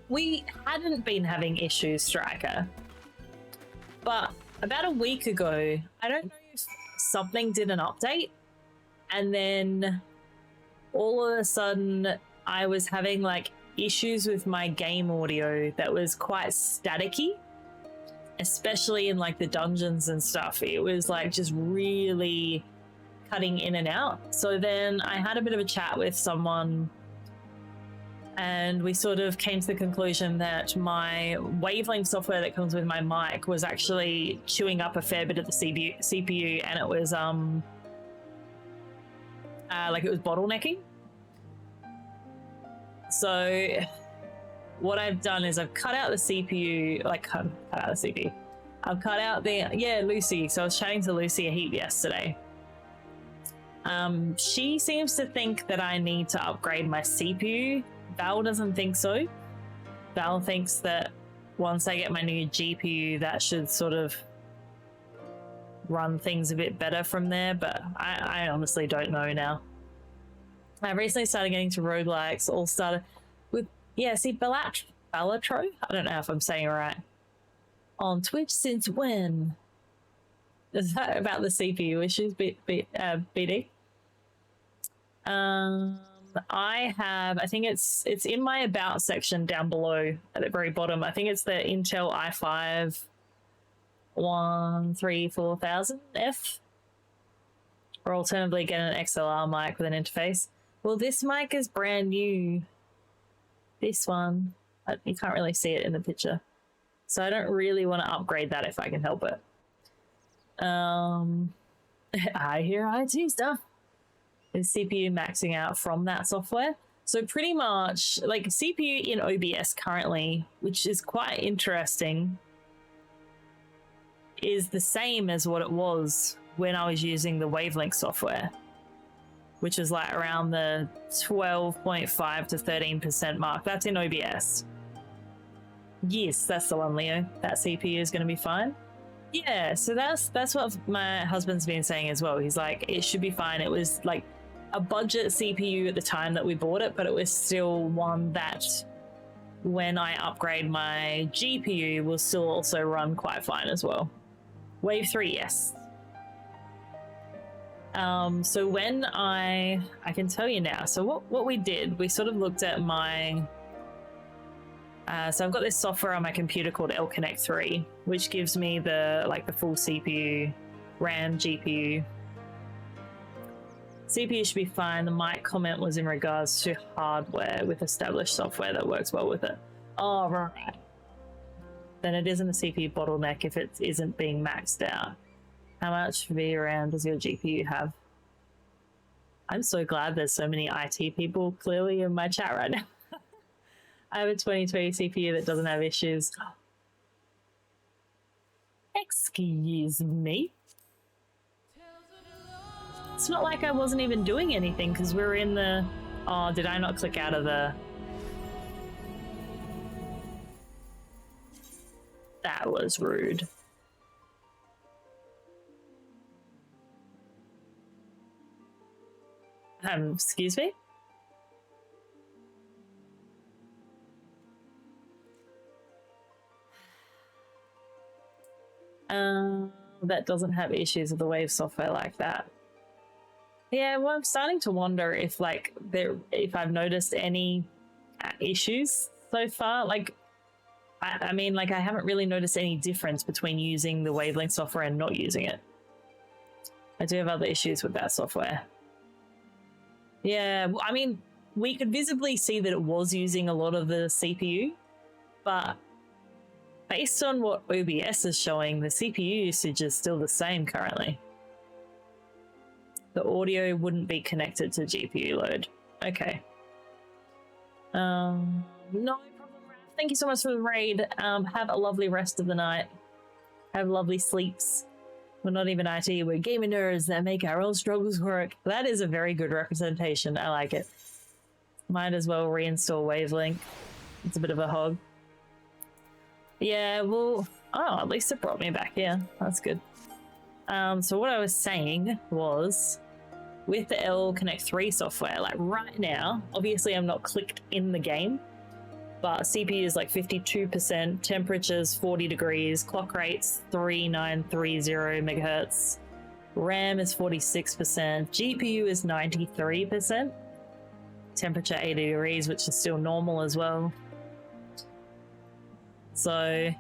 we hadn't been having issues, Striker. But about a week ago, I don't know if something did an update, and then all of a sudden I was having like issues with my game audio that was quite staticky, especially in like the dungeons and stuff. It was like just really cutting in and out. So then I had a bit of a chat with someone, and we sort of came to the conclusion that my wavelength software that comes with my mic was actually chewing up a fair bit of the CPU, and it was like it was bottlenecking. So what I've done is I've cut out the CPU, I've cut out the, Lucy. So I was chatting to Lucy a heap yesterday. She seems to think that I need to upgrade my CPU. Val doesn't think so. Val thinks that once I get my new GPU, that should sort of run things a bit better from there, but I honestly don't know now. I recently started getting to roguelikes, all started with, Balatro? I don't know if I'm saying it right. On Twitch since when? Is that about the CPU issues, BD? I think it's in my about section down below at the very bottom. I think it's the Intel i5 134,000F, or alternatively get an XLR mic with an interface. Well, this mic is brand new. This one, you can't really see it in the picture. So I don't really want to upgrade that if I can help it. I hear IT stuff. Is CPU maxing out from that software? So pretty much like CPU in OBS currently, which is quite interesting, is the same as what it was when I was using the Wavelength software, which is like around the 12.5 to 13% mark. That's in OBS. Yes, that's the one, Leo. That CPU is going to be fine. Yeah, so that's what my husband's been saying as well. He's like, it should be fine. It was like a budget CPU at the time that we bought it, but it was still one that when I upgrade my GPU will still also run quite fine as well. Wave 3, yes. So when I can tell you now. So what we did, we sort of looked at my so I've got this software on my computer called Connect 3, which gives me the full CPU, RAM, GPU. CPU should be fine. The mic comment was in regards to hardware with established software that works well with it. Oh, right. Then it isn't a CPU bottleneck if it isn't being maxed out. How much VRAM does your GPU have? I'm so glad there's so many IT people clearly in my chat right now. I have a 2020 CPU that doesn't have issues. Excuse me. It's not like I wasn't even doing anything because we were in the... Oh, did I not click out of the... That was rude. Excuse me? That doesn't have issues with the Wave software like that. Yeah, well, I'm starting to wonder if if I've noticed any issues so far. I mean, I haven't really noticed any difference between using the Wavelength software and not using it. I do have other issues with that software. Yeah, I mean, we could visibly see that it was using a lot of the CPU, but based on what OBS is showing, the CPU usage is still the same currently. The audio wouldn't be connected to GPU load. Okay. No problem, Raph. Thank you so much for the raid. Have a lovely rest of the night. Have lovely sleeps. We're not even IT, we're gaming nerds that make our own struggles work. That is a very good representation. I like it. Might as well reinstall Wavelength. It's a bit of a hog. Yeah, well, oh, at least it brought me back here. That's good. So what I was saying was, with the Connect 3 software, right now, obviously I'm not clicked in the game, but CPU is 52%, temperatures 40 degrees, clock rates 3930 megahertz, RAM is 46%, GPU is 93%, temperature 80 degrees, which is still normal as well. So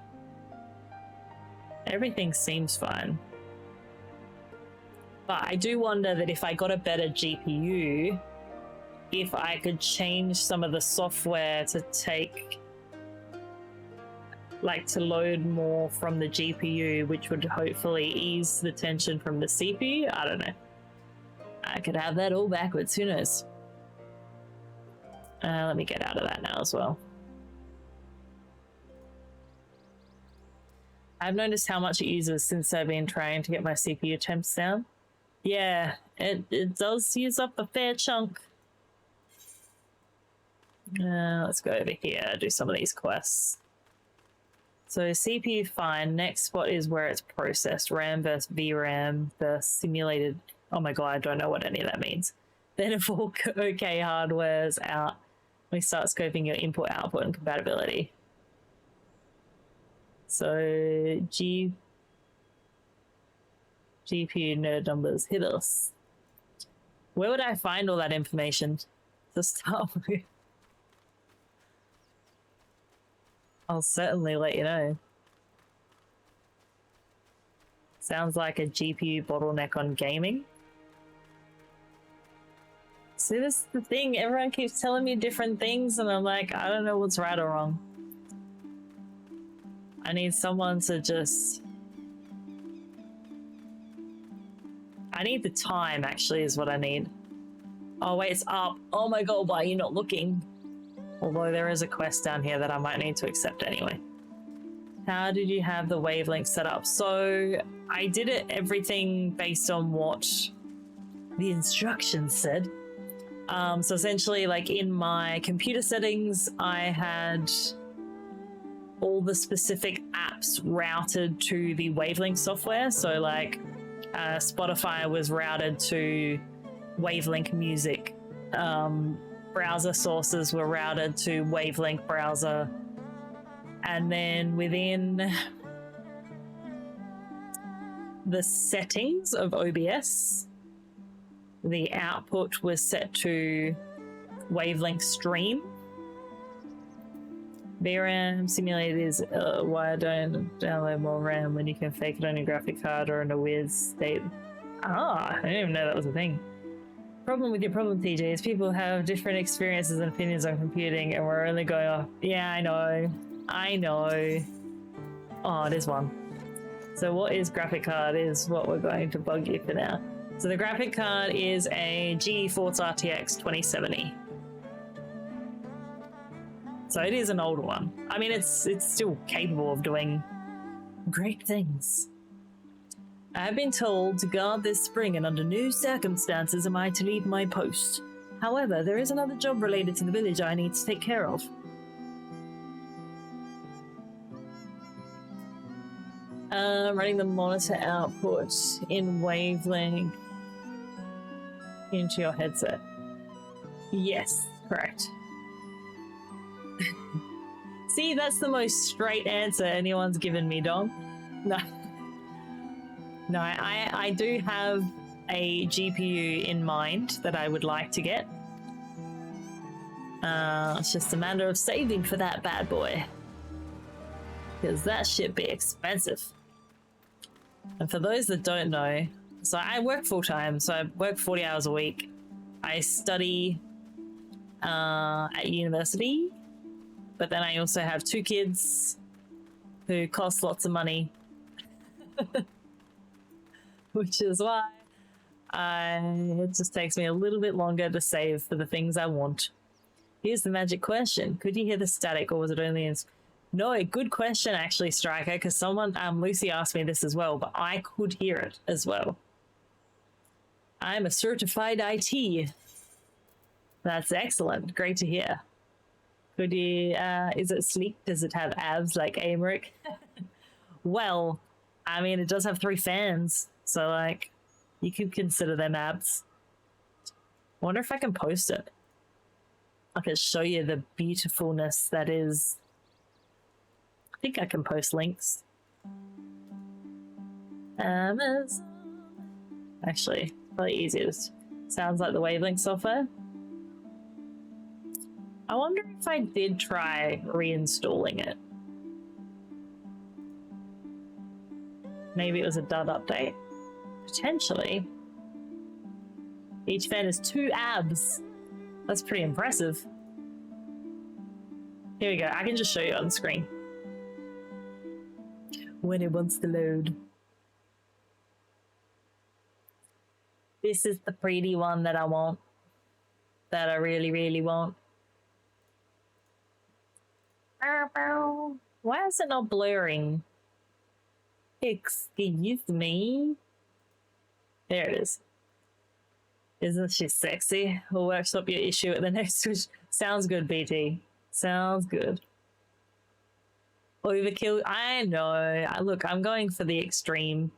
everything seems fine. But I do wonder that if I got a better GPU, if I could change some of the software to take, to load more from the GPU, which would hopefully ease the tension from the CPU. I don't know. I could have that all backwards, who knows? Let me get out of that now as well. I've noticed how much it uses since I've been trying to get my CPU temps down. Yeah, it does use up a fair chunk. Let's go over here, do some of these quests. So CPU fine. Next spot is where it's processed. RAM versus VRAM versus simulated. Oh my god, I don't know what any of that means. Then if all okay hardware's out, we start scoping your input, output, and compatibility. So GPU nerd numbers, hit us. Where would I find all that information to start with? I'll certainly let you know. Sounds like a GPU bottleneck on gaming. See, this is the thing. Everyone keeps telling me different things and I'm like, I don't know what's right or wrong. I need someone to just... I need the time, actually, is what I need. Oh, wait, it's up. Oh my god, why are you not looking? Although there is a quest down here that I might need to accept anyway. How did you have the wavelength set up? So I did it everything based on what the instructions said. So essentially, like in my computer settings, I had all the specific apps routed to the wavelength software. So like Spotify was routed to wavelength music. Browser sources were routed to wavelength browser. And then within the settings of OBS, the output was set to wavelength stream. VRAM simulated is why I don't download more RAM when you can fake it on your graphic card or in a weird state. Ah, I didn't even know that was a thing. Problem with your problem, TJ, is people have different experiences and opinions on computing, and we're only going off. Yeah, I know. Oh, there's one. So what is graphic card is what we're going to bug you for now. So the graphic card is a GeForce RTX 2070. So it is an older one. I mean, it's still capable of doing great things. I have been told to guard this spring, and under no circumstances am I to leave my post. However, there is another job related to the village I need to take care of. Running the monitor output in wavelength into your headset. Yes, correct. See, that's the most straight answer anyone's given me, Dom. No. No, I do have a GPU in mind that I would like to get. It's just a matter of saving for that bad boy. Because that shit be expensive. And for those that don't know, so I work full-time, so I work 40 hours a week. I study at university, but then I also have 2 kids who cost lots of money. Which is why it just takes me a little bit longer to save for the things I want. Here's the magic question. Could you hear the static, or was it only in... No, good question, actually, Striker, because someone, Lucy asked me this as well, but I could hear it as well. I'm a certified IT. That's excellent. Great to hear. Could you, is it sleek? Does it have abs like Amric? Well, I mean, it does have 3 fans, so, like, you could consider them abs. I wonder if I can post it. I can show you the beautifulness that is... I think I can post links. Amazon. Actually, probably easiest. Sounds like the wavelength software. I wonder if I did try reinstalling it. Maybe it was a dud update. Potentially. Each fan is 2 abs. That's pretty impressive. Here we go. I can just show you on the screen. When it wants to load. This is the pretty one that I want. That I really, really want. Why is it not blurring? Excuse me. There it is. Isn't she sexy? We'll workshop your issue at the next switch. Sounds good, BT. Sounds good. Overkill. I know. Look, I'm going for the extreme.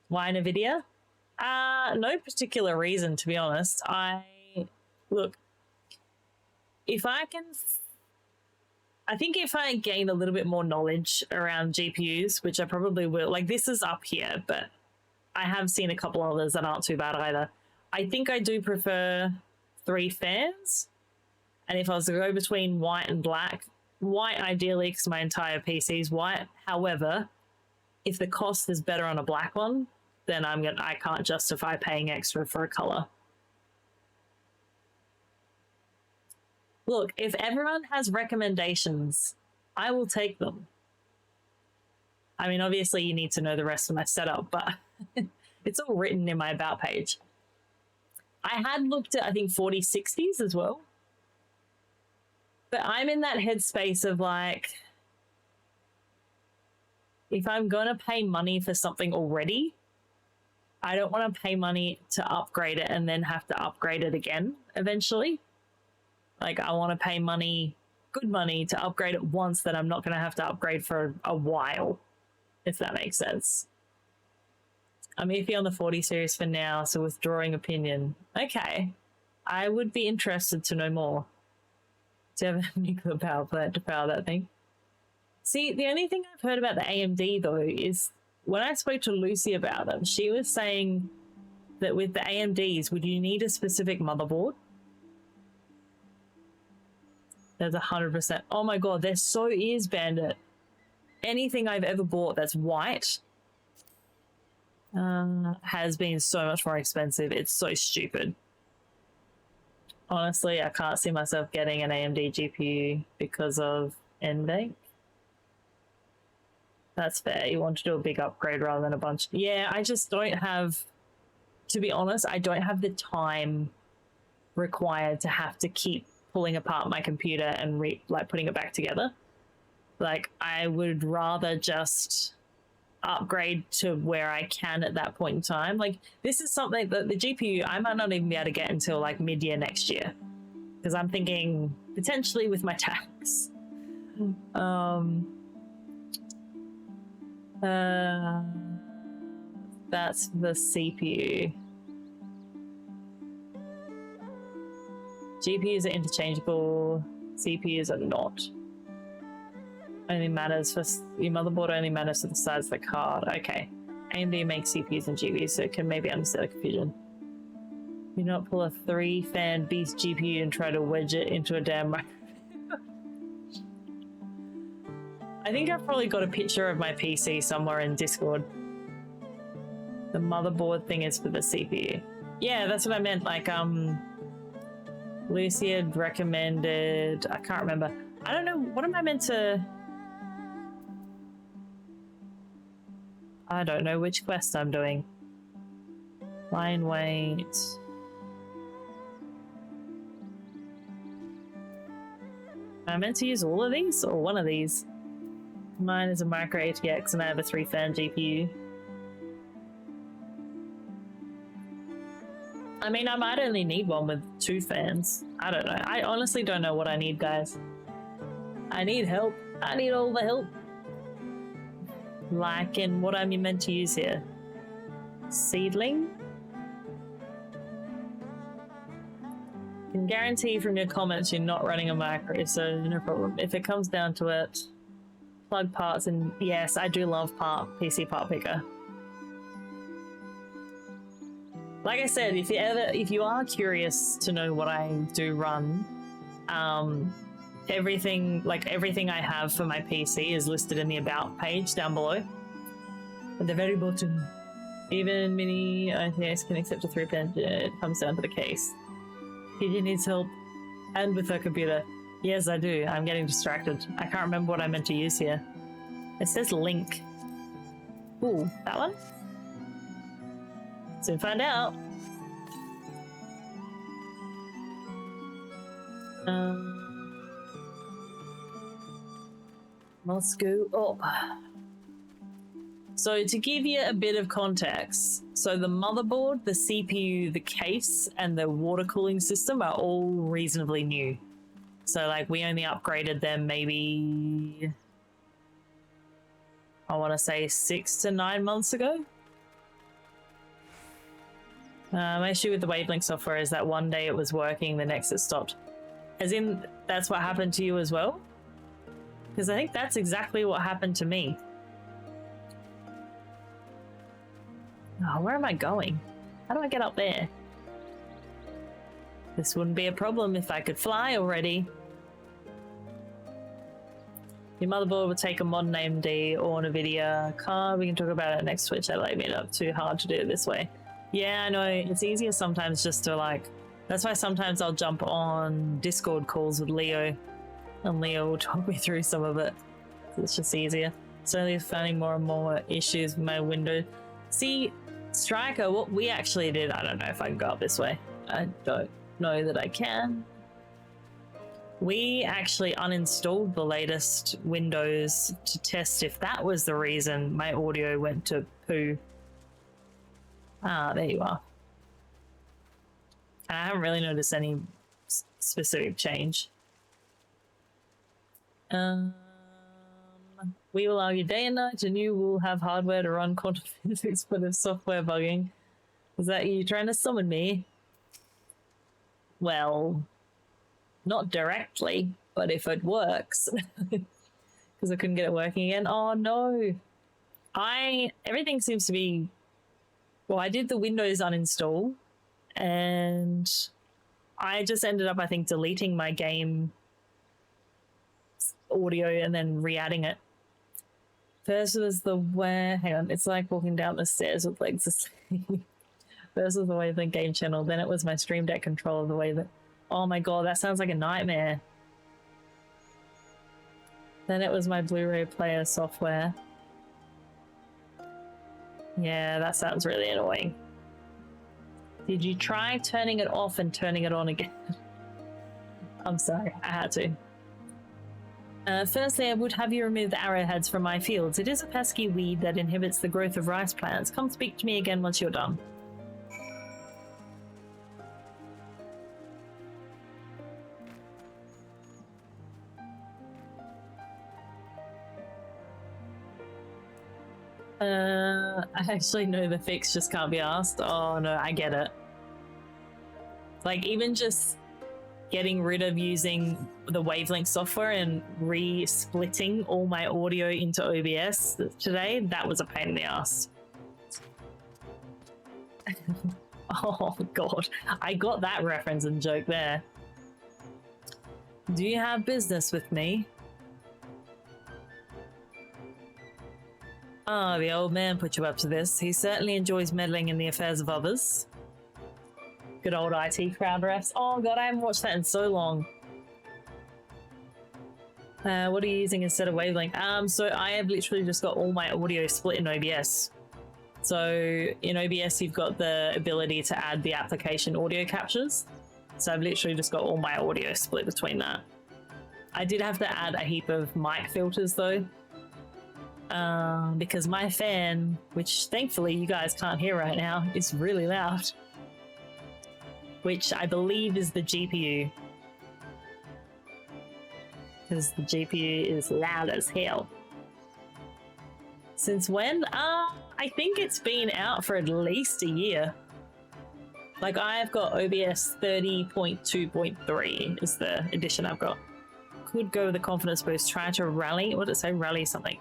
Why NVIDIA? No particular reason, to be honest. Look, if I can... I think if I gain a little bit more knowledge around GPUs, which I probably will, like this is up here, but I have seen a couple others that aren't too bad either. I think I do prefer 3 fans. And if I was to go between white and black, white ideally because my entire PC is white. However, if the cost is better on a black one, then I can't justify paying extra for a color. Look, if everyone has recommendations, I will take them. I mean, obviously you need to know the rest of my setup, but it's all written in my about page. I had looked at, I think, 4060s as well. But I'm in that headspace of like, if I'm going to pay money for something already, I don't want to pay money to upgrade it and then have to upgrade it again eventually. Like, I want to pay money, good money, to upgrade it once that I'm not going to have to upgrade for a while, if that makes sense. I'm iffy on the 40 series for now, so withdrawing opinion. Okay. I would be interested to know more. To have a nuclear power plant to power that thing. See, the only thing I've heard about the AMD, though, is when I spoke to Lucy about them, she was saying that with the AMDs, would you need a specific motherboard? There's 100%. Oh my god, there so is, Bandit. Anything I've ever bought that's white has been so much more expensive. It's so stupid. Honestly, I can't see myself getting an AMD GPU because of NVENC. That's fair. You want to do a big upgrade rather than a bunch. Yeah, I just don't have, to be honest, I don't have the time required to have to keep pulling apart my computer and putting it back together. Like, I would rather just upgrade to where I can at that point in time. Like, this is something that the GPU I might not even be able to get until like mid-year next year, because I'm thinking potentially with my tax. That's the CPU. GPUs are interchangeable, CPUs are not. Only matters for your motherboard, only matters for the size of the card. Okay. AMD makes CPUs and GPUs, so it can maybe understand the confusion. You not pull a 3-fan beast GPU and try to wedge it into a damn micro. I think I've probably got a picture of my PC somewhere in Discord. The motherboard thing is for the CPU. Yeah, that's what I meant. Like, Lucy had recommended, I can't remember. I don't know, what am I meant to... I don't know which quest I'm doing. Line weight. Am I meant to use all of these or one of these? Mine is a micro ATX and I have a 3-fan GPU. I mean, I might only need one with 2 fans. I don't know. I honestly don't know what I need, guys. I need help. I need all the help. Like in what I'm meant to use here. Seedling? Can guarantee from your comments you're not running a micro, so no problem. If it comes down to it, plug parts, and yes, I do love PC part picker. Like I said, if you are curious to know what I do run, everything I have for my PC is listed in the about page down below. At the very bottom. Even mini ITX can accept a 3-fan. It comes down to the case. TJ needs help, and with her computer. Yes, I do. I'm getting distracted. I can't remember what I meant to use here. It says link. Ooh, that one? Soon find out. Let's go up. So to give you a bit of context, so the motherboard, the CPU, the case, and the water cooling system are all reasonably new. So like we only upgraded them maybe, I want to say 6 to 9 months ago. My issue with the Wavelength software is that one day it was working, the next it stopped. As in, that's what happened to you as well? Because I think that's exactly what happened to me. Oh, where am I going? How do I get up there? This wouldn't be a problem if I could fly already. Your motherboard would take a modern AMD or NVIDIA card. We can talk about it next Twitch. I like made it up too hard to do it this way. Yeah, I know. It's easier sometimes just to like... That's why sometimes I'll jump on Discord calls with Leo. And Leo will talk me through some of it. It's just easier. Slowly finding more and more issues with my window. See, Striker, what we actually did, I don't know if I can go up this way. I don't know that I can. We actually uninstalled the latest Windows to test if that was the reason my audio went to poo. Ah, there you are. And I haven't really noticed any specific change. We will argue day and night, and you will have hardware to run quantum physics, but if software bugging. Is that you trying to summon me? Well, not directly, but if it works. Because I couldn't get it working again. Oh no. Everything seems to be... Well, I did the Windows uninstall, and I just ended up, I think, deleting my game audio and then re-adding it. First was the way... Hang on, it's like walking down the stairs with legs asleep. First was the Wavelength game channel, then it was my Stream Deck controller, the way that... Oh my god, that sounds like a nightmare. Then it was my Blu-ray player software. Yeah, that sounds really annoying. Did you try turning it off and turning it on again? I'm sorry, I had to. Firstly, I would have you remove the arrowheads from my fields. It is a pesky weed that inhibits the growth of rice plants. Come speak to me again once you're done. I actually know the fix just can't be asked. Oh no, I get it. Like, even just getting rid of using the Wavelength software and re-splitting all my audio into OBS today, that was a pain in the ass. Oh god, I got that reference and joke there. Do you have business with me? Ah, the old man put you up to this. He certainly enjoys meddling in the affairs of others. Good old IT crowd refs. Oh god, I haven't watched that in so long. What are you using instead of Wavelength? So I have literally just got all my audio split in OBS. So in OBS, you've got the ability to add the application audio captures. So I've literally just got all my audio split between that. I did have to add a heap of mic filters though. Because my fan, which thankfully you guys can't hear right now, is really loud. Which I believe is the GPU. Because the GPU is loud as hell. Since when? I think it's been out for at least a year. Like, I've got OBS 30.2.3 is the edition I've got. Could go with a confidence boost. Try to rally. What did it say? Rally something.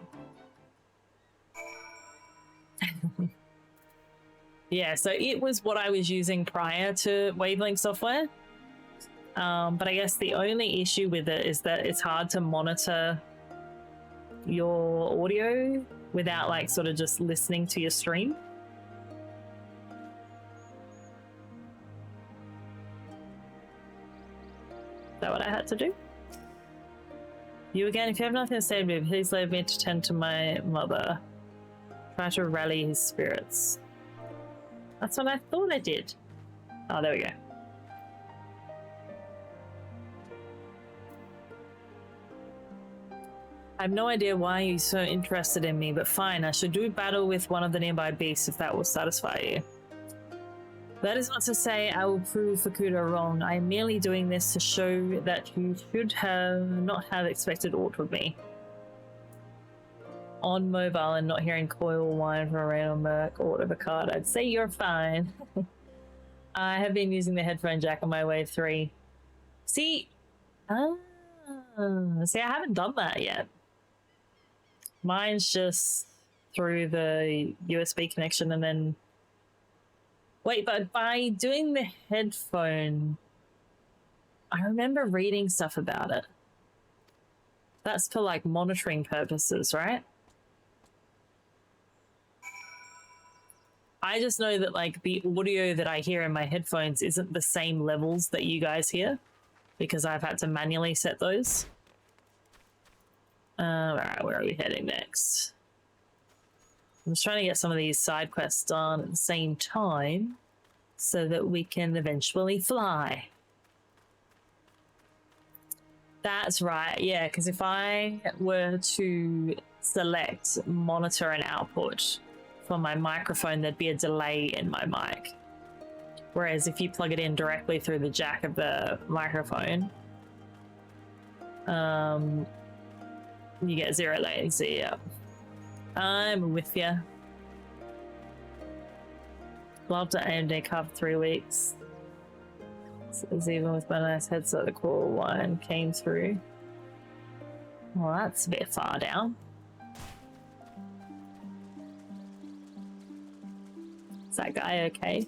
Yeah, so it was what I was using prior to Wavelength software. But I guess the only issue with it is that it's hard to monitor your audio without like sort of just listening to your stream. Is that what I had to do? You again, if you have nothing to say to me, please leave me to tend to my mother. Try to rally his spirits. That's what I thought I did. Oh, there we go. I have no idea why you're so interested in me, but fine, I should do battle with one of the nearby beasts if that will satisfy you. That is not to say I will prove Fukuda wrong. I am merely doing this to show that you should not have expected aught of me. On mobile and not hearing coil whine from a random merc or of a card, I'd say you're fine. I have been using the headphone jack on my Wave 3. See, I haven't done that yet. Mine's just through the USB connection and then... Wait, but by doing the headphone, I remember reading stuff about it. That's for like monitoring purposes, right? I just know that like the audio that I hear in my headphones isn't the same levels that you guys hear because I've had to manually set those. Alright, where are we heading next? I'm just trying to get some of these side quests done at the same time so that we can eventually fly. That's right, yeah, because if I were to select monitor and output for my microphone, there'd be a delay in my mic. Whereas if you plug it in directly through the jack of the microphone, you get zero latency. Yeah, I'm with you. Loved it. AMD carved 3 weeks. So it was even with my nice headset, the cool one came through. Well, that's a bit far down. Is that guy okay?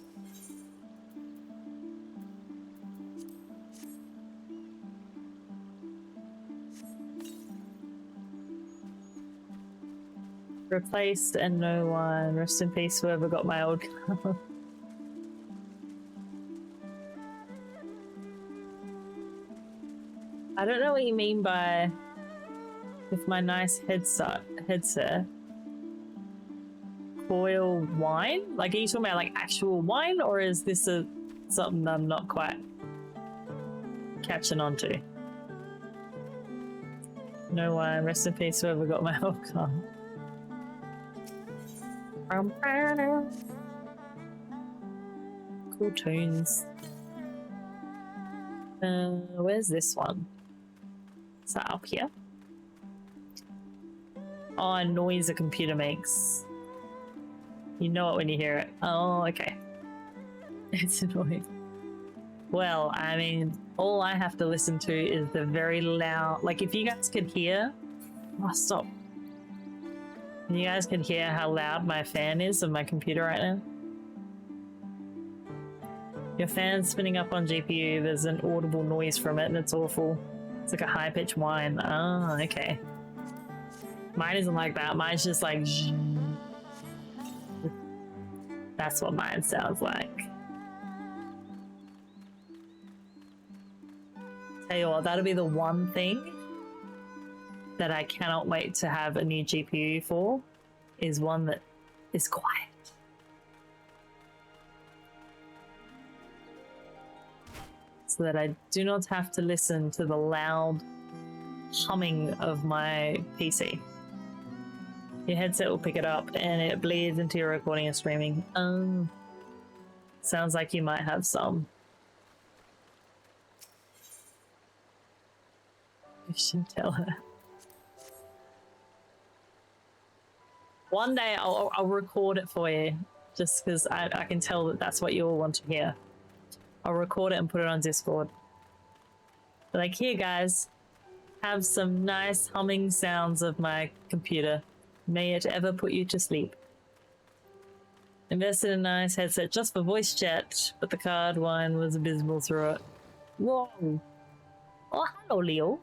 Replaced and no one. Rest in peace, whoever got my old car. I don't know what you mean by with my nice headset. Coil wine? Like, are you talking about like actual wine, or is this something I'm not quite catching on to? No one. Rest in peace, whoever got my old car. Cool tunes. Where's this one? Is that up here? Oh, noise a computer makes. You know it when you hear it. Oh, okay. It's annoying. Well, I mean, all I have to listen to is the very loud... Like, if you guys could hear... Oh, stop. You guys can hear how loud my fan is of my computer right now. Your fan's spinning up on GPU, there's an audible noise from it and it's awful. It's like a high-pitched whine. Oh, okay. Mine isn't like that, mine's just like... That's what mine sounds like. Tell you what, that'll be the one thing that I cannot wait to have a new GPU for, is one that is quiet. So that I do not have to listen to the loud humming of my PC. Your headset will pick it up and it bleeds into your recording and streaming. Sounds like you might have some. You should tell her. One day I'll record it for you, just because I can tell that that's what you all want to hear. I'll record it and put it on Discord. But like, here guys, have some nice humming sounds of my computer. May it ever put you to sleep. Invested in a nice headset just for voice chat, but the card wine was abysmal through it. Whoa. Oh, hello, Leo.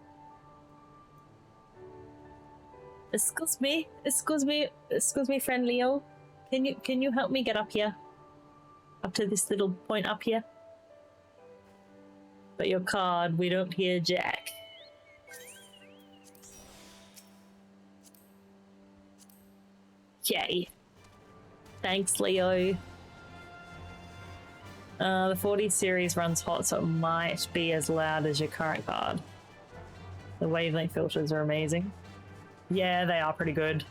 Excuse me, friend Leo. Can you help me get up here? Up to this little point up here? But your card, we don't hear jack. Yay. Thanks, Leo. The 40 series runs hot, so it might be as loud as your current card. The wavelength filters are amazing. Yeah, they are pretty good.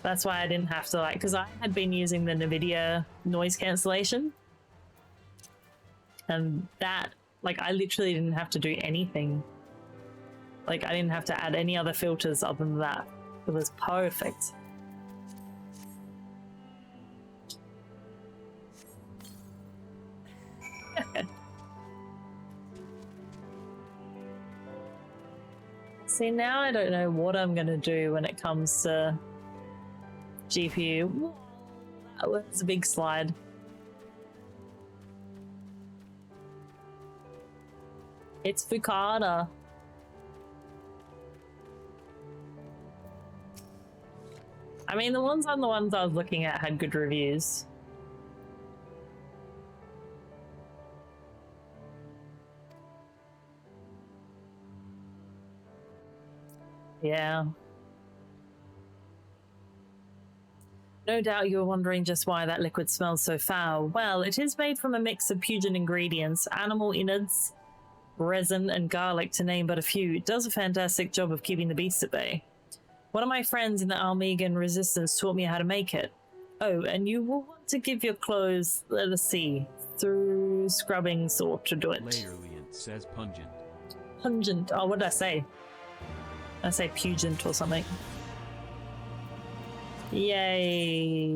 That's why I didn't have to, like, because I had been using the NVIDIA noise cancellation. And that, like, I literally didn't have to do anything. Like, I didn't have to add any other filters other than that. It was perfect. See, now I don't know what I'm gonna do when it comes to GPU. Whoa, that was a big slide. It's Fukada. I mean, the ones I was looking at had good reviews. Yeah. No doubt you're wondering just why that liquid smells so foul. Well, it is made from a mix of pungent ingredients, animal innards, resin, and garlic, to name but a few. It does a fantastic job of keeping the beast at bay. One of my friends in the Almegan resistance taught me how to make it. Oh, and you will want to give your clothes, let us see, through scrubbing sort to do it. Layerliant says pungent. Pungent. Oh, what did I say? I say pungent or something. Yay.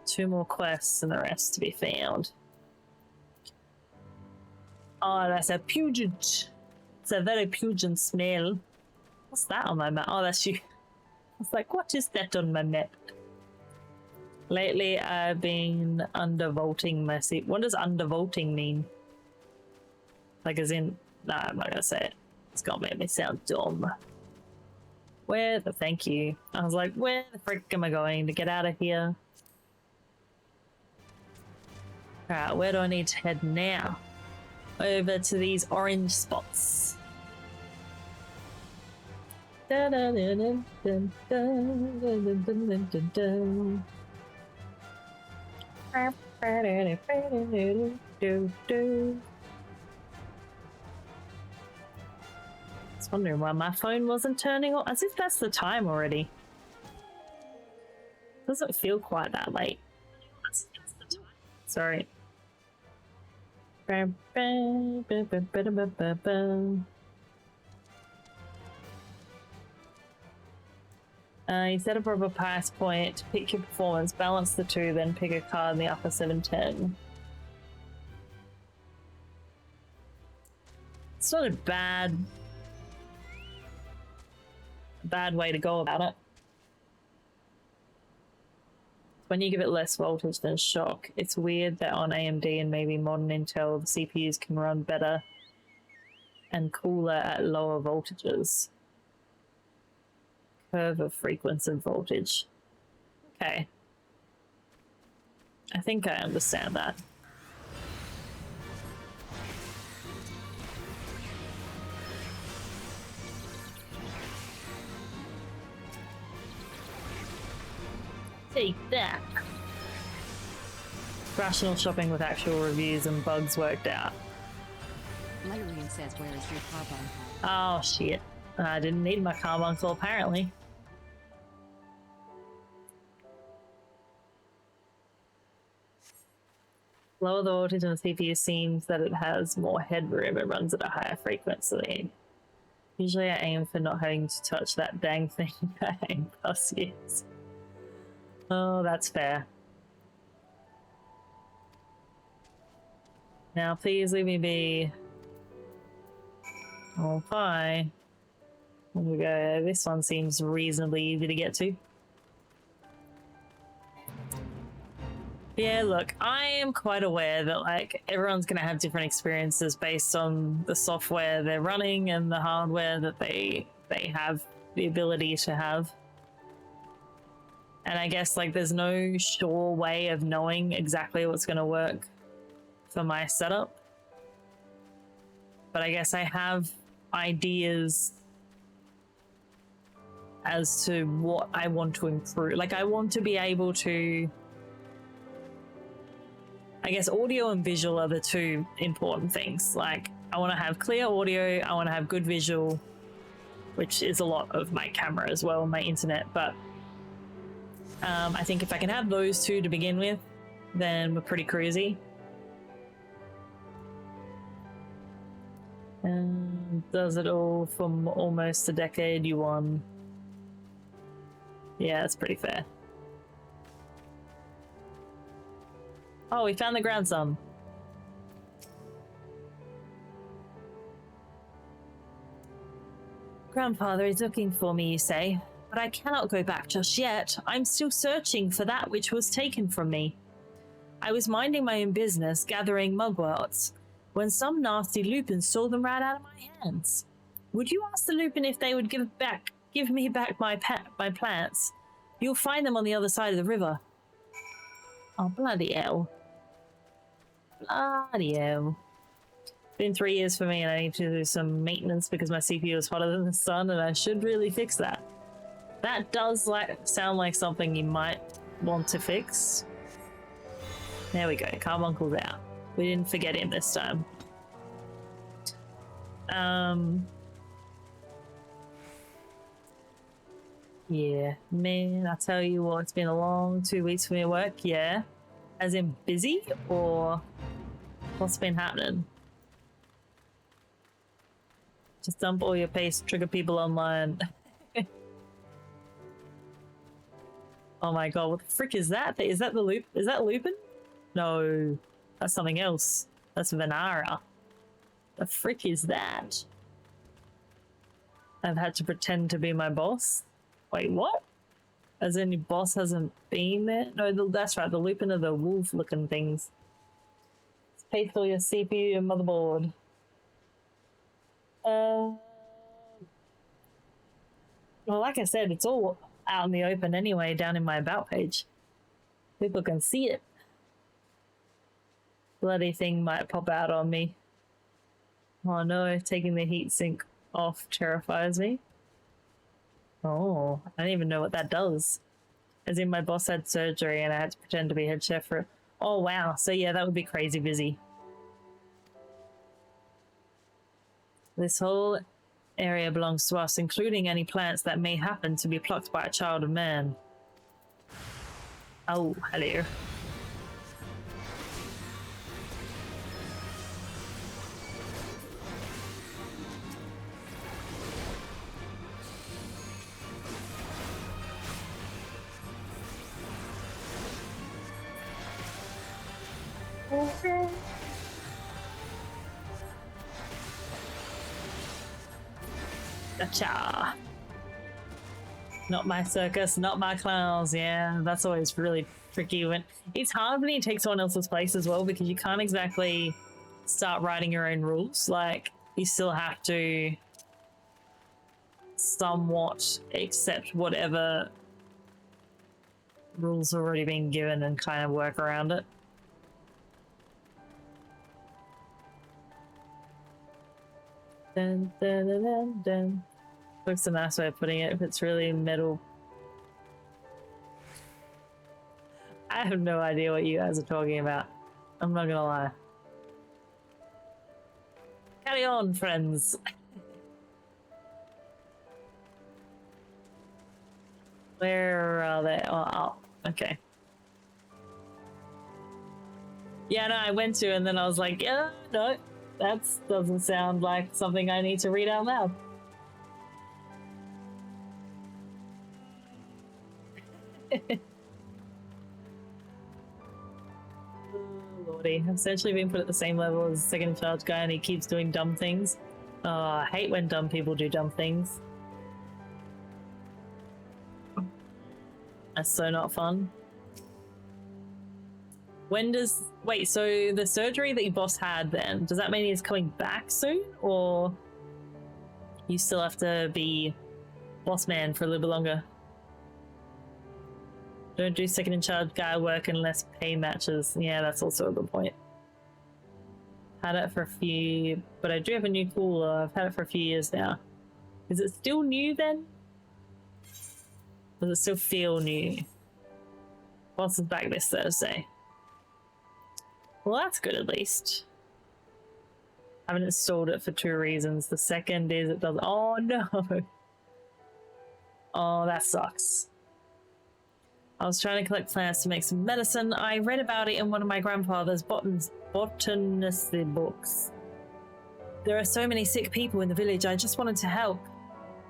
2 more quests and the rest to be found. Oh, that's a pungent. It's a very pungent smell. What's that on my map? Oh, that's you. I was like, what is that on my map? Lately, I've been undervolting my seat. What does undervolting mean? Like, as in, nah, I'm not gonna say it. It's gonna make me sound dumb. Where the thank you? I was like, where the frick am I going to get out of here? Alright, where do I need to head now? Over to these orange spots. Dun, dun, dun, dun, dun, dun, dun, dun, dun, dun, dun. I was wondering why my phone wasn't turning on, as if that's the time already. Doesn't feel quite that late. Sorry. You set up a price point, pick your performance, balance the two, then pick a card in the upper 710. It's not a bad way to go about it. When you give it less voltage than shock, it's weird that on AMD and maybe modern Intel, the CPUs can run better and cooler at lower voltages. Curve of frequency and voltage. Okay. I think I understand that. Take that. Rational shopping with actual reviews and bugs worked out. Layerlian says, where is your carbon? Oh shit. I didn't need my carbuncle apparently. Lower the voltage on the CPU seems that it has more headroom and runs at a higher frequency. Usually I aim for not having to touch that dang thing I aim plus years. Oh, that's fair. Now please leave me be. Oh, bye. Here we go. This one seems reasonably easy to get to. Yeah, look, I am quite aware that like everyone's gonna have different experiences based on the software they're running and the hardware that they have the ability to have. And I guess like there's no sure way of knowing exactly what's gonna work for my setup. But I guess I have ideas as to what I want to improve. Like I want to be able to, I guess audio and visual are the two important things. Like I want to have clear audio, I want to have good visual, which is a lot of my camera as well, my internet. But I think if I can have those two to begin with, then we're pretty cruisy. And does it all from almost a decade, you won. Yeah, that's pretty fair. Oh, we found the grandson. Grandfather is looking for me, you say, but I cannot go back just yet. I'm still searching for that which was taken from me. I was minding my own business, gathering mugworts, when some nasty lupin stole them right out of my hands. Would you ask the lupin if they would give me back my plants? You'll find them on the other side of the river. Oh, bloody hell. Bloody hell. been 3 years for me and I need to do some maintenance because my CPU is hotter than the sun and I should really fix that. That does sound like something you might want to fix. There we go, Carbuncle's out. We didn't forget him this time. Yeah, man, I tell you what, it's been a long 2 weeks for me at work, yeah. As in busy, or what's been happening? Just dump all your paste, trigger people online. Oh my god, what the frick is that? Is that the loop? Is that Lupin? No, that's something else. That's Venara. The frick is that? I've had to pretend to be my boss. Wait, what? As in your boss hasn't been there? No, that's right, the Lupin are the wolf-looking things. Paste all your CPU and motherboard. Well, like I said, it's all out in the open anyway, down in my about page. People can see it. Bloody thing might pop out on me. Oh no, taking the heatsink off terrifies me. Oh, I don't even know what that does. As in my boss had surgery and I had to pretend to be head chef for it. Oh wow, so yeah, that would be crazy busy. This whole area belongs to us, including any plants that may happen to be plucked by a child of man. Oh, hello. Okay. Gotcha. Not my circus, not my clowns. Yeah, that's always really tricky when it's hard when you take someone else's place as well, because you can't exactly start writing your own rules. Like, you still have to somewhat accept whatever rules have already been given and kind of work around it. Dun, dun, dun, dun, dun. Looks a nice way of putting it if it's really metal. I have no idea what you guys are talking about. I'm not gonna lie. Carry on, friends. Where are they? Oh, okay. Yeah, no, I went to and then I was like, yeah, no, that doesn't sound like something I need to read out loud. Oh, lordy. I've essentially been put at the same level as the second in charge guy and he keeps doing dumb things. Oh, I hate when dumb people do dumb things. That's so not fun. When does... Wait, so the surgery that your boss had then, does that mean he's coming back soon? Or you still have to be boss man for a little bit longer? Don't do second in charge guy work unless pay matches. Yeah, that's also a good point. Had it for a few... But I do have a new cooler. I've had it for a few years now. Is it still new then? Does it still feel new? Boss is back this Thursday. Well, that's good at least. I haven't installed it for 2 reasons. The second is it does... Oh no! Oh, that sucks. I was trying to collect plants to make some medicine. I read about it in one of my grandfather's botanist books. There are so many sick people in the village, I just wanted to help.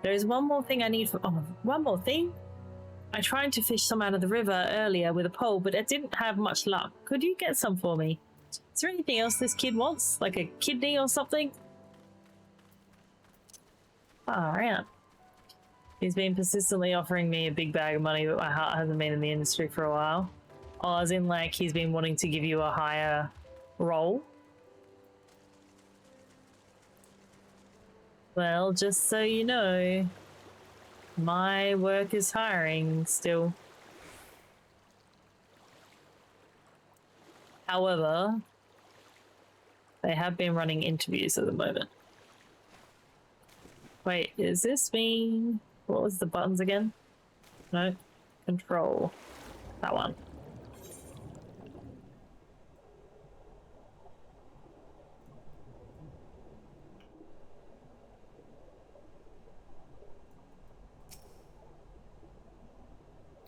There is one more thing I need for... Oh, one more thing? I tried to fish some out of the river earlier with a pole, but I didn't have much luck. Could you get some for me? Is there anything else this kid wants? Like a kidney or something? Alright. He's been persistently offering me a big bag of money, but my heart hasn't been in the industry for a while. Oh, as in like he's been wanting to give you a higher role? Well, just so you know, my work is hiring still. However, They have been running interviews at the moment. Wait, is this me? What was the buttons again? No, control. That one.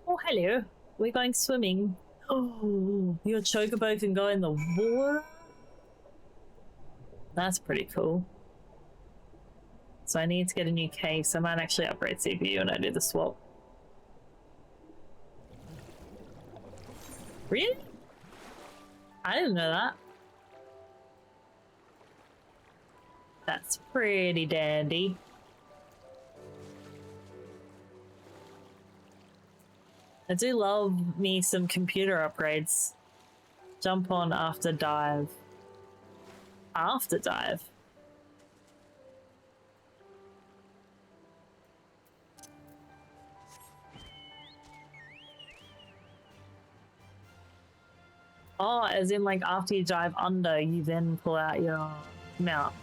Oh, hello. We're going swimming. Oh, your chocobo can go in the water? That's pretty cool. So I need to get a new case. I might actually upgrade CPU when I do the swap. Really? I didn't know that. That's pretty dandy. I do love me some computer upgrades. Jump on after dive. After dive? Oh, as in like after you dive under, you then pull out your mount.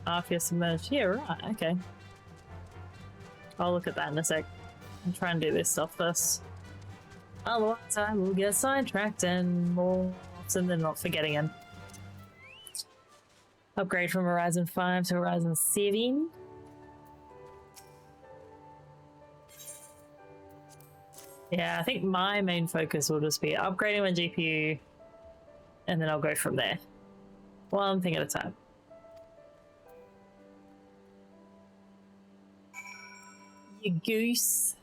After you're submerged. Yeah, right, okay. I'll look at that in a sec. I'll try and do this stuff first. Otherwise I will get sidetracked and more often than not forget again. Upgrade from Horizon 5 to Horizon 7. Yeah, I think my main focus will just be upgrading my GPU and then I'll go from there. One thing at a time. You goose.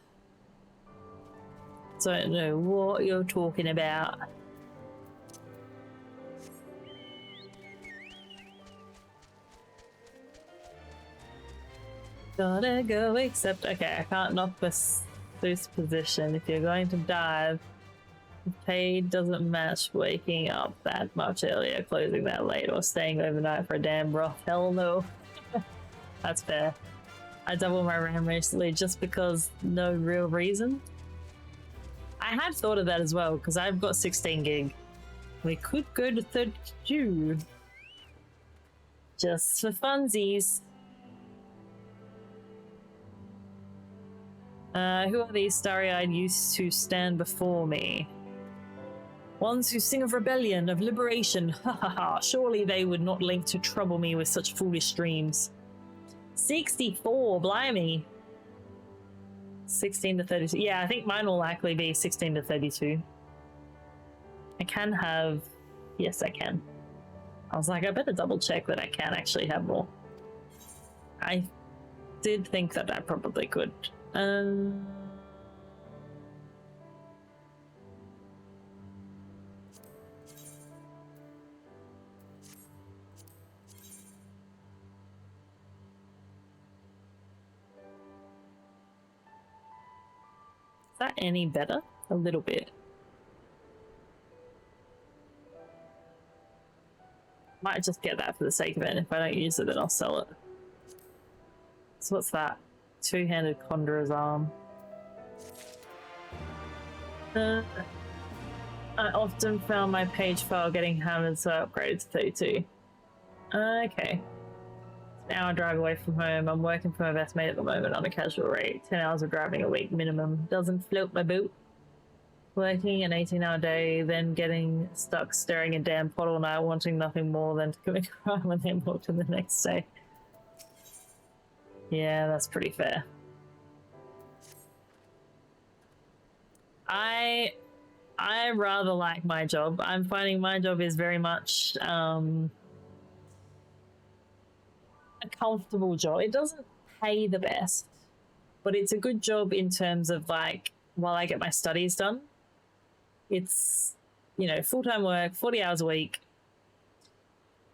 Don't know what you're talking about. Gotta go, except okay, I can't knock this position. If you're going to dive, the pay doesn't match waking up that much earlier, closing that late, or staying overnight for a damn broth. Hell no. That's fair. I doubled my RAM recently just because no real reason. I had thought of that as well because I've got 16 gig. We could go to 32 just for funsies. Who are these starry-eyed youths who stand before me? Ones who sing of rebellion, of liberation. Ha ha ha. Surely they would not link to trouble me with such foolish dreams. 64, blimey. 16 to 32. Yeah, I think mine will likely be 16 to 32. I can have... Yes, I can. I was like, I better double check that I can actually have more. I did think that I probably could. Is that any better? A little bit. Might just get that for the sake of it. If I don't use it, then I'll sell it. So what's that? Two-handed Conjurer's Arm. I often found my page file getting hammered, so I upgraded to 32. Okay. It's an hour drive away from home. I'm working for my best mate at the moment on a casual rate. 10 hours of driving a week minimum. Doesn't float my boat. Working an 18-hour day, then getting stuck staring a damn pot all night, wanting nothing more than to commit a crime and then walk to the next day. Yeah, that's pretty fair. I rather like my job. I'm finding my job is very much a comfortable job. It doesn't pay the best, but it's a good job in terms of like while I get my studies done. It's, you know, full-time work, 40 hours a week.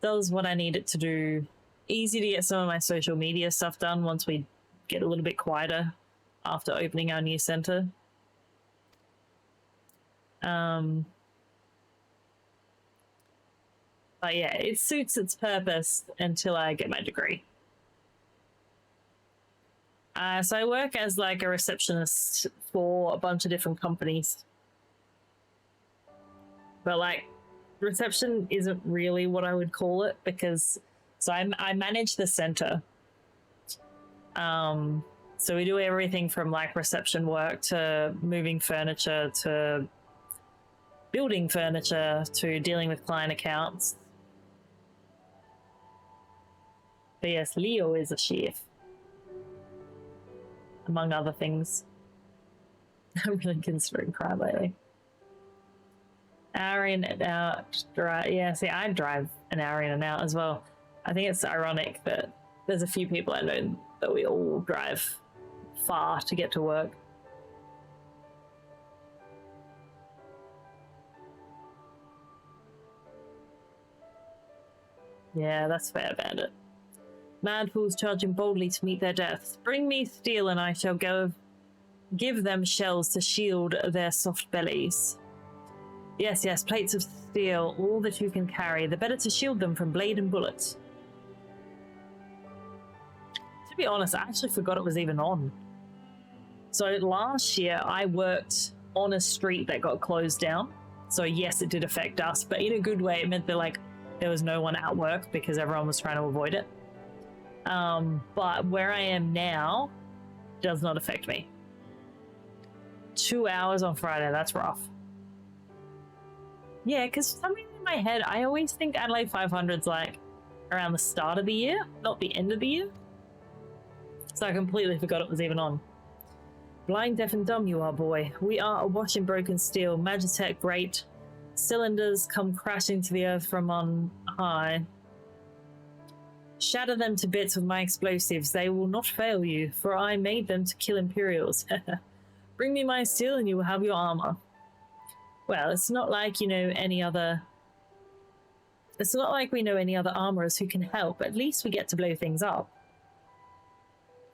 Does what I need it to do. Easy to get some of my social media stuff done once we get a little bit quieter after opening our new center. But yeah, it suits its purpose until I get my degree. So I work as like a receptionist for a bunch of different companies. But like reception isn't really what I would call it, because so I manage the center. So we do everything from like reception work to moving furniture to building furniture to dealing with client accounts. But yes, Leo is a chef, among other things. I'm really considering crime lately. Hour in and out drive. Yeah, see, I drive an hour in and out as well. I think it's ironic that there's a few people I know that we all drive far to get to work. Yeah, that's fair, Bandit. Mad fools charging boldly to meet their deaths. Bring me steel and I shall go give them shells to shield their soft bellies. Yes, yes, plates of steel, all that you can carry, the better to shield them from blade and bullets. To be honest, I actually forgot it was even on. So last year I worked on a street that got closed down. So yes, it did affect us, but in a good way. It meant that like there was no one at work because everyone was trying to avoid it. But where I am now does not affect me. 2 hours on Friday, that's rough. Yeah, because for some reason in my head, I always think Adelaide 500's like around the start of the year, not the end of the year. So I completely forgot it was even on. Blind, deaf, and dumb you are, boy. We are awash in broken steel. Magitech great. Cylinders come crashing to the earth from on high. Shatter them to bits with my explosives. They will not fail you, for I made them to kill Imperials. Bring me my steel and you will have your armor. Well, it's not like you know any other... It's not like we know any other armorers who can help. At least we get to blow things up.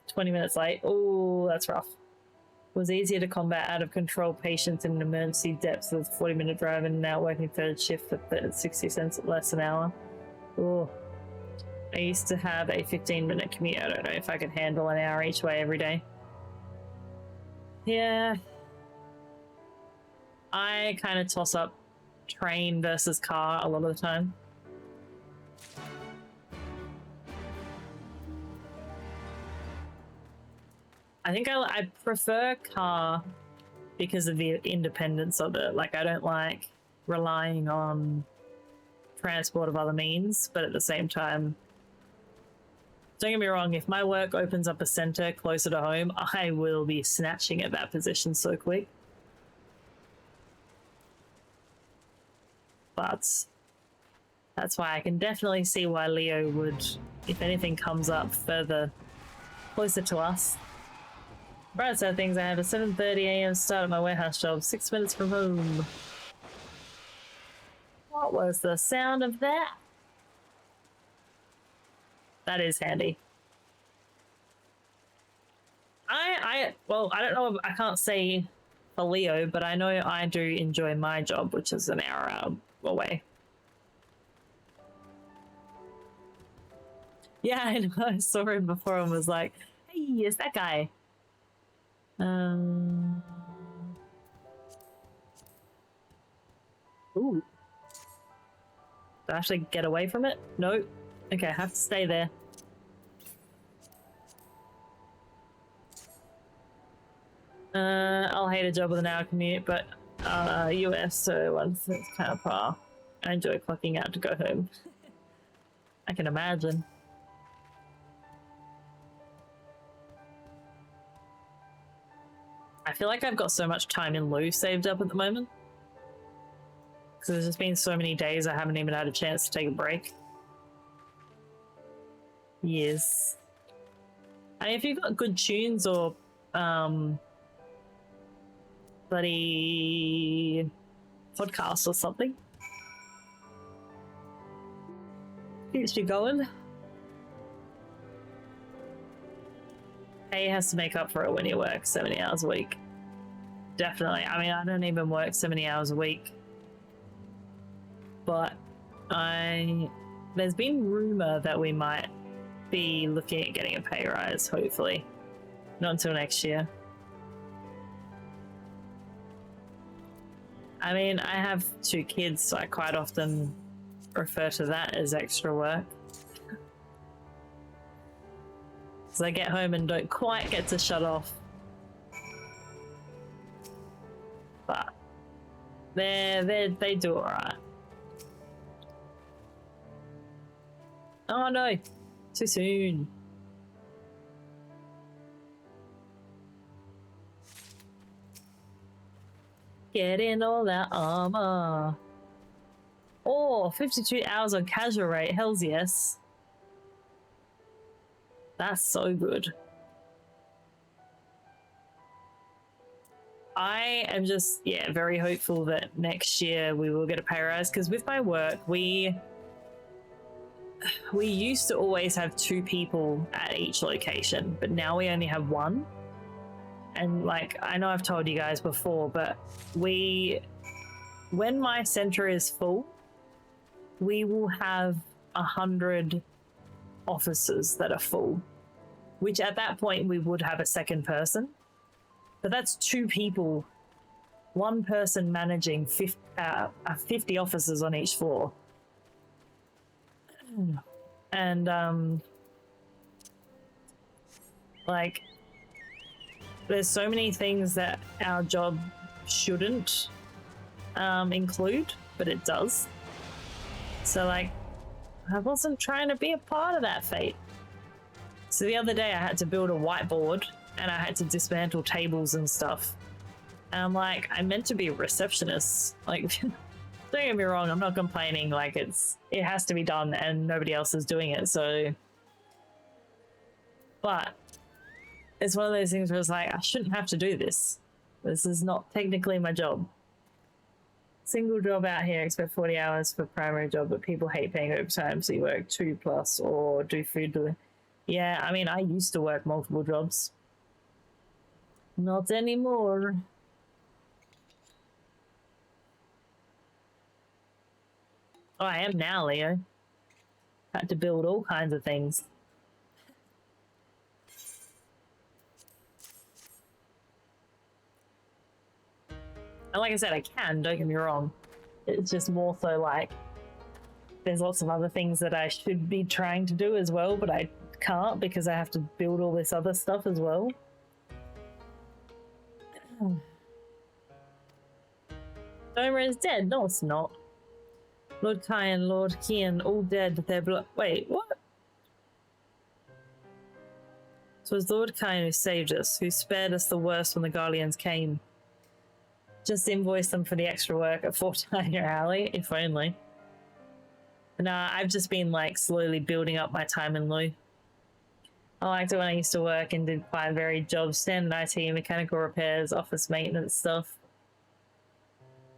20 minutes late. Oh, that's rough. It was easier to combat out of control patients in an emergency depths of 40-minute drive and now working third shift at 60 cents less an hour. Oh. I used to have a 15-minute commute. I don't know if I could handle an hour each way every day. Yeah. I kind of toss up train versus car a lot of the time. I think I prefer car because of the independence of it. Like, I don't like relying on transport of other means, but at the same time, don't get me wrong, if my work opens up a center closer to home, I will be snatching at that position so quick. But that's why I can definitely see why Leo would, if anything comes up further closer to us. Bright side of things, I have a 7:30 a.m. start at my warehouse job, 6 minutes from home. What was the sound of that? That is handy. Well, I don't know, I can't say for Leo, but I know I do enjoy my job, which is an hour out away. Yeah, I know, I saw him before and was like, hey, it's that guy. Ooh. Do I actually get away from it? No. Okay, I have to stay there. I'll hate a job with an hour commute, but US, so once it's kind of far. I enjoy clocking out to go home. I can imagine. I feel like I've got so much time in lieu saved up at the moment. Because there's just been so many days I haven't even had a chance to take a break. Yes. I mean, if you've got good tunes or bloody podcast or something, keeps you going. Pay has to make up for it when you work 70 hours a week. Definitely. I mean, I don't even work 70 hours a week. But there's been rumor that we might be looking at getting a pay rise, hopefully. Not until next year. I mean, I have 2 kids, so I quite often refer to that as extra work. So I get home and don't quite get to shut off. But they do alright. Oh no, too soon. Get in all that armor. Oh, 52 hours on casual rate. Hells yes. That's so good. I am just, yeah, very hopeful that next year we will get a pay rise, because with my work, we used to always have 2 people at each location, but now we only have 1. And like, I know I've told you guys before, but when my center is full, we will have 100 officers that are full, which at that point we would have a second person, but that's 2 people, 1 person managing 50 officers on each floor. And like, there's so many things that our job shouldn't include, but it does. So like, I wasn't trying to be a part of that fate. So the other day I had to build a whiteboard and I had to dismantle tables and stuff. And I'm like, I'm meant to be a receptionist. Like, don't get me wrong, I'm not complaining. Like, it has to be done and nobody else is doing it, so. But it's one of those things where it's like, I shouldn't have to do this. This is not technically my job. Single job out here, expect 40 hours for primary job, but people hate paying overtime, so you work 2+ or do food delivery. Yeah, I mean, I used to work multiple jobs. Not anymore. Oh, I am now, Leo. Had to build all kinds of things. And like I said, I can, don't get me wrong. It's just more so like, there's lots of other things that I should be trying to do as well, but I can't because I have to build all this other stuff as well. Domer is dead. No, it's not. Lord Kai and Lord Kian all dead. Their blood. Wait, what? So it was Lord Kai who saved us, who spared us the worst when the Guardians came. Just invoice them for the extra work at 49 your alley, if only. Nah, I've just been like slowly building up my time in lieu. I liked it when I used to work and did quite varied jobs, standard IT, mechanical repairs, office maintenance stuff.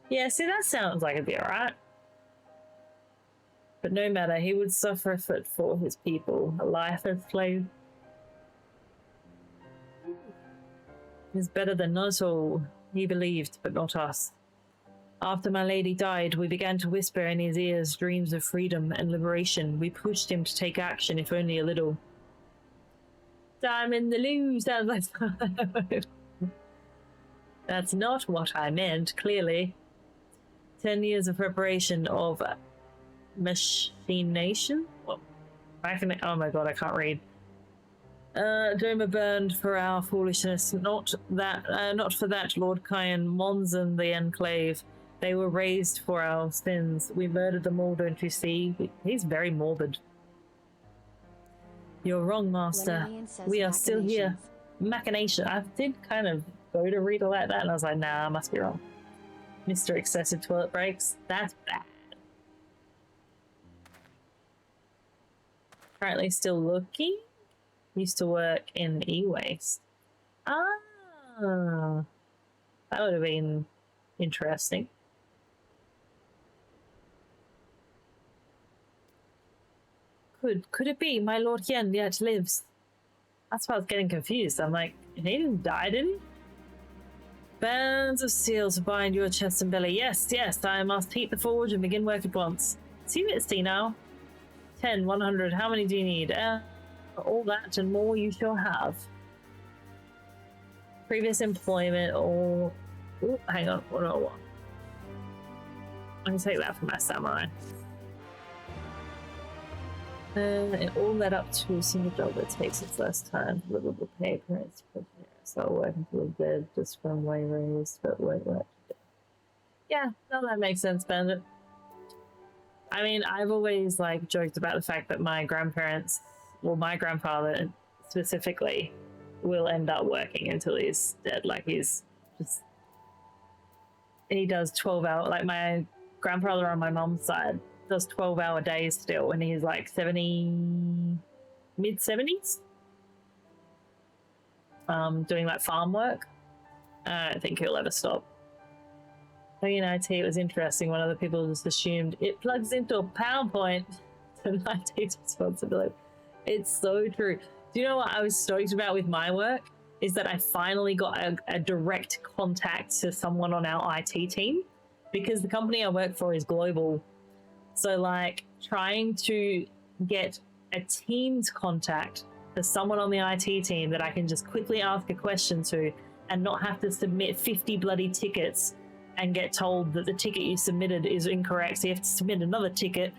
Yeah, see, that sounds like it'd be alright. But no matter, he would suffer for his people, a life as slave. Is better than us all, he believed, but not us. After my lady died, we began to whisper in his ears dreams of freedom and liberation. We pushed him to take action, if only a little. I'm in the loo, sounds like. That's not what I meant, clearly. 10 years of preparation of machination? Oh my god, I can't read. Doma burned for our foolishness. Not for that, Lord Kyan, Mons and the Enclave. They were raised for our sins. We murdered them all, don't you see? He's very morbid. You're wrong, Master. We are still here. Machination. I did kind of go to read it like that, and I was like, nah, I must be wrong. Mr. Excessive Toilet Breaks. That's bad. Currently still looking. Used to work in e-waste. Ah, that would have been interesting. Could it be my Lord Yen yet lives? That's why I was getting confused. I'm like, he didn't die, did he? Bands of steel to bind your chest and belly. Yes, I must heat the forge and begin work at once. See what it's now. 10, 100, how many do you need? All that and more you shall have. Previous employment or... Ooh, hang on, 101. I can take that for my samurai. And all led up to a single job that takes its less time, livable paper, it's so working for the dead just from way raised, but wait, what? Yeah, no, that makes sense, Bandit. I mean, I've always like joked about the fact that my grandparents, well, my grandfather specifically, will end up working until he's dead. Like he does 12-hour, like my grandfather on my mom's side does 12-hour days still, and he's like 70, mid-70s, doing like farm work. I don't think he'll ever stop. So, in IT, it was interesting when other people just assumed it plugs into a PowerPoint to IT's responsibility. It's so true. Do you know what I was stoked about with my work? Is that I finally got a direct contact to someone on our IT team, because the company I work for is global. So like trying to get a Teams contact for someone on the IT team that I can just quickly ask a question to and not have to submit 50 bloody tickets and get told that the ticket you submitted is incorrect, so you have to submit another ticket.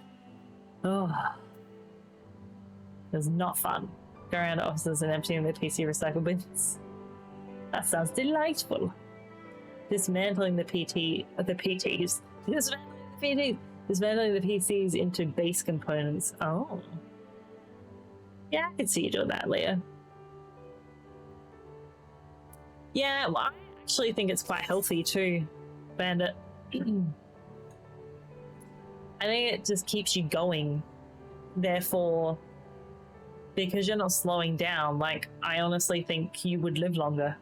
Oh, it was not fun. Go around to offices and emptying the PC recycle bins. That sounds delightful. Dismantling the PTs. Dismantling the PCs into base components. Oh. Yeah, I can see you doing that, Leah. Yeah, well, I actually think it's quite healthy too, Bandit. I think it just keeps you going. Therefore, because you're not slowing down, like, I honestly think you would live longer.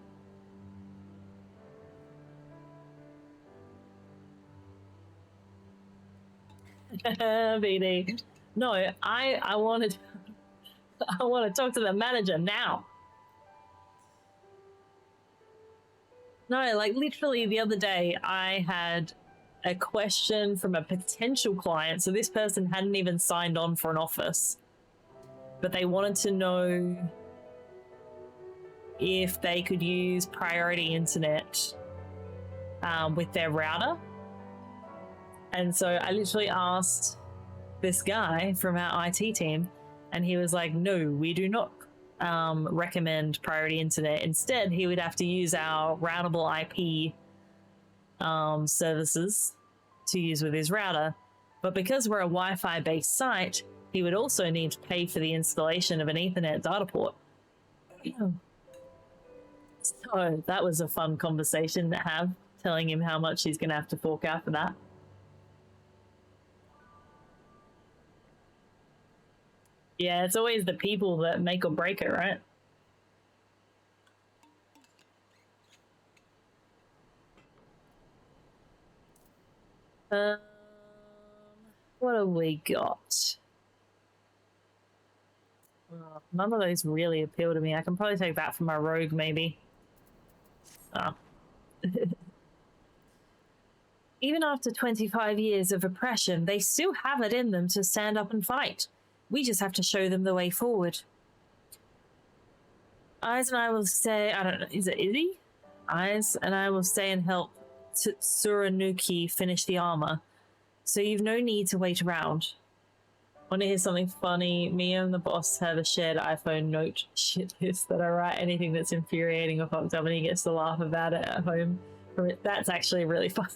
BD. No, I wanted I want to talk to the manager now. No, like literally the other day I had a question from a potential client. So this person hadn't even signed on for an office, but they wanted to know if they could use priority internet with their router. And so I literally asked this guy from our IT team, and he was like, no, we do not recommend priority internet. Instead, he would have to use our routable IP services to use with his router. But because we're a Wi-Fi based site, he would also need to pay for the installation of an Ethernet data port. So that was a fun conversation to have, telling him how much he's going to have to fork out for that. Yeah, it's always the people that make or break it, right? What have we got? None of those really appeal to me. I can probably take that for my rogue, maybe. Oh. Even after 25 years of oppression, they still have it in them to stand up and fight. We just have to show them the way forward. Eyes and I will stay, I don't know, is it Izzy? Eyes and I will stay and help Tsuranuki finish the armor. So you've no need to wait around. Want to hear something funny? Me and the boss have a shared iPhone note shit list that I write anything that's infuriating or fucked up, and he gets to laugh about it at home. That's actually really funny.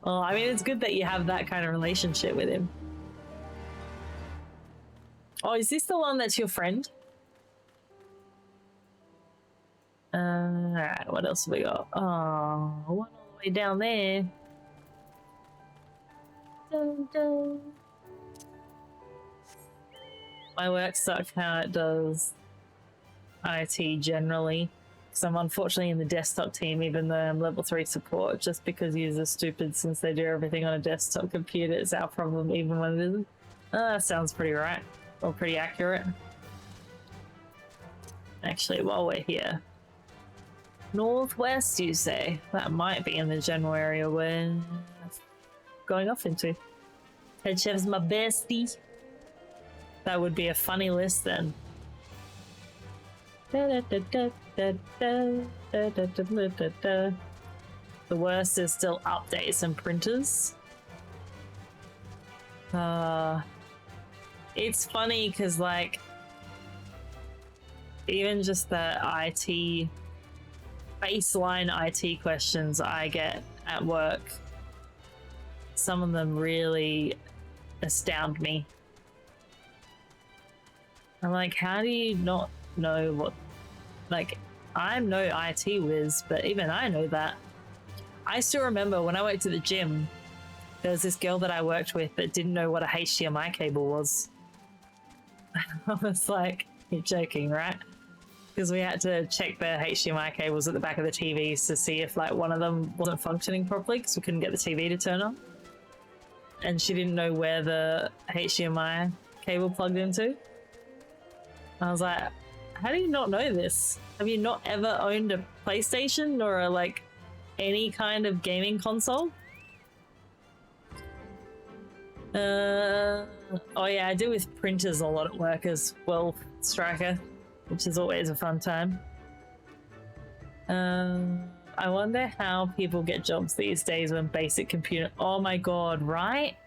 Well, I mean, it's good that you have that kind of relationship with him. Oh, is this the one that's your friend? Alright, what else have we got? Oh, one all the way down there. Dun, dun. My work sucks how it does IT generally. So I'm unfortunately in the desktop team, even though I'm level 3 support, just because users are stupid since they do everything on a desktop computer. It's our problem even when it isn't. That sounds pretty right, or pretty accurate. Actually, while we're here, Northwest, you say? That might be in the general area we're going off into. Head chef's my bestie. That would be a funny list then. The worst is still updates and printers. It's funny because, like, even just the IT, baseline IT questions I get at work, some of them really astound me. I'm like, how do you not know what, like, I'm no IT whiz, but even I know that. I still remember when I worked at the gym, there was this girl that I worked with that didn't know what a HDMI cable was. I was like, you're joking, right? Because we had to check the HDMI cables at the back of the TVs to see if, like, one of them wasn't functioning properly because we couldn't get the TV to turn on. And she didn't know where the HDMI cable plugged into. I was like, how do you not know this? Have you not ever owned a PlayStation or a, like, any kind of gaming console? Oh yeah, I do with printers a lot at work as well, Striker, which is always a fun time. I wonder how people get jobs these days when basic computer... Oh my god, right?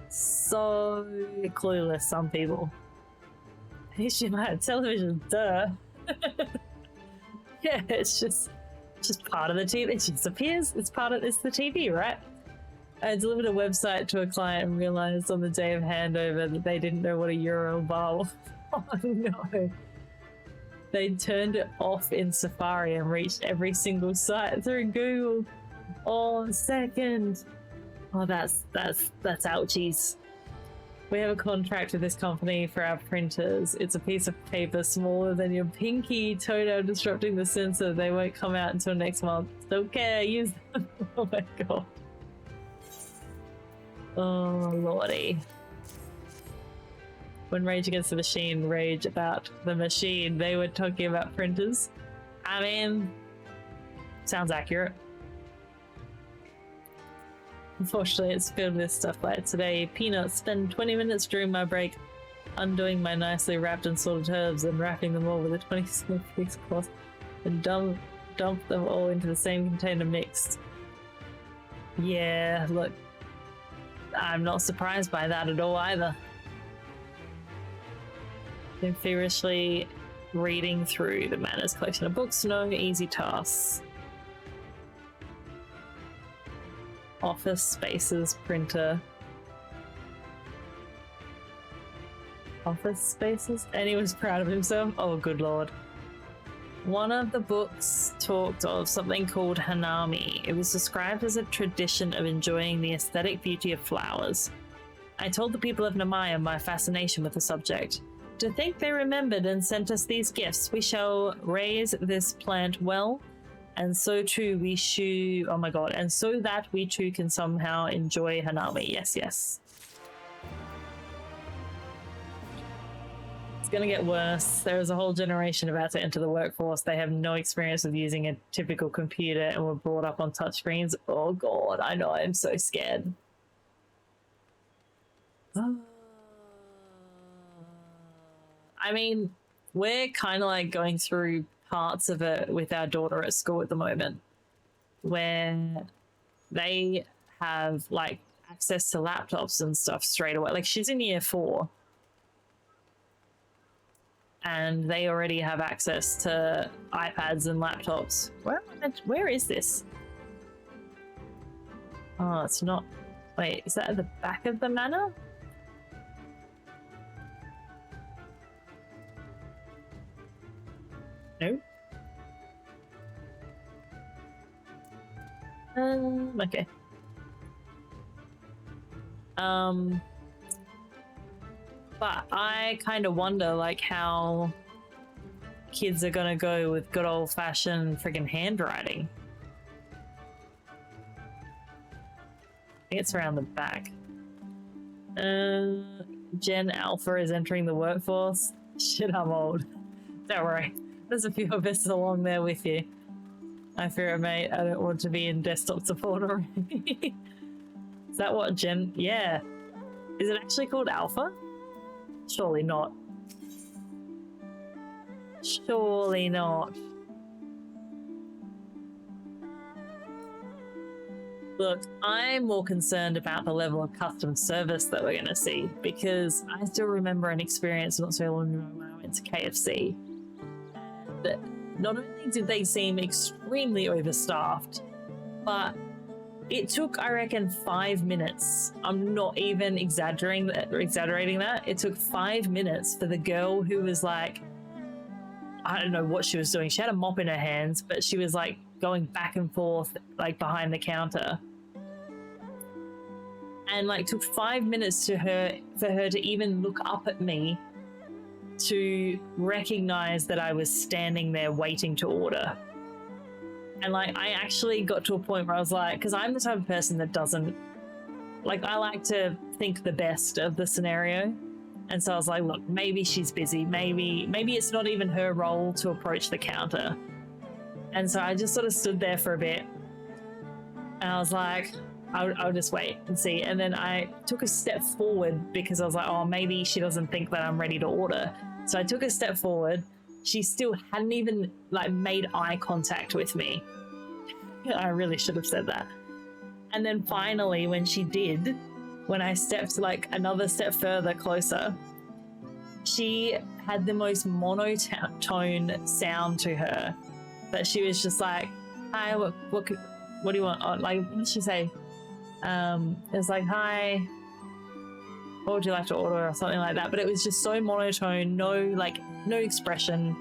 So clueless, some people. HDMI television, duh. Yeah, it's just part of the TV. It just appears. It's the TV, right? I delivered a website to a client and realized on the day of handover that they didn't know what a URL bar was. Oh no. They turned it off in Safari and reached every single site through Google. Oh, second. Oh, that's ouchies. We have a contract with this company for our printers. It's a piece of paper smaller than your pinky. Toenail disrupting the sensor. They won't come out until next month. Don't care. Use them. Oh my god. Oh lordy. When Rage Against the Machine rage about the machine, they were talking about printers. I mean, sounds accurate. Unfortunately, it's filled with stuff like today. Peanuts spend 20 minutes during my break undoing my nicely wrapped and sorted herbs and wrapping them all with a 20 piece cloth and dump them all into the same container mixed. Yeah, look, I'm not surprised by that at all either. Been feverishly reading through the Manners collection of books. No easy tasks. Office Spaces printer. Office Spaces? And he was proud of himself? Oh, good lord. One of the books talked of something called Hanami. It was described as a tradition of enjoying the aesthetic beauty of flowers. I told the people of Namaya my fascination with the subject. To think they remembered and sent us these gifts, we shall raise this plant well, and so too we should, oh my god, and so that we too can somehow enjoy Hanami. Yes, yes. It's gonna get worse. There is a whole generation about to enter the workforce. They have no experience with using a typical computer and were brought up on touchscreens. Oh god, I know, I'm so scared. I mean, we're kind of like going through parts of it with our daughter at school at the moment, where they have like access to laptops and stuff straight away. Like she's in year 4 and they already have access to iPads and laptops. Where is this? Oh, it's not. Wait, is that at the back of the manor? No. Okay. But I kind of wonder, like, how kids are gonna go with good old-fashioned friggin' handwriting. I think it's around the back. Gen Alpha is entering the workforce. Shit, I'm old. Don't worry. There's a few of us along there with you. I fear it, mate. I don't want to be in desktop support already. Is that what Gen... Yeah. Is it actually called Alpha? Surely not. Surely not. Look, I'm more concerned about the level of customer service that we're going to see, because I still remember an experience not so long ago when I went to KFC. That not only did they seem extremely overstaffed, but it took, I reckon, 5 minutes. I'm not even exaggerating that. It took 5 minutes for the girl who was like, I don't know what she was doing. She had a mop in her hands, but she was like going back and forth like behind the counter. And like took 5 minutes for her to even look up at me to recognize that I was standing there waiting to order. And like I actually got to a point where I was like, because I'm the type of person that doesn't like, I like to think the best of the scenario. And so I was like, look, maybe she's busy, maybe it's not even her role to approach the counter. And so I just sort of stood there for a bit and I was like, I'll just wait and see. And then I took a step forward because I was like, oh, maybe she doesn't think that I'm ready to order. So I took a step forward. She still hadn't even like made eye contact with me. I really should have said that. And then finally, when she did, when I stepped like another step further closer, she had the most monotone sound to her that she was just like, hi, what do you want? Oh, like, what did she say? It was like, hi, what would you like to order, or something like that. But it was just so monotone, no expression.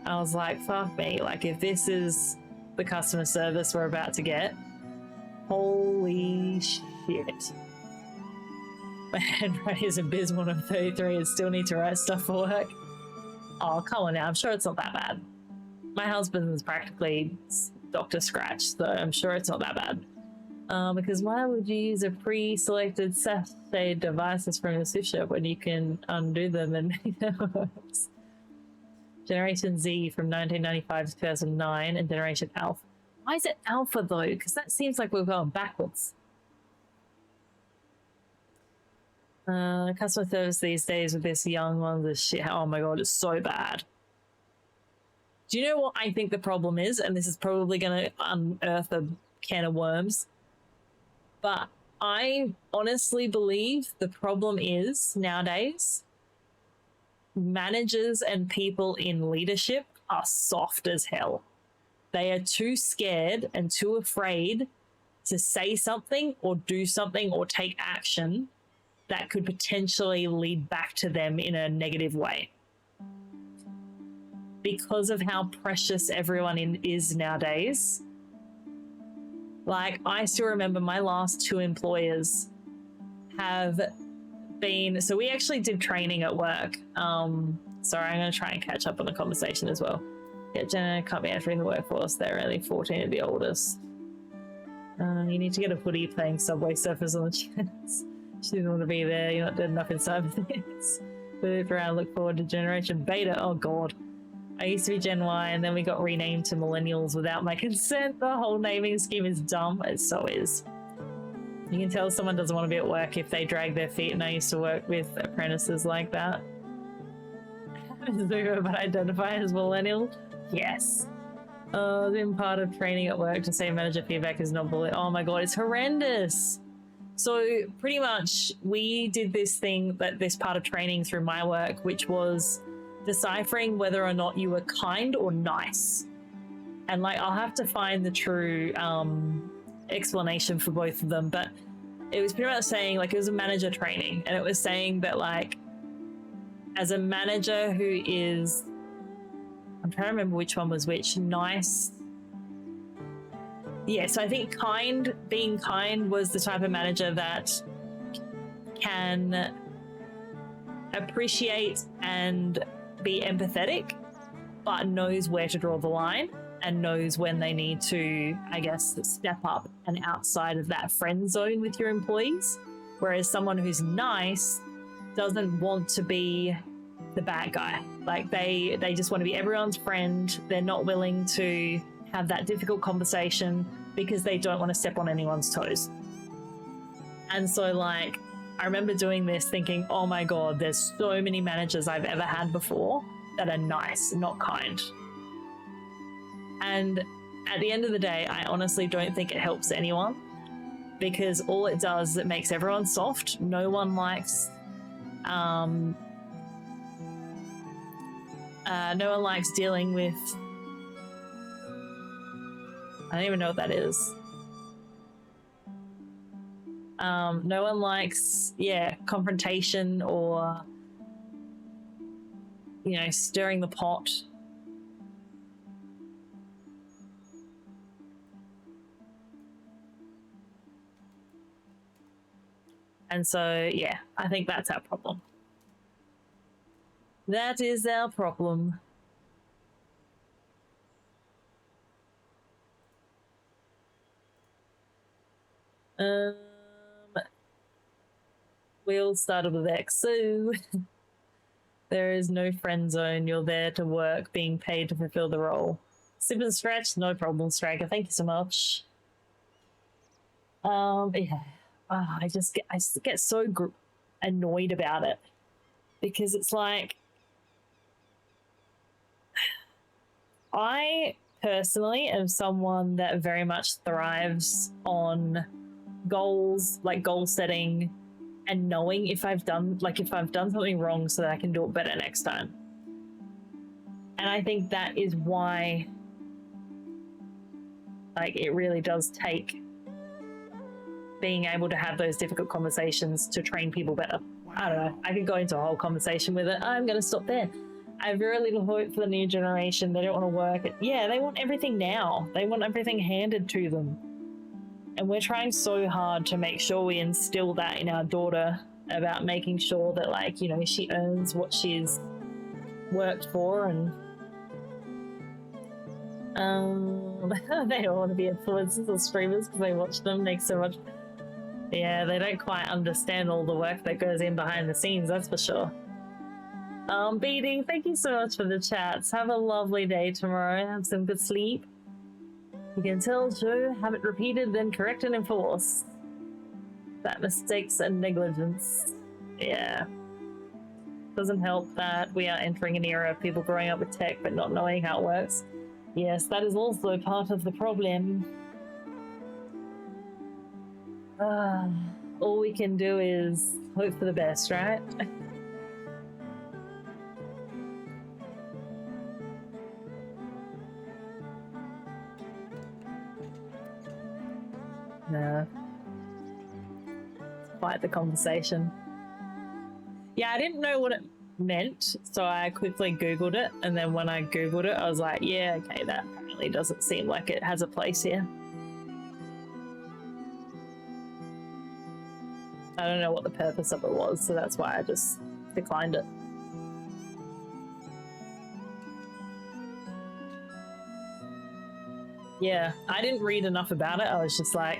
I was like, fuck me, like if this is the customer service we're about to get, holy shit. My handwriting is abysmal and I'm 33 and still need to write stuff for work. Oh, come on now, I'm sure it's not that bad. My husband is practically Dr. Scratch, so I'm sure it's not that bad. Because why would you use a pre-selected sachet devices from your Swift shop when you can undo them and make them worse? Generation Z from 1995 to 2009 and Generation Alpha. Why is it Alpha though? Because that seems like we're going backwards. Customer service these days with this young ones is shit. Oh my god, it's so bad. Do you know what I think the problem is? And this is probably going to unearth a can of worms. But I honestly believe the problem is nowadays managers and people in leadership are soft as hell. They are too scared and too afraid to say something or do something or take action that could potentially lead back to them in a negative way. Because of how precious everyone is nowadays. Like, I still remember my last 2 employers have been, so we actually did training at work. Sorry, I'm going to try and catch up on the conversation as well. Yeah, Jenna can't be entering the workforce. They're only 14 at the oldest. You need to get a footy playing Subway Surfers on the chance. She didn't want to be there. You're not dead enough in cyber. Move around, look forward to Generation Beta. Oh, God. I used to be Gen Y and then we got renamed to Millennials without my consent. The whole naming scheme is dumb. It so is. You can tell someone doesn't want to be at work if they drag their feet, and I used to work with apprentices like that. But identify as Millennial? Yes. I've been part of training at work to say manager feedback is not bullying. Oh my god, it's horrendous. So pretty much we did this thing, this part of training through my work, which was deciphering whether or not you were kind or nice. And like, I'll have to find the true explanation for both of them, but it was pretty much saying, like, it was a manager training, and it was saying that, like, as a manager who is, I'm trying to remember which one was which, nice. Yeah, so I think being kind was the type of manager that can appreciate and be empathetic, but knows where to draw the line and knows when they need to, I guess, step up and outside of that friend zone with your employees. Whereas someone who's nice doesn't want to be the bad guy. Like, they just want to be everyone's friend. They're not willing to have that difficult conversation because they don't want to step on anyone's toes. And so, like, I remember doing this thinking, oh my god, there's so many managers I've ever had before that are nice, not kind. And at the end of the day, I honestly don't think it helps anyone. because all it does is it makes everyone soft. No one likes no one likes dealing with, I don't even know what that is. No one likes, confrontation or, stirring the pot. And so, yeah, I think that's our problem. That is our problem. We all started with X, so there is no friend zone. You're there to work, being paid to fulfill the role. Sip and stretch, no problem, Striker. Thank you so much. Yeah. I just get so annoyed about it, because it's like, I personally am someone that very much thrives on goals, like goal setting, and knowing if I've done something wrong so that I can do it better next time. And I think that is why, like, it really does take being able to have those difficult conversations to train people better. I don't know. I could go into a whole conversation with it. I'm going to stop there. I have very little hope for the new generation. They don't want to work. Yeah, they want everything now. They want everything handed to them. And we're trying so hard to make sure we instill that in our daughter, about making sure that, like, she earns what she's worked for, and they don't want to be influencers or streamers because they watch them. Makes so much. Yeah, they don't quite understand all the work that goes in behind the scenes, that's for sure. BD, thank you so much for the chats. Have a lovely day tomorrow. Have some good sleep. You can tell Joe, have it repeated, then correct and enforce. That mistakes and negligence. Yeah. Doesn't help that we are entering an era of people growing up with tech but not knowing how it works. Yes, that is also part of the problem. All we can do is hope for the best, right? Yeah. Quite the conversation. Yeah, I didn't know what it meant, so I quickly Googled it, and then when I Googled it, I was like, yeah, okay, that apparently doesn't seem like it has a place here. I don't know what the purpose of it was, so that's why I just declined it. Yeah, I didn't read enough about it. I was just like,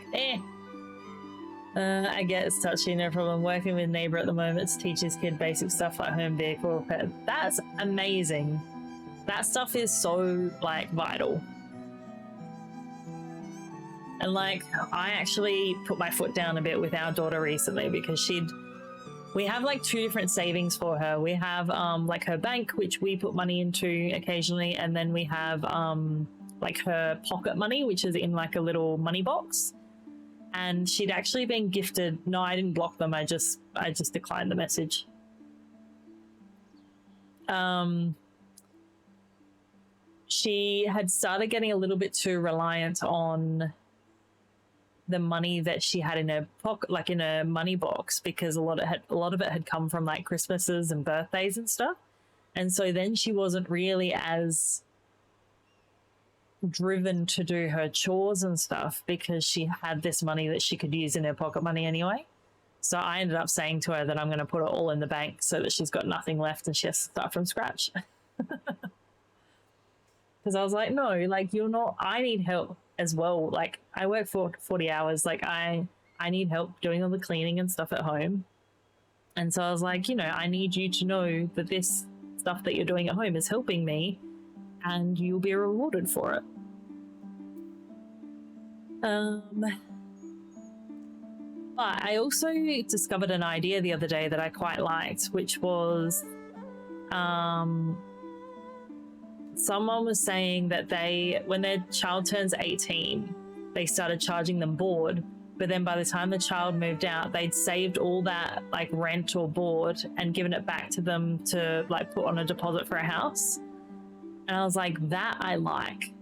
I get it's touchy, no problem. Working with neighbor at the moment to teach his kid basic stuff like home vehicle repair. That's amazing. That stuff is so, like, vital. And, like, I actually put my foot down a bit with our daughter recently, because we have, like, 2 different savings for her. We have, like, her bank, which we put money into occasionally, and then we have, like, her pocket money, which is in, like, a little money box. And she'd actually been gifted. No, I didn't block them. I just declined the message. She had started getting a little bit too reliant on the money that she had in her pocket, like in a money box, because a lot of it had come from, like, Christmases and birthdays and stuff. And so then she wasn't really as driven to do her chores and stuff, because she had this money that she could use in her pocket money anyway. So I ended up saying to her that I'm going to put it all in the bank so that she's got nothing left and she has to start from scratch. Because I was like, no, like, you're not, I need help as well. Like, I work for 40 hours. Like, I need help doing all the cleaning and stuff at home. And so I was like, I need you to know that this stuff that you're doing at home is helping me, and you'll be rewarded for it. But I also discovered an idea the other day that I quite liked, which was someone was saying that when their child turns 18, they started charging them board But then by the time the child moved out, they'd saved all that like rent or board and given it back to them to like put on a deposit for a house. And I was like, that I like,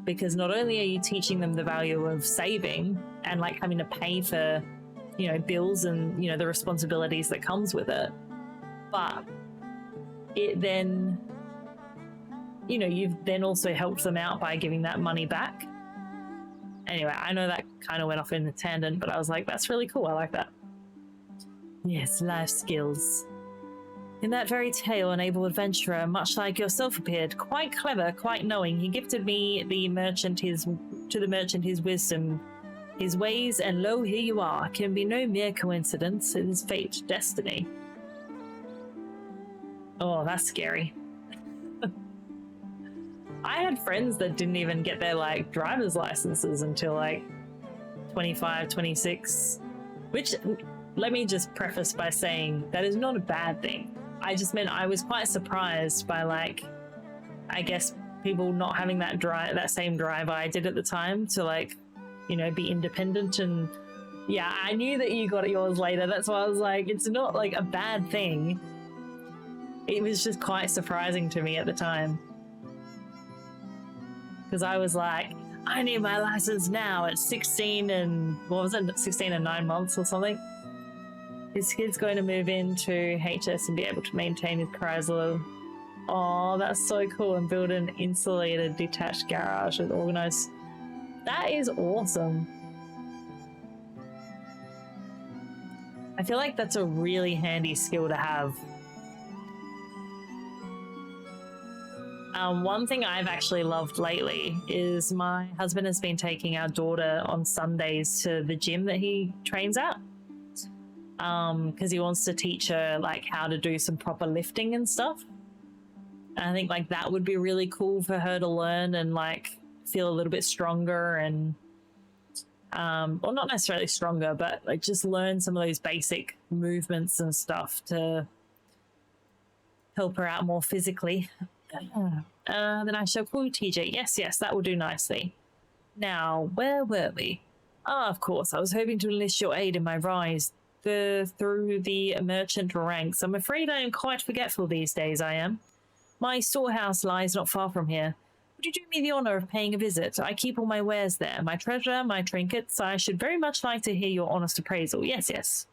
because not only are you teaching them the value of saving and like having to pay for, you know, bills and, you know, the responsibilities that comes with it, but it then, you know, you've then also helped them out by giving that money back. Anyway, I know that kind of went off in a tangent, but I was like, that's really cool. I like that. Yes, life skills. In that very tale, an able adventurer, much like yourself, appeared, quite clever, quite knowing. He gifted me the merchant his wisdom, his ways, and lo, here you are. Can be no mere coincidence. It is fate, destiny. Oh, that's scary. I had friends that didn't even get their like driver's licenses until like 25, 26, which, let me just preface by saying that is not a bad thing. I just meant I was quite surprised by like, I guess people not having that same drive I did at the time to like, you know, be independent. And yeah, I knew that you got yours later. That's why I was like, it's not like a bad thing. It was just quite surprising to me at the time. Because I was like, I need my license now at 16 and, what was it, 16 and 9 months or something. His kid's going to move into HS and be able to maintain his Chrysler. Oh, that's so cool. And build an insulated detached garage with organized. That is awesome. I feel like that's a really handy skill to have. One thing I've actually loved lately is my husband has been taking our daughter on Sundays to the gym that he trains at. Because he wants to teach her like how to do some proper lifting and stuff. And I think like that would be really cool for her to learn and like feel a little bit stronger and or not necessarily stronger, but like just learn some of those basic movements and stuff to help her out more physically. Then I shall call you TJ. Yes, that will do nicely. Now, where were we? Ah, of course, I was hoping to enlist your aid in my rise through the merchant ranks. I'm afraid I am quite forgetful these days, I am. My storehouse lies not far from here. Would you do me the honor of paying a visit? I keep all my wares there, my treasure, my trinkets. I should very much like to hear your honest appraisal. Yes.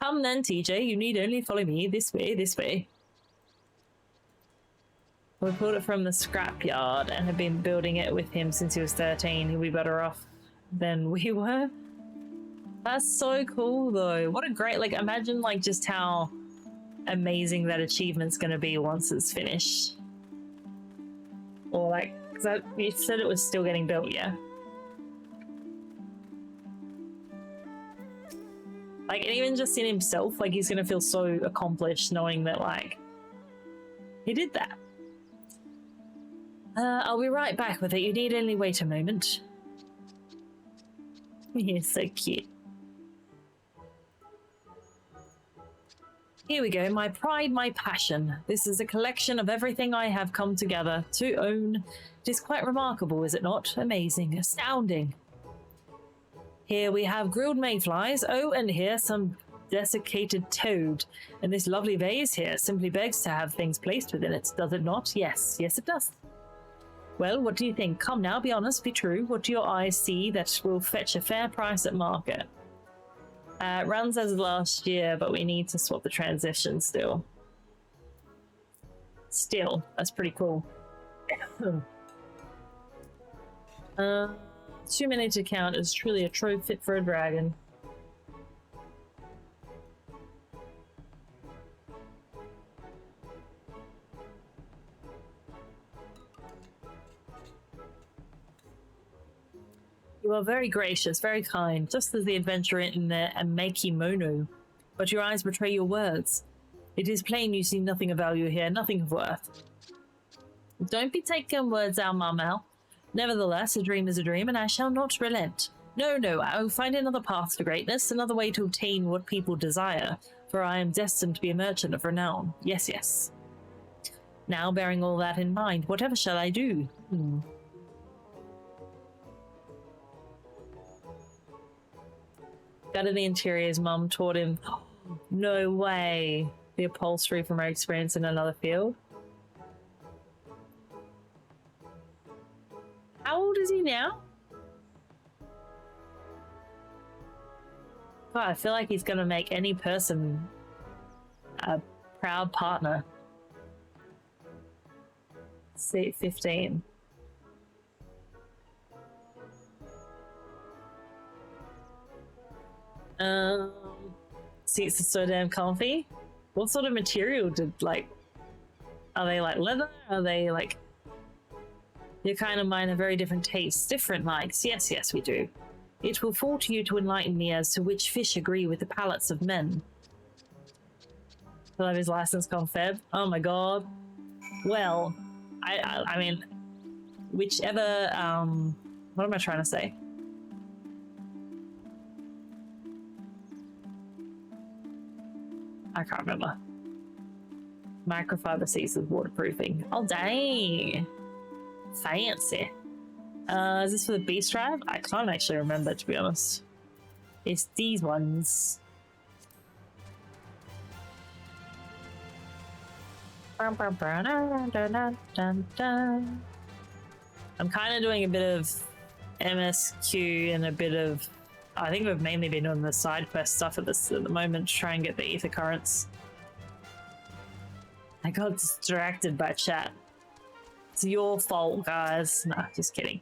Come then, TJ, you need only follow me this way. We pulled it from the scrapyard and have been building it with him since he was 13. He'll be better off than we were. That's so cool though. What a great, like, imagine like just how amazing that achievement's going to be once it's finished. Or like, because you said it was still getting built, yeah? Like, and even just in himself, like he's going to feel so accomplished knowing that like, he did that. I'll be right back with it. You need only wait a moment. You're so cute. Here we go. My pride, my passion. This is a collection of everything I have come together to own. It is quite remarkable, is it not? Amazing. Astounding. Here we have grilled mayflies. Oh, and here some desiccated toad. And this lovely vase here simply begs to have things placed within it, does it not? Yes, it does. Well, what do you think? Come now, be honest, be true. What do your eyes see that will fetch a fair price at market? It runs as of last year, but we need to swap the transition still. That's pretty cool. Too many to count. Is truly a trove fit for a dragon. You are very gracious, very kind, just as the adventurer in the Amekimono. But your eyes betray your words. It is plain you see nothing of value here, nothing of worth. Don't be taking words out my mouth. Nevertheless, a dream is a dream, and I shall not relent. No, I will find another path to greatness, another way to obtain what people desire, for I am destined to be a merchant of renown. Yes. Now, bearing all that in mind, whatever shall I do? Gutted the interiors, mum taught him. No way. The upholstery from her experience in another field. How old is he now? God, I feel like he's gonna make any person a proud partner. See, 15. Seats are so damn comfy. What sort of material did, like, are they like leather? Are they like, your kind of mine have very different tastes, different likes. Yes, yes, we do. It will fall to you to enlighten me as to which fish agree with the palates of men. I love his license confab. Oh my god. Well, I mean, whichever, what am I trying to say? I can't remember. Microfiber seats with waterproofing. Oh, dang. Fancy. Is this for the beast drive? I can't actually remember, to be honest. It's these ones. I'm kind of doing a bit of MSQ and a bit of, I think we've mainly been doing the side quest stuff at the moment to try and get the ether currents. I got distracted by chat. It's your fault, guys. Nah, just kidding.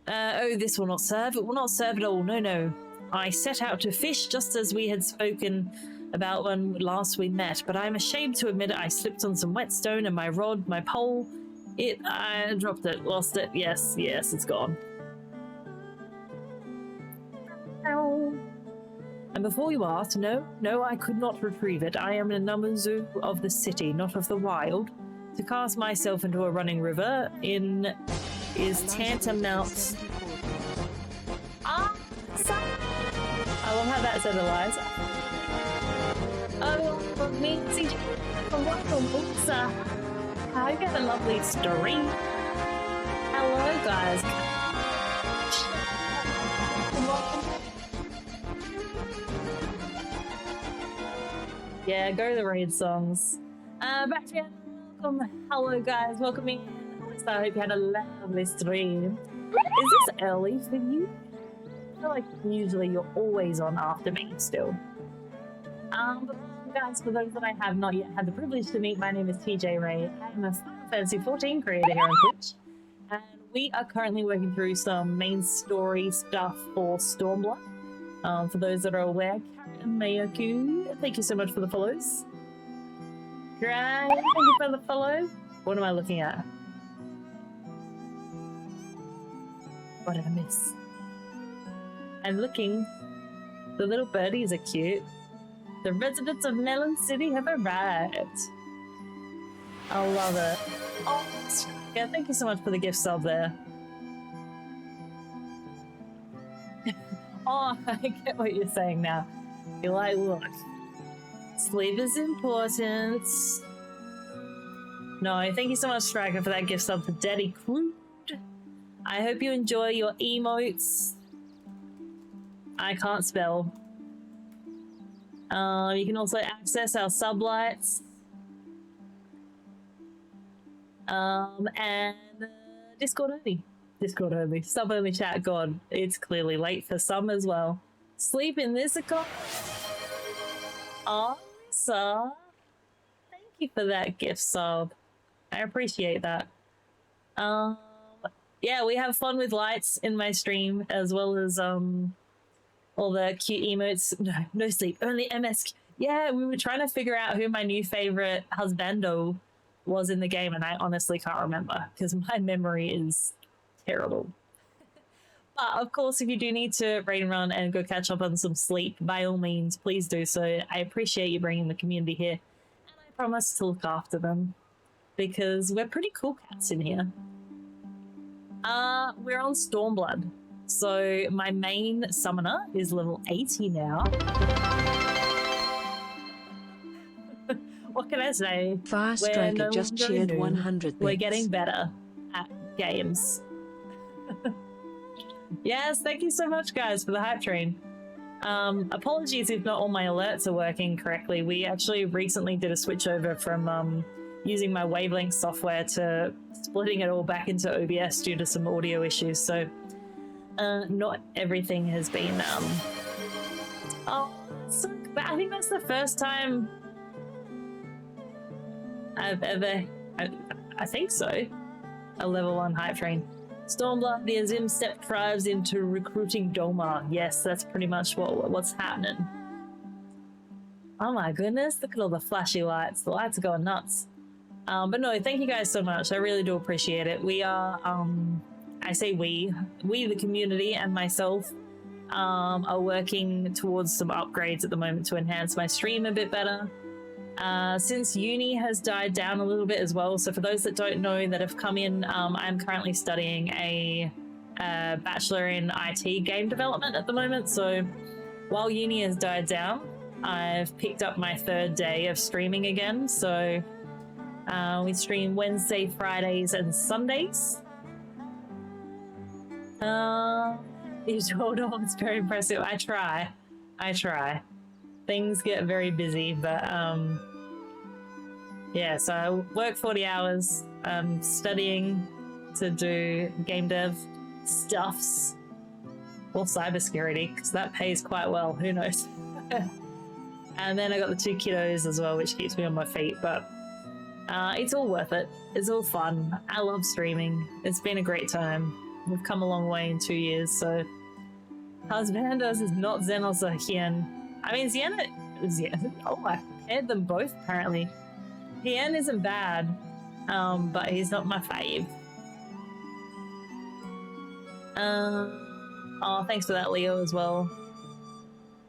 Oh, this will not serve. It will not serve at all. No, no. I set out to fish just as we had spoken about when last we met, but I'm ashamed to admit it. I slipped on some whetstone and my rod, my pole. I dropped it, lost it. Yes, yes, it's gone. Ow. And before you ask, no, no, I could not retrieve it. I am a Namazu of the city, not of the wild. To cast myself into a running river is tantamount. Ah, I love how that said Eliza. Oh, me, CJ, I hope you have a lovely story. Hello, guys. Yeah, go to the raid songs. Back to you. Welcome. Hello, guys. Welcome in. So I hope you had a lovely stream. Is this early for you? I feel like usually you're always on after me still. But guys, for those that I have not yet had the privilege to meet, my name is TeejayRei. I'm a Final Fantasy XIV creator here on Twitch. And we are currently working through some main story stuff for Stormblood. For those that are aware, Carrot and Mayoku, thank you so much for the follows. Great, thank you for the follow. What am I looking at? What did I miss? I'm looking. The little birdies are cute. The residents of Melon City have arrived. I love it. Oh, yeah, thank you so much for the gift sub there. Oh, I get what you're saying now. You're like, look, sleep is important. No, thank you so much, Striker, for that gift sub for Daddy Crude. I hope you enjoy your emotes. I can't spell. You can also access our sublights. And Discord only. Discord only. Sub only chat. God, it's clearly late for some as well. Sleep in this account. Oh, sir. Thank you for that gift sub. I appreciate that. Yeah, we have fun with lights in my stream as well as all the cute emotes. No sleep, only MS. Yeah, we were trying to figure out who my new favorite husbando was in the game, and I honestly can't remember because my memory is terrible. But of course, if you do need to raid and run and go catch up on some sleep, by all means, please do so. I appreciate you bringing the community here, and I promise to look after them because we're pretty cool cats in here. We're on Stormblood. So my main summoner is level 80 now. What can I say? Fast Striker just cheered 100 bits. We're getting better at games. Yes, thank you so much, guys, for the hype train. Apologies if not all my alerts are working correctly. We actually recently did a switch over from using my wavelength software to splitting it all back into OBS due to some audio issues. So not everything has been oh, so I think that's the first time I've ever, I think so, a level 1 hype train. Stormblood, the Azim step tribes into recruiting Doma. Yes, that's pretty much what's happening. Oh my goodness, look at all the flashy lights. The lights are going nuts. But no, thank you guys so much. I really do appreciate it. We are, I say we, the community and myself, are working towards some upgrades at the moment to enhance my stream a bit better. Since uni has died down a little bit as well, so for those that don't know that have come in, I'm currently studying a bachelor in IT game development at the moment. So while uni has died down, I've picked up my 3rd day of streaming again. So we stream Wednesday, Fridays, and Sundays. You told all, it's very impressive. I try. Things get very busy, but yeah, so I work 40 hours, studying to do game dev stuffs or cybersecurity, because that pays quite well, who knows. And then I got the 2 kiddos as well, which keeps me on my feet, but it's all worth it. It's all fun. I love streaming. It's been a great time. We've come a long way in 2 years, so Husbandos is not Xenos or Hien. I mean, Xen, oh, I paired them both apparently. Hien isn't bad, but he's not my fave. Oh, thanks for that, Leo, as well.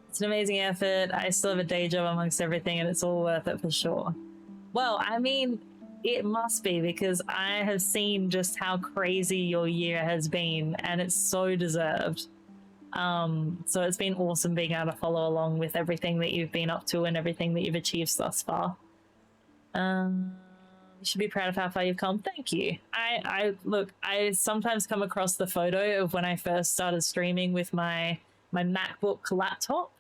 It's an amazing effort. I still have a day job amongst everything, and it's all worth it for sure. Well, I mean, it must be, because I have seen just how crazy your year has been, and it's so deserved. So it's been awesome being able to follow along with everything that you've been up to and everything that you've achieved thus far. You should be proud of how far you've come. Thank you. Look, I sometimes come across the photo of when I first started streaming with my MacBook laptop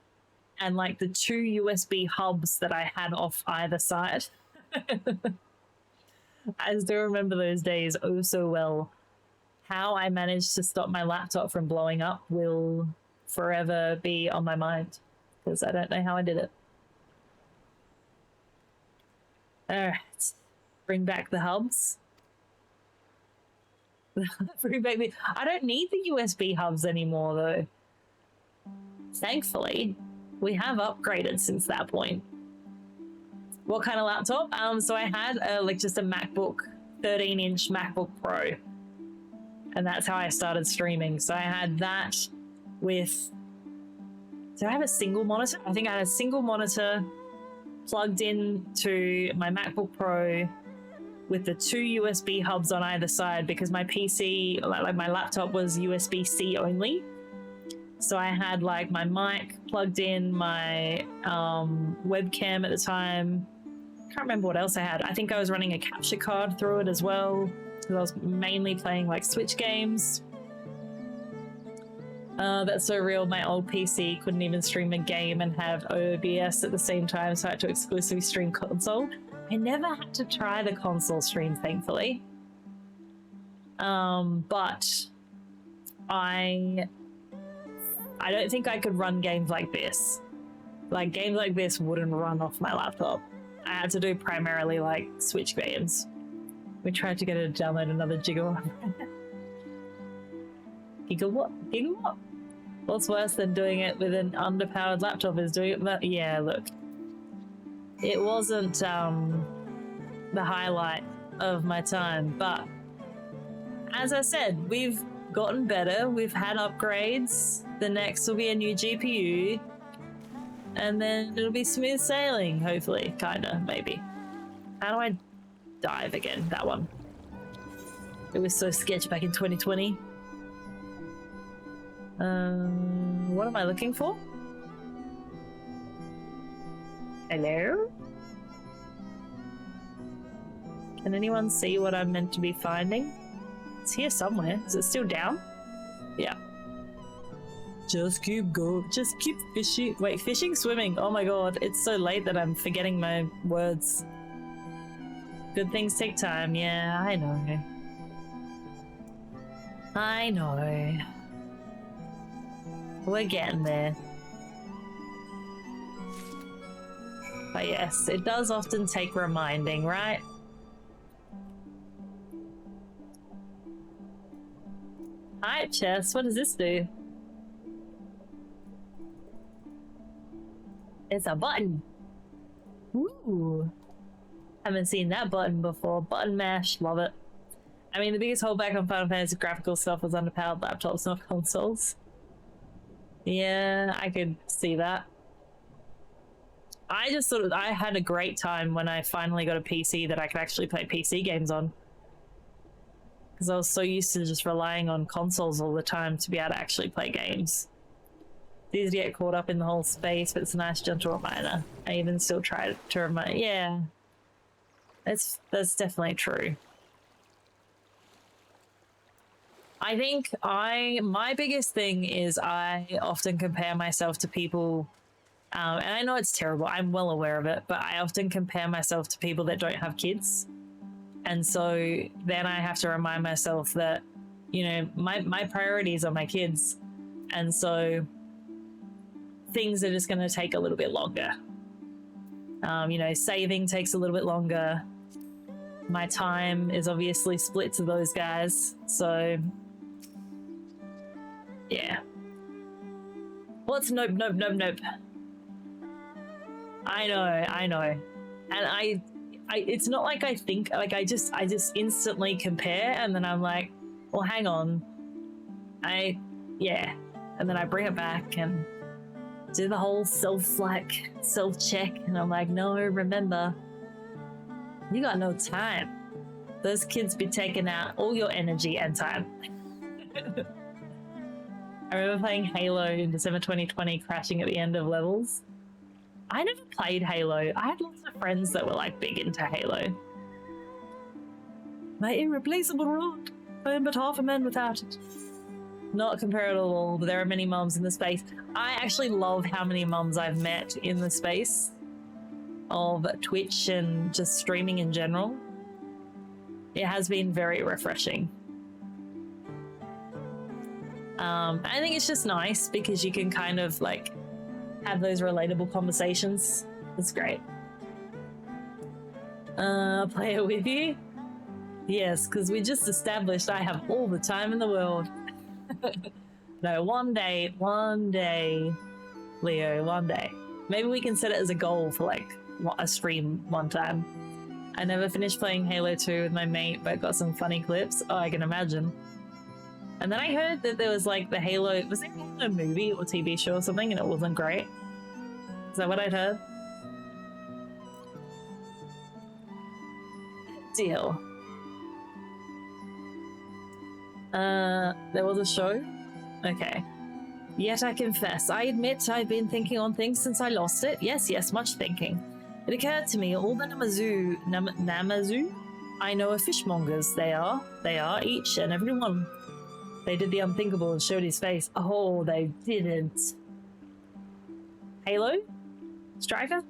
and like the 2 USB hubs that I had off either side. I still remember those days oh so well. How I managed to stop my laptop from blowing up will forever be on my mind, because I don't know how I did it. Alright, bring back the hubs. Bring back the... I don't need the USB hubs anymore though. Thankfully, we have upgraded since that point. What kind of laptop? So I had like just a MacBook, 13-inch MacBook Pro. And that's how I started streaming. So I had that with... Did I have a single monitor? I think I had a single monitor plugged in to my MacBook Pro with the 2 USB hubs on either side, because my PC, like my laptop, was USB-C only. So I had like my mic plugged in, my webcam at the time. Can't remember what else I had. I think I was running a capture card through it as well, because I was mainly playing like Switch games. That's so real. My old PC couldn't even stream a game and have OBS at the same time, so I had to exclusively stream console. I never had to try the console stream, thankfully. But I don't think I could run games like this. Like, games like this wouldn't run off my laptop. I had to do primarily like Switch games. We tried to get her to download another gigawatt. Gigawatt? What's worse than doing it with an underpowered laptop is doing it. But yeah, look. It wasn't the highlight of my time, but as I said, we've gotten better. We've had upgrades. The next will be a new GPU. And then it'll be smooth sailing, hopefully. Kinda, maybe. How do I dive again? That one. It was so sketchy back in 2020. What am I looking for? Hello? Can anyone see what I'm meant to be finding? It's here somewhere. Is it still down? Yeah. Just keep fishing. Wait, fishing, swimming. Oh my god, it's so late that I'm forgetting my words. Good things take time. Yeah, I know. I know. We're getting there. But yes, it does often take reminding, right? Hi, chest. What does this do? It's a button. Ooh. Haven't seen that button before. Button mash. Love it. I mean, the biggest holdback on Final Fantasy graphical stuff was underpowered laptops, not consoles. Yeah, I could see that. I just thought I had a great time when I finally got a PC that I could actually play PC games on. Because I was so used to just relying on consoles all the time to be able to actually play games. It's easy to get caught up in the whole space, but it's a nice gentle reminder. I even still try to remind. Yeah, that's definitely true. I think my biggest thing is I often compare myself to people, and I know it's terrible, I'm well aware of it, but I often compare myself to people that don't have kids. And so then I have to remind myself that, you know, my priorities are my kids. And so things are just going to take a little bit longer. You know, saving takes a little bit longer. My time is obviously split to those guys. So yeah. What's nope. I know. And it's not like I think, like I just instantly compare, and then I'm like, well, hang on. Yeah. And then I bring it back and do the whole self-check, and I'm like, no, remember, you got no time. Those kids be taking out all your energy and time. I remember playing Halo in December 2020, crashing at the end of levels. I never played Halo. I had lots of friends that were like big into Halo. My irreplaceable rod. I am but half a man without it. Not comparable, but there are many mums in the space. I actually love how many mums I've met in the space of Twitch and just streaming in general. It has been very refreshing. I think it's just nice because you can kind of like have those relatable conversations. It's great. Play it with you? Yes, because we just established I have all the time in the world. No, one day, Leo, one day. Maybe we can set it as a goal for like a stream one time. I never finished playing Halo 2 with my mate, but got some funny clips. Oh, I can imagine. And then I heard that there was like the Halo, was it a movie or TV show or something, and it wasn't great? Is that what I'd heard? Deal. There was a show? Okay. Yet I confess, I admit I've been thinking on things since I lost it. Yes, much thinking. It occurred to me, all the Namazu I know are fishmongers. They are, each and every one. They did the unthinkable and showed his face. Oh, they didn't. Halo? Striker?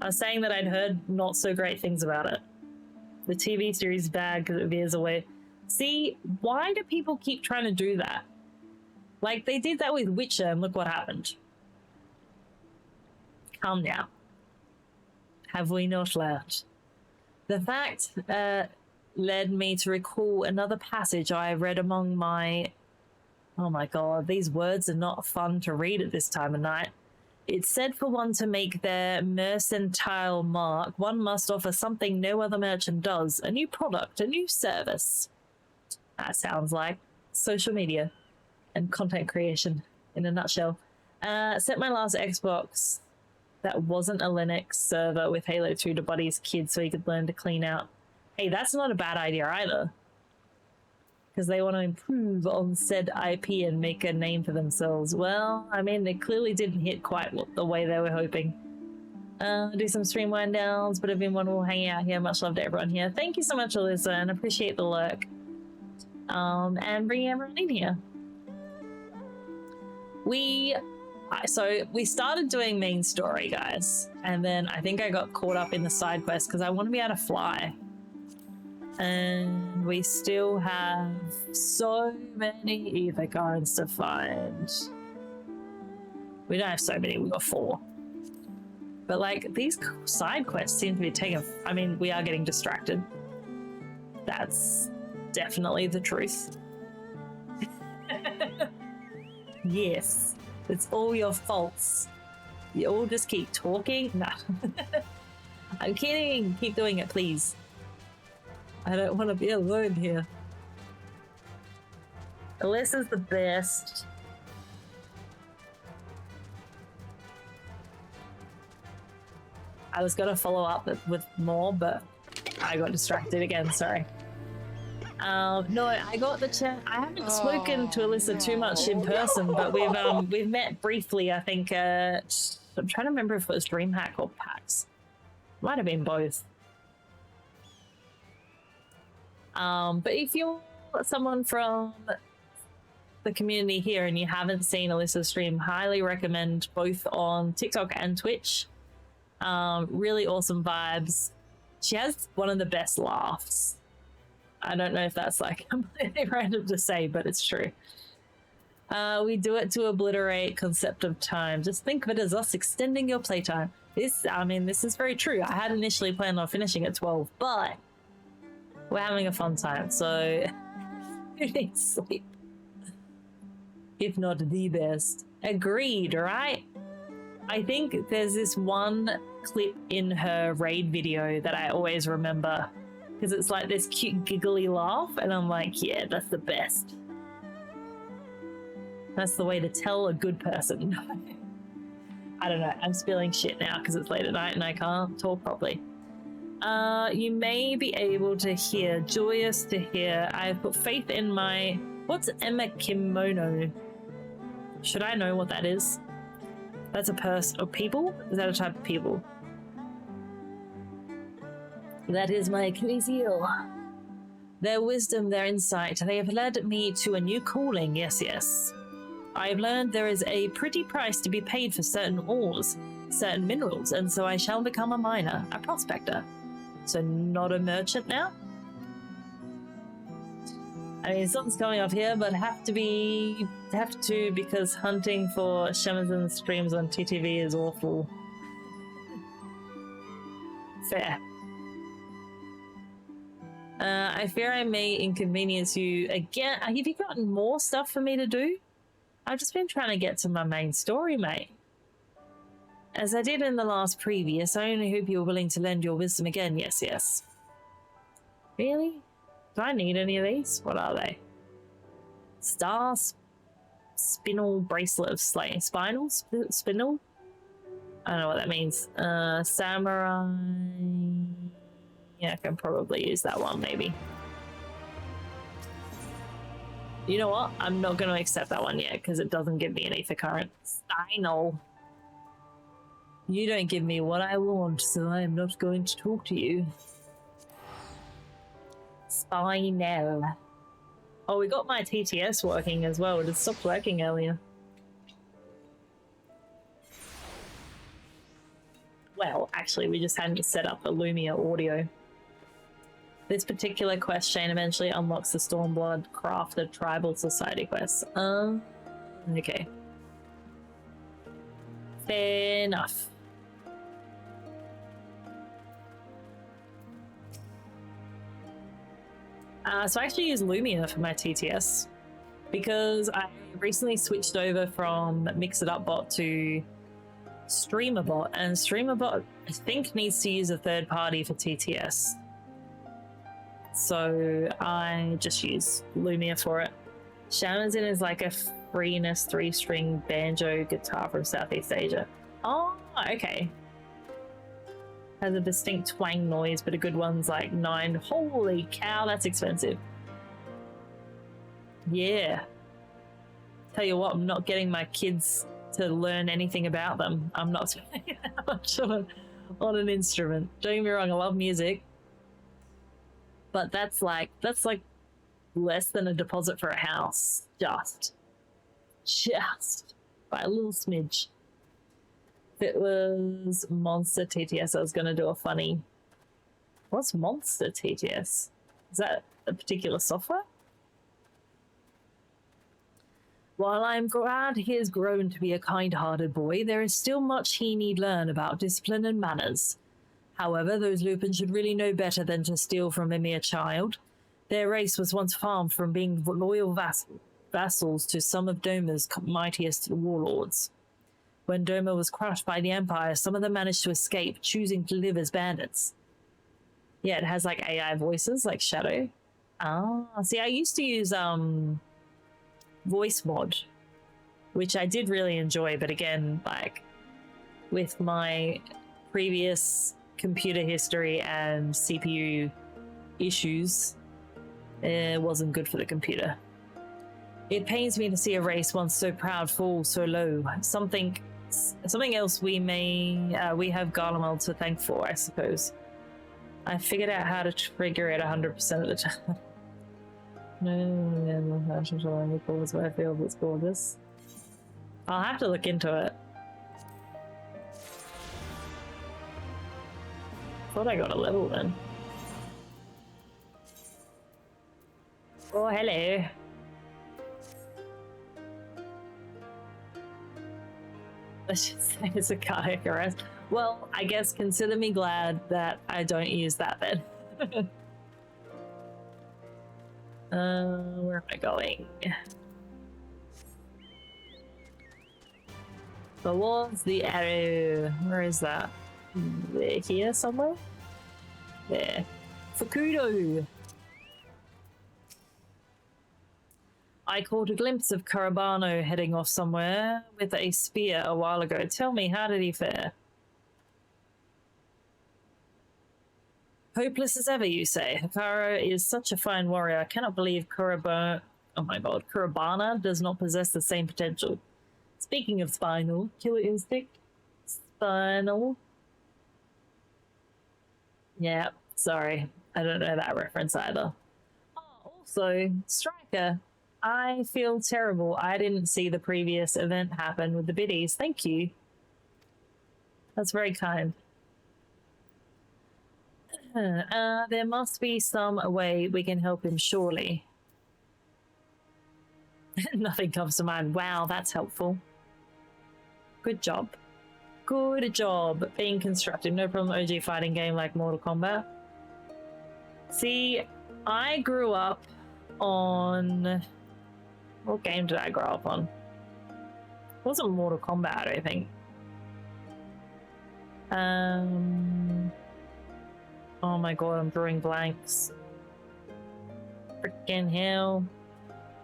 I was saying that I'd heard not so great things about it. The TV series is bad because it veers away. See, why do people keep trying to do that? Like, they did that with Witcher and look what happened. Calm down. Have we not learned? The fact led me to recall another passage I read among my... Oh my god, these words are not fun to read at this time of night. It said for one to make their mercantile mark, one must offer something no other merchant does. A new product, a new service. That sounds like social media and content creation in a nutshell. Set my last Xbox that wasn't a Linux server with Halo 2 to Buddy's kids so he could learn to clean out. Hey, that's not a bad idea either. Because they want to improve on said IP and make a name for themselves. Well, I mean, they clearly didn't hit quite the way they were hoping. Do some stream wind downs, but everyone will hang out here. Much love to everyone here. Thank you so much, Alyssa, and appreciate the lurk. And bringing everyone in here. So we started doing main story, guys, and then I think I got caught up in the side quest because I want to be able to fly. And we still have so many ether cards to find. We don't have so many, we got 4. But like, these side quests seem to be taking, I mean, we are getting distracted. That's definitely the truth. Yes, it's all your faults. You all just keep talking. Nah. I'm kidding. Keep doing it, please. I don't want to be alone here. Alyssa's the best. I was going to follow up with more, but I got distracted again. Sorry. No, I got the chat. I haven't spoken to Alyssa too much in person, but we've met briefly. I think. I'm trying to remember if it was DreamHack or PAX. Might have been both. But if you're someone from the community here and you haven't seen Alyssa's stream, highly recommend both on TikTok and Twitch. Really awesome vibes. She has one of the best laughs. I don't know if that's like completely random to say, but it's true. We do it to obliterate concept of time. Just think of it as us extending your playtime. This is very true. I had initially planned on finishing at 12, but we're having a fun time, so who needs sleep? If not the best. Agreed, right? I think there's this one clip in her raid video that I always remember because it's like this cute giggly laugh and I'm like, yeah, that's the best. That's the way to tell a good person. I don't know, I'm spilling shit now because it's late at night and I can't talk properly. You may be able to hear, joyous to hear, I've put faith in my, what's Emma Kimono? Should I know what that is? That's a person or people? Is that a type of people? That is my ecclesial. Their wisdom, their insight, they have led me to a new calling, yes, yes. I have learned there is a pretty price to be paid for certain ores, certain minerals, and so I shall become a miner, a prospector. So not a merchant now? I mean, something's coming off here, but have to because hunting for Shemazin streams on TTV is awful. Fair. I fear I may inconvenience you again. Have you gotten more stuff for me to do? I've just been trying to get to my main story, mate. As I did in the last previous, I only hope you're willing to lend your wisdom again. Yes, yes. Really? Do I need any of these? What are they? Spinal bracelet of slaying. Spinal? I don't know what that means. Samurai. Yeah, I can probably use that one, maybe. You know what? I'm not going to accept that one yet because it doesn't give me an ether current. Spinal. You don't give me what I want, so I am not going to talk to you. Spinal. Oh, we got my TTS working as well. It had stopped working earlier. Well, actually, we just hadn't set up the Lumia audio. This particular quest chain eventually unlocks the Stormblood crafted tribal society quest. Okay. Fair enough. So I actually use Lumia for my TTS because I recently switched over from Mix It Up Bot to StreamerBot, and StreamerBot I think needs to use a third party for TTS. So I just use Lumia for it. Shamazin is like a freeness 3-string banjo guitar from Southeast Asia. Oh, okay. Has a distinct twang noise, but a good one's like 9. Holy cow, that's expensive. Yeah. Tell you what, I'm not getting my kids to learn anything about them. I'm not spending that much on an instrument. Don't get me wrong, I love music. But that's like less than a deposit for a house. Just. by a little smidge. If it was Monster TTS, I was going to do a funny. What's Monster TTS? Is that a particular software? While I'm glad he has grown to be a kind-hearted boy, there is still much he need learn about discipline and manners. However, those Lupins should really know better than to steal from a mere child. Their race was once farmed from being loyal vassals to some of Doma's mightiest warlords. When Doma was crushed by the Empire, some of them managed to escape, choosing to live as bandits. Yeah, it has like AI voices, like Shadow. Ah, see, I used to use voice mod, which I did really enjoy, but again, like with my previous computer history and CPU issues, it wasn't good for the computer. It pains me to see a race once so proud fall so low. Something else we have Garlemald to thank for, I suppose. I figured out how to trigger it 100% of the time. No, that's what I feel it's gorgeous. I'll have to look into it. Thought I got a level then. Oh, hello. Let's just say it's a cardiac arrest. Well, I guess consider me glad that I don't use that then. Where am I going? Towards the arrow. Where is that? There, here somewhere? There. Fukudo! I caught a glimpse of Karabano heading off somewhere with a spear a while ago. Tell me, how did he fare? Hopeless as ever, you say. Hikaru is such a fine warrior. I cannot believe Kurabana does not possess the same potential. Speaking of spinal, killer instinct. Spinal. Yeah, sorry. I don't know that reference either. Oh, also, Striker. I feel terrible. I didn't see the previous event happen with the biddies. Thank you. That's very kind. There must be some way we can help him, surely. Nothing comes to mind. Wow, that's helpful. Good job. Good job being constructive. No problem, OG fighting game like Mortal Kombat. See, I grew up on... What game did I grow up on? It wasn't Mortal Kombat, I don't think. Oh my god, I'm drawing blanks. Freaking hell.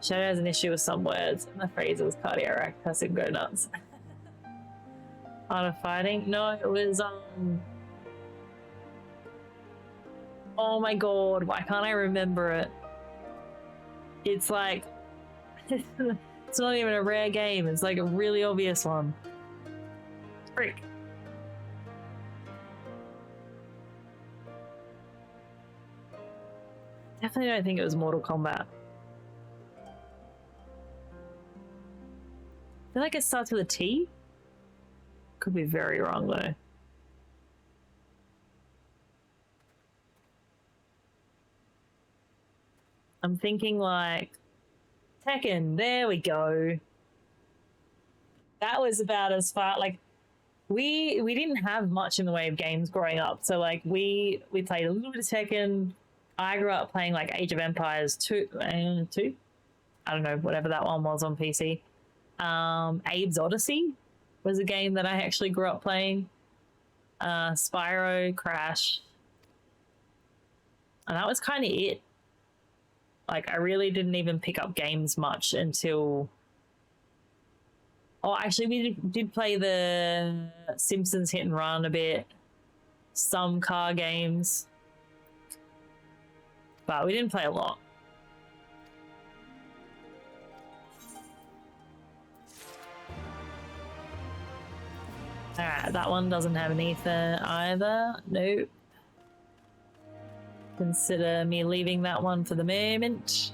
Shadow has an issue with some words. I'm afraid it was cardiac. Person go nuts. Art of Fighting? No, it was oh my god, why can't I remember it? It's like it's not even a rare game, it's like a really obvious one. Frick. Definitely don't think it was Mortal Kombat. I feel like it starts with a T? Could be very wrong though. I'm thinking like Tekken, there we go. That was about as far, like we didn't have much in the way of games growing up. So like we played a little bit of Tekken. I grew up playing like Age of Empires 2 and 2. I don't know, whatever that one was on PC. Abe's Odyssey was a game that I actually grew up playing. Spyro, Crash. And that was kind of it. Like, I really didn't even pick up games much until... Oh, actually, we did play the Simpsons Hit and Run a bit. Some car games. But we didn't play a lot. Alright, that one doesn't have an ether either. Nope. Consider me leaving that one for the moment.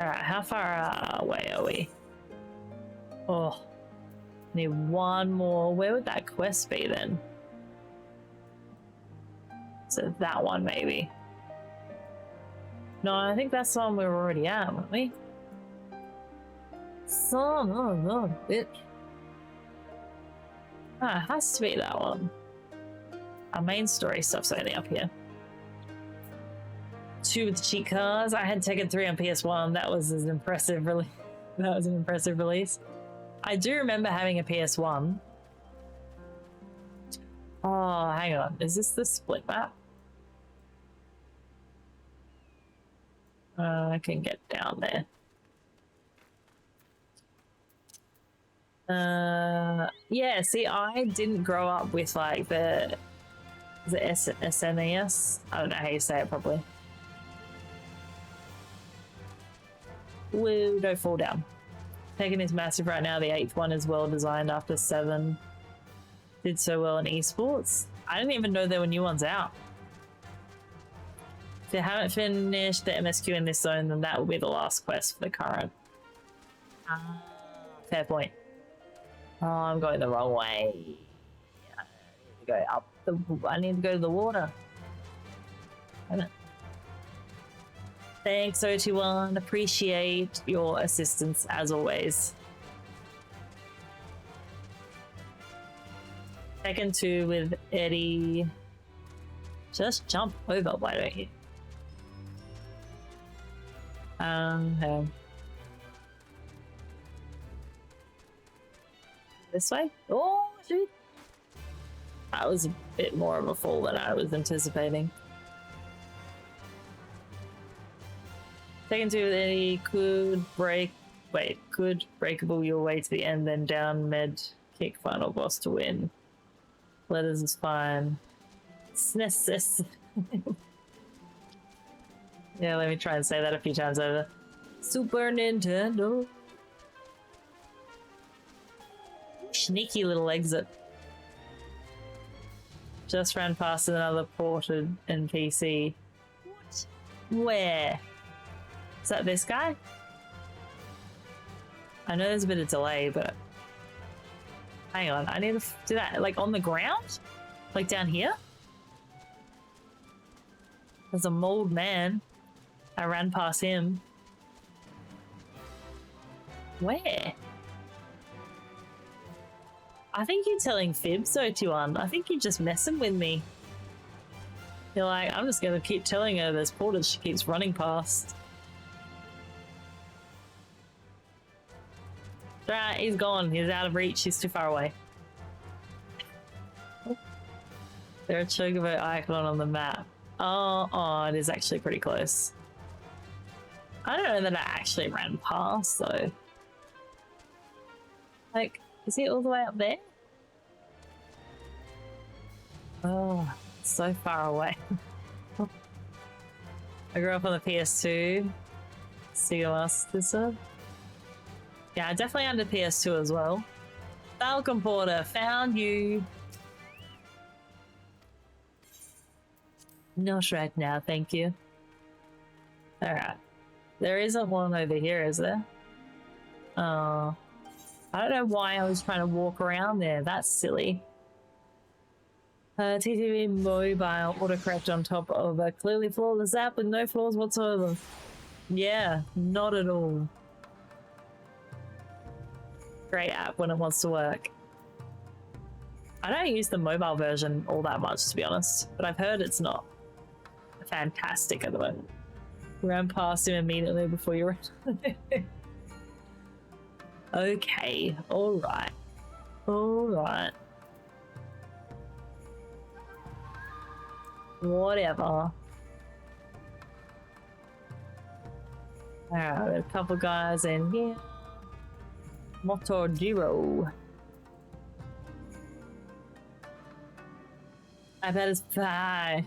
Alright, how far away are we? Oh, need one more. Where would that quest be then? So that one maybe. No, I think that's the one we were already at, weren't we? Son of a bitch. Ah, it has to be that one. Our main story stuff's only up here. 2 with cheat cars. I had Tekken 3 on PS1. That was an impressive release. That was an impressive release. I do remember having a PS1. Oh, hang on. Is this the split map? I can get down there. Yeah, see, I didn't grow up with like the SNES. I don't know how you say it properly. Woo, don't fall down. Tekken is massive right now. The 8th one is well designed after 7 did so well in esports. I didn't even know there were new ones out. If you haven't finished the MSQ in this zone, then that will be the last quest for the current. Fair point. Oh, I'm going the wrong way. I need to go up the. I need to go to the water. Damn it. Thanks, O21. Appreciate your assistance as always. Tekken 2 with Eddie. Just jump over, why don't you? Okay. This way? Oh, shoot. That was a bit more of a fall than I was anticipating. Tekken 2 with Eddie could breakable your way to the end, then down med kick final boss to win. Letters is fine. SNES. Yeah, let me try and say that a few times over. Super Nintendo. Sneaky little exit. Just ran past another ported NPC. What? Where? Is that this guy? I know there's a bit of delay, but hang on, I need to do that like on the ground? Like down here? There's a mold man. I ran past him. Where? I think you're telling fibs, O21. I think you're just messing with me. You're like, I'm just gonna keep telling her there's portals she keeps running past. Right, he's gone. He's out of reach. He's too far away. There's a Chocobo icon on the map. Oh, it is actually pretty close. I don't know that I actually ran past, though. Like, is he all the way up there? Oh, it's so far away. I grew up on the PS2. COS this one. Yeah, definitely under PS2 as well. Falcon Porter, found you. Not right now, thank you. Alright. There isn't one over here, is there? Oh. I don't know why I was trying to walk around there. That's silly. TTV mobile autocorrect on top of a clearly flawless app with no flaws whatsoever. Yeah, not at all. Great app when it wants to work. I don't use the mobile version all that much, to be honest, but I've heard it's not fantastic at the moment. Ran past him immediately before you ran. Okay, alright. Alright. Whatever. Alright, a couple guys in here. Motor Giro. I bet it's fine.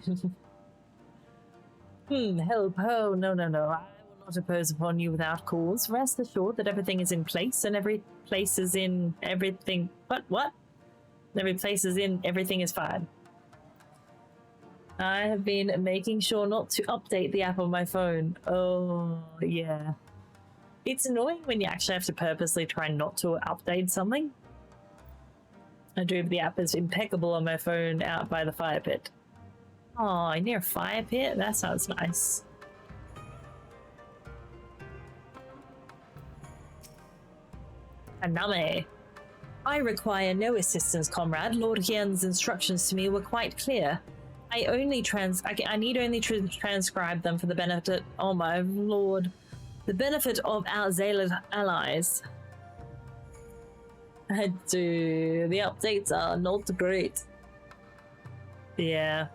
Help, oh, no. I will not oppose upon you without cause. Rest assured that everything is in place and every place is in everything. What? Every place is in everything is fine. I have been making sure not to update the app on my phone. Oh, yeah. It's annoying when you actually have to purposely try not to update something. I do, the app is impeccable on my phone out by the fire pit. Oh, near a fire pit? That sounds nice. Aname. I require no assistance, comrade. Lord Hien's instructions to me were quite clear. I need only transcribe them for the benefit, oh my lord, the benefit of our Zayla allies. The updates are not great. Yeah,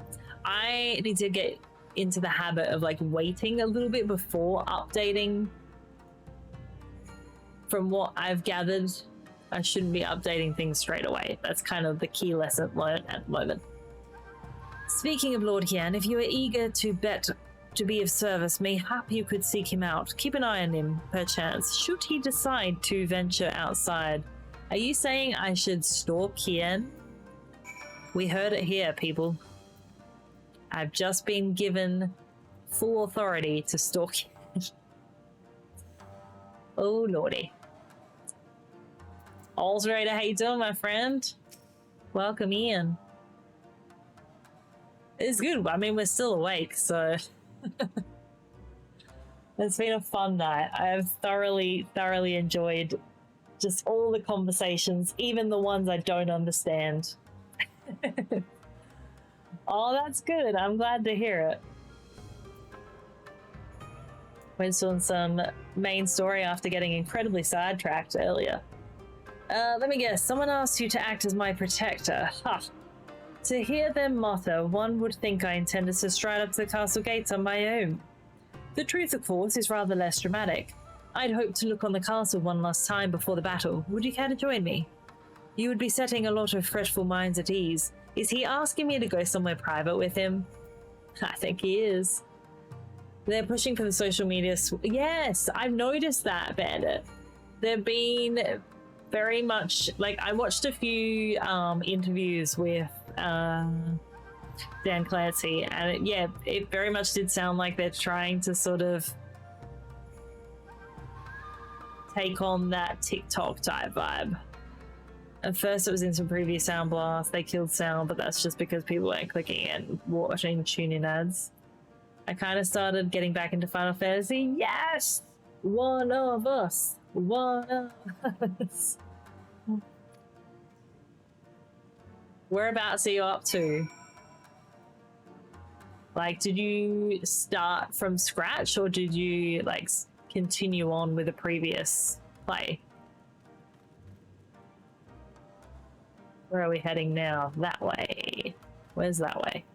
I need to get into the habit of like waiting a little bit before updating. From what I've gathered, I shouldn't be updating things straight away. That's kind of the key lesson learned at the moment. Speaking of Lord Hien, if you are eager to be of service, mayhap you could seek him out. Keep an eye on him, perchance, should he decide to venture outside. Are you saying I should stalk Hien? We heard it here, people. I've just been given full authority to stalk Hien. Oh lordy. All's right, how you doing, my friend? Welcome in. It's good. I mean, we're still awake, so it's been a fun night. I've thoroughly enjoyed just all the conversations, even the ones I don't understand. Oh, that's good. I'm glad to hear it. Went on some main story after getting incredibly sidetracked earlier. Let me guess, someone asked you to act as my protector. Ha! To hear their motto, one would think I intended to stride up to the castle gates on my own. The truth, of course, is rather less dramatic. I'd hoped to look on the castle one last time before the battle. Would you care to join me? You would be setting a lot of fretful minds at ease. Is he asking me to go somewhere private with him? I think he is. They're pushing for the social media. Yes, I've noticed that, Bandit. They've been very much like, I watched a few interviews with Dan Clancy, and it very much did sound like they're trying to sort of take on that TikTok type vibe. At first it was in some previous Sound Blast, they killed sound, but that's just because people weren't clicking and watching tune-in ads. I kind of started getting back into Final Fantasy. Yes! One of us! One of us! Whereabouts are you up to? Like, did you start from scratch, or did you like continue on with a previous play? Where are we heading now? That way. Where's that way?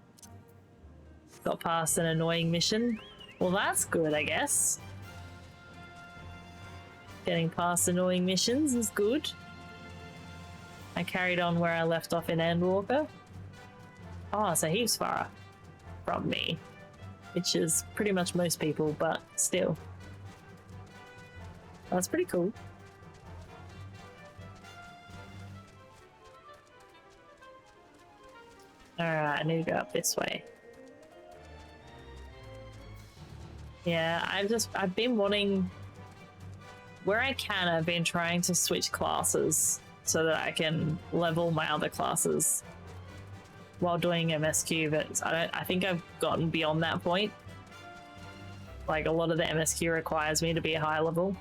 Got past an annoying mission. Well, that's good, I guess. Getting past annoying missions is good. I carried on where I left off in Endwalker. Oh, so he's far from me, which is pretty much most people, but still. That's pretty cool. Alright, I need to go up this way. Yeah, I've been wanting, where I can, I've been trying to switch classes so that I can level my other classes while doing MSQ, but I think I've gotten beyond that point. Like, a lot of the MSQ requires me to be a high level.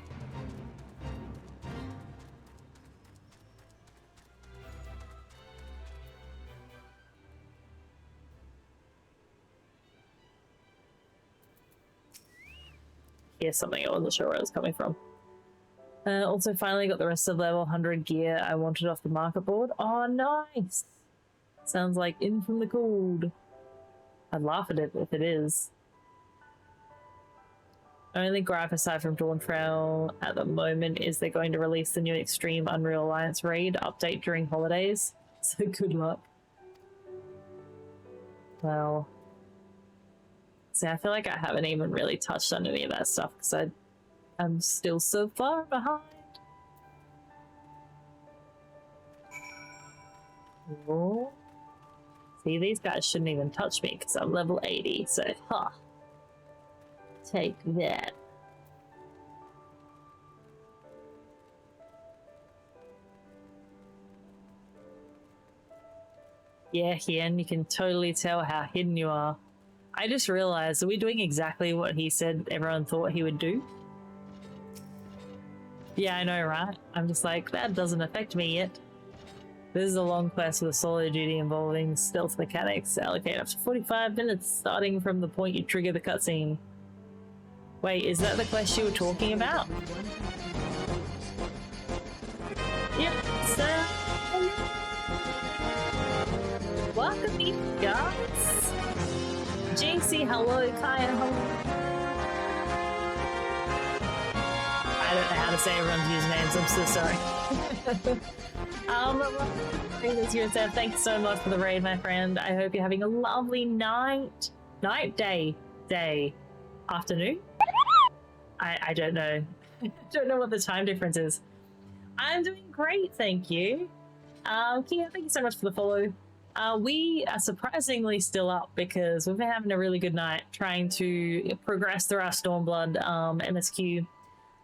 Here's something I wasn't sure where it was coming from. Also finally got the rest of level 100 gear I wanted off the market board. Oh, nice! Sounds like in from the cold. I'd laugh at it if it is. Only gripe aside from Dawn Trail at the moment is they're going to release the new Extreme Unreal Alliance raid update during holidays. So good luck. Well, see, I feel like I haven't even really touched on any of that stuff because I'm still so far behind. Oh. See, these guys shouldn't even touch me because I'm level 80, so take that. Yeah, Hien, you can totally tell how hidden you are. I just realized, are we doing exactly what he said everyone thought he would do? Yeah, I know, right? I'm just like, that doesn't affect me yet. This is a long quest with a solo duty involving stealth mechanics. Allocate up to 45 minutes starting from the point you trigger the cutscene. Wait, is that the quest you were talking about? Yep, so... Welcome, you guys! Jinxie, hello, Kaya, hello. I don't know how to say everyone's usernames, I'm so sorry. Thank you so much for the raid, my friend. I hope you're having a lovely night, day, afternoon? I don't know. Don't know what the time difference is. I'm doing great, thank you. Kia, thank you so much for the follow. We are surprisingly still up because we've been having a really good night trying to progress through our Stormblood MSQ.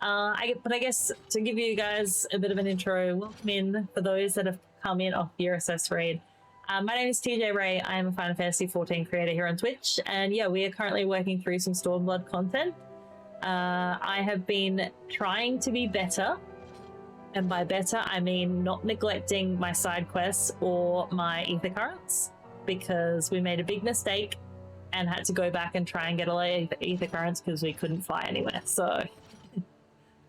But I guess to give you guys a bit of an intro, welcome in for those that have come in off the USS raid. My name is TeejayRei. I am a Final Fantasy XIV creator here on Twitch, and yeah, we are currently working through some Stormblood content. I have been trying to be better, and by better I mean not neglecting my side quests or my ether currents, because we made a big mistake and had to go back and try and get a lot of ether currents because we couldn't fly anywhere. So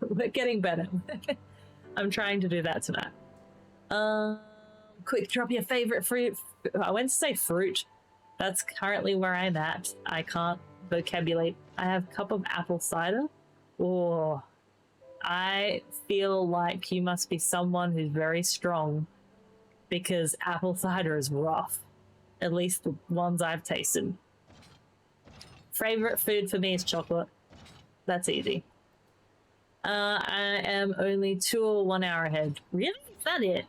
we're getting better. I'm trying to do that tonight. Quick, drop your favorite fruit. I went to say fruit. That's currently where I'm at. I can't vocabulate. I have a cup of apple cider. Oh, I feel like you must be someone who's very strong, because apple cider is rough. At least the ones I've tasted. Favorite food for me is chocolate. That's easy. I am only 2 or 1 hour ahead. Really? Is that it?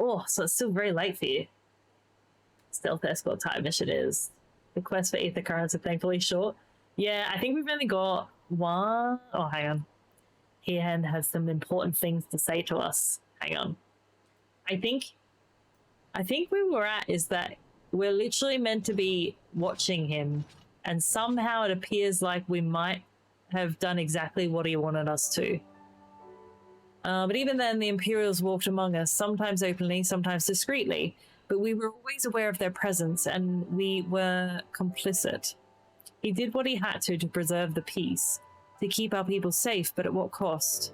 Oh, so it's still very late for you. Stealth escort type mission is. The quest for ether currents are thankfully short. Yeah, I think we've only got one. Oh, hang on. Hien has some important things to say to us. Hang on. I think where we're at is that we're literally meant to be watching him, and somehow it appears like we might have done exactly what he wanted us to. But even then, the Imperials walked among us, sometimes openly, sometimes discreetly, but we were always aware of their presence, and we were complicit. He did what he had to preserve the peace, to keep our people safe, but at what cost?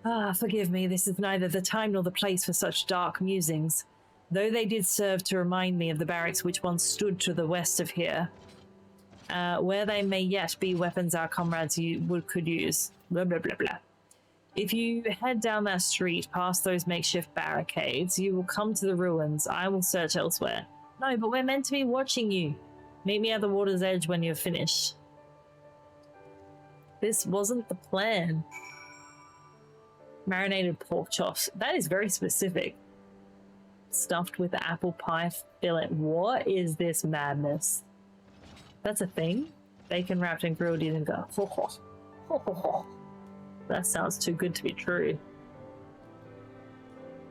Ah, forgive me, this is neither the time nor the place for such dark musings, though they did serve to remind me of the barracks which once stood to the west of here. Where they may yet be weapons our comrades could use. Blah, blah, blah, blah. If you head down that street past those makeshift barricades, you will come to the ruins. I will search elsewhere. No, but we're meant to be watching you. Meet me at the water's edge when you're finished. This wasn't the plan. Marinated pork chops. That is very specific. Stuffed with apple pie fillet. What is this madness? That's a thing? Bacon wrapped and grilled using go. Ho, ho. Ho, ho, ho. That sounds too good to be true.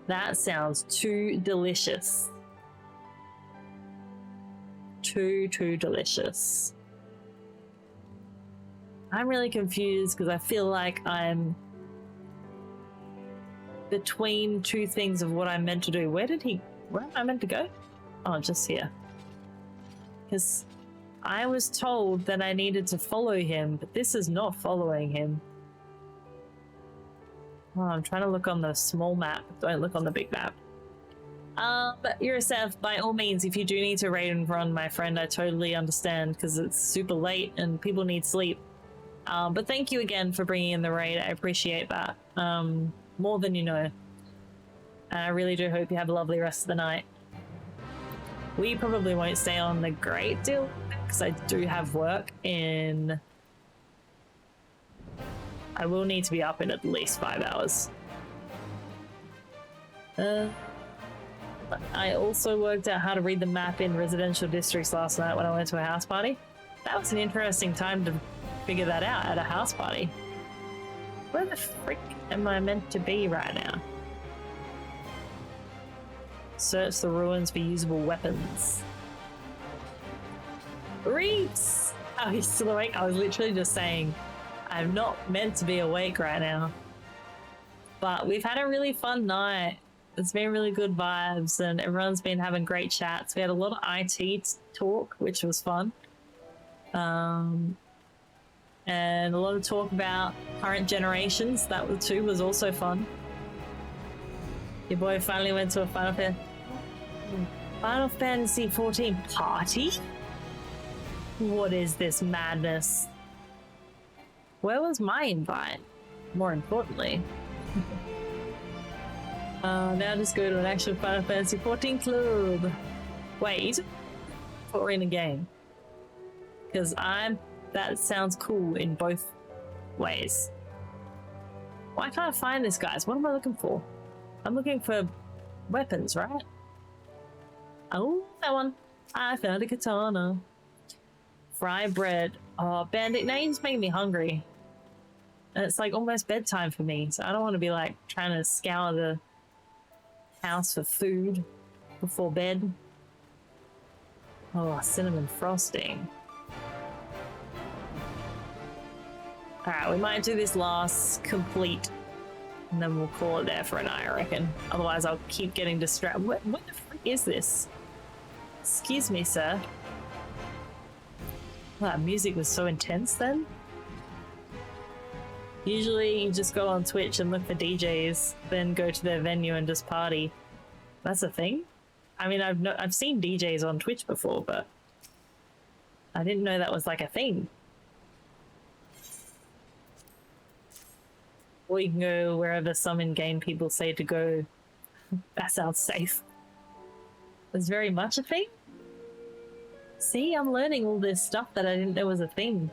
That sounds too delicious. Too delicious. I'm really confused because I feel like I'm between two things of what I'm meant to do. Where am I meant to go? Oh, just here. Because I was told that I needed to follow him, but this is not following him. Oh, I'm trying to look on the small map. Don't look on the big map. But yourself, by all means, if you do need to raid and run, my friend, I totally understand because it's super late and people need sleep. But thank you again for bringing in the raid. I appreciate that. More than you know. And I really do hope you have a lovely rest of the night. We probably won't stay on a great deal because I do have work in... I will need to be up in at least 5 hours. I also worked out how to read the map in residential districts last night when I went to a house party. That was an interesting time to figure that out at a house party. Where the frick am I meant to be right now? Search the ruins for usable weapons. Reeps! Oh, he's still awake? I was literally just saying, I'm not meant to be awake right now. But we've had a really fun night. It's been really good vibes and everyone's been having great chats. We had a lot of IT talk, which was fun. And a lot of talk about current generations. That too was also fun. Your boy finally went to a Final Fantasy 14 party? What is this madness? Where was my invite? More importantly. Now just go to an actual Final Fantasy 14 club. Wait, but we're in a game. Because that sounds cool in both ways. Why can't I find this, guys? What am I looking for? I'm looking for weapons, right? Oh, that one. I found a katana. Fry bread. Oh, Bandit, now you just make me hungry. And it's like almost bedtime for me, so I don't want to be like trying to scour the house for food before bed. Oh, cinnamon frosting. Alright, we might do this last complete and then we'll call it there for a night, I reckon. Otherwise I'll keep getting distracted. What the frick is this? Excuse me, sir. Well, that music was so intense then. Usually you just go on Twitch and look for DJs, then go to their venue and just party. That's a thing? I mean, I've seen DJs on Twitch before, but I didn't know that was like a thing. Or you can go wherever some in-game people say to go. That sounds safe. It's very much a thing? See, I'm learning all this stuff that I didn't know was a thing.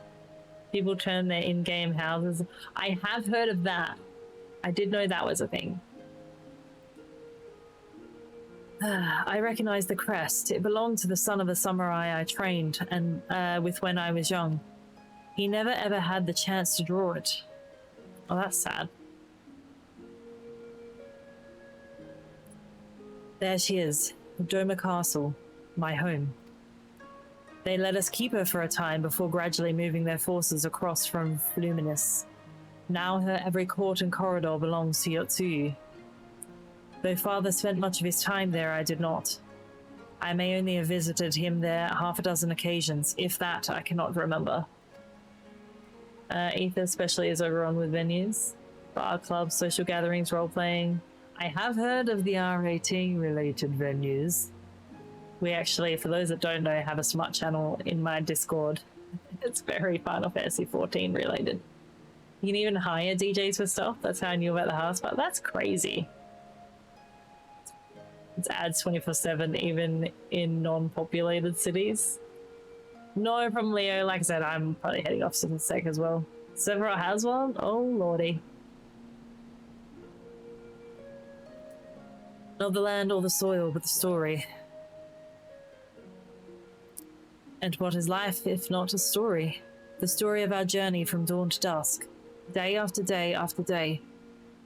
People turn their in-game houses. I have heard of that. I did know that was a thing. I recognize the crest. It belonged to the son of a samurai I trained and with when I was young. He never ever had the chance to draw it. Oh, that's sad. There she is, Doma Castle, my home. They let us keep her for a time before gradually moving their forces across from Luminous. Now her every court and corridor belongs to Yotsuyu. Though father spent much of his time there, I did not. I may only have visited him there half a dozen occasions, if that I cannot remember. Ether especially is overrun with venues, bar clubs, social gatherings, role-playing. I have heard of the R18-related venues. We actually, for those that don't know, have a smart channel in my Discord. It's very Final Fantasy 14 related. You can even hire DJs for stuff. That's how I knew about the house, but that's crazy. It's ads 24/7 even in non-populated cities. No problem, Leo. Like I said, I'm probably heading off to the sec as well. Sephiroth has one? Oh lordy. Not the land or the soil, but the story. And what is life if not a story? The story of our journey from dawn to dusk. Day after day after day.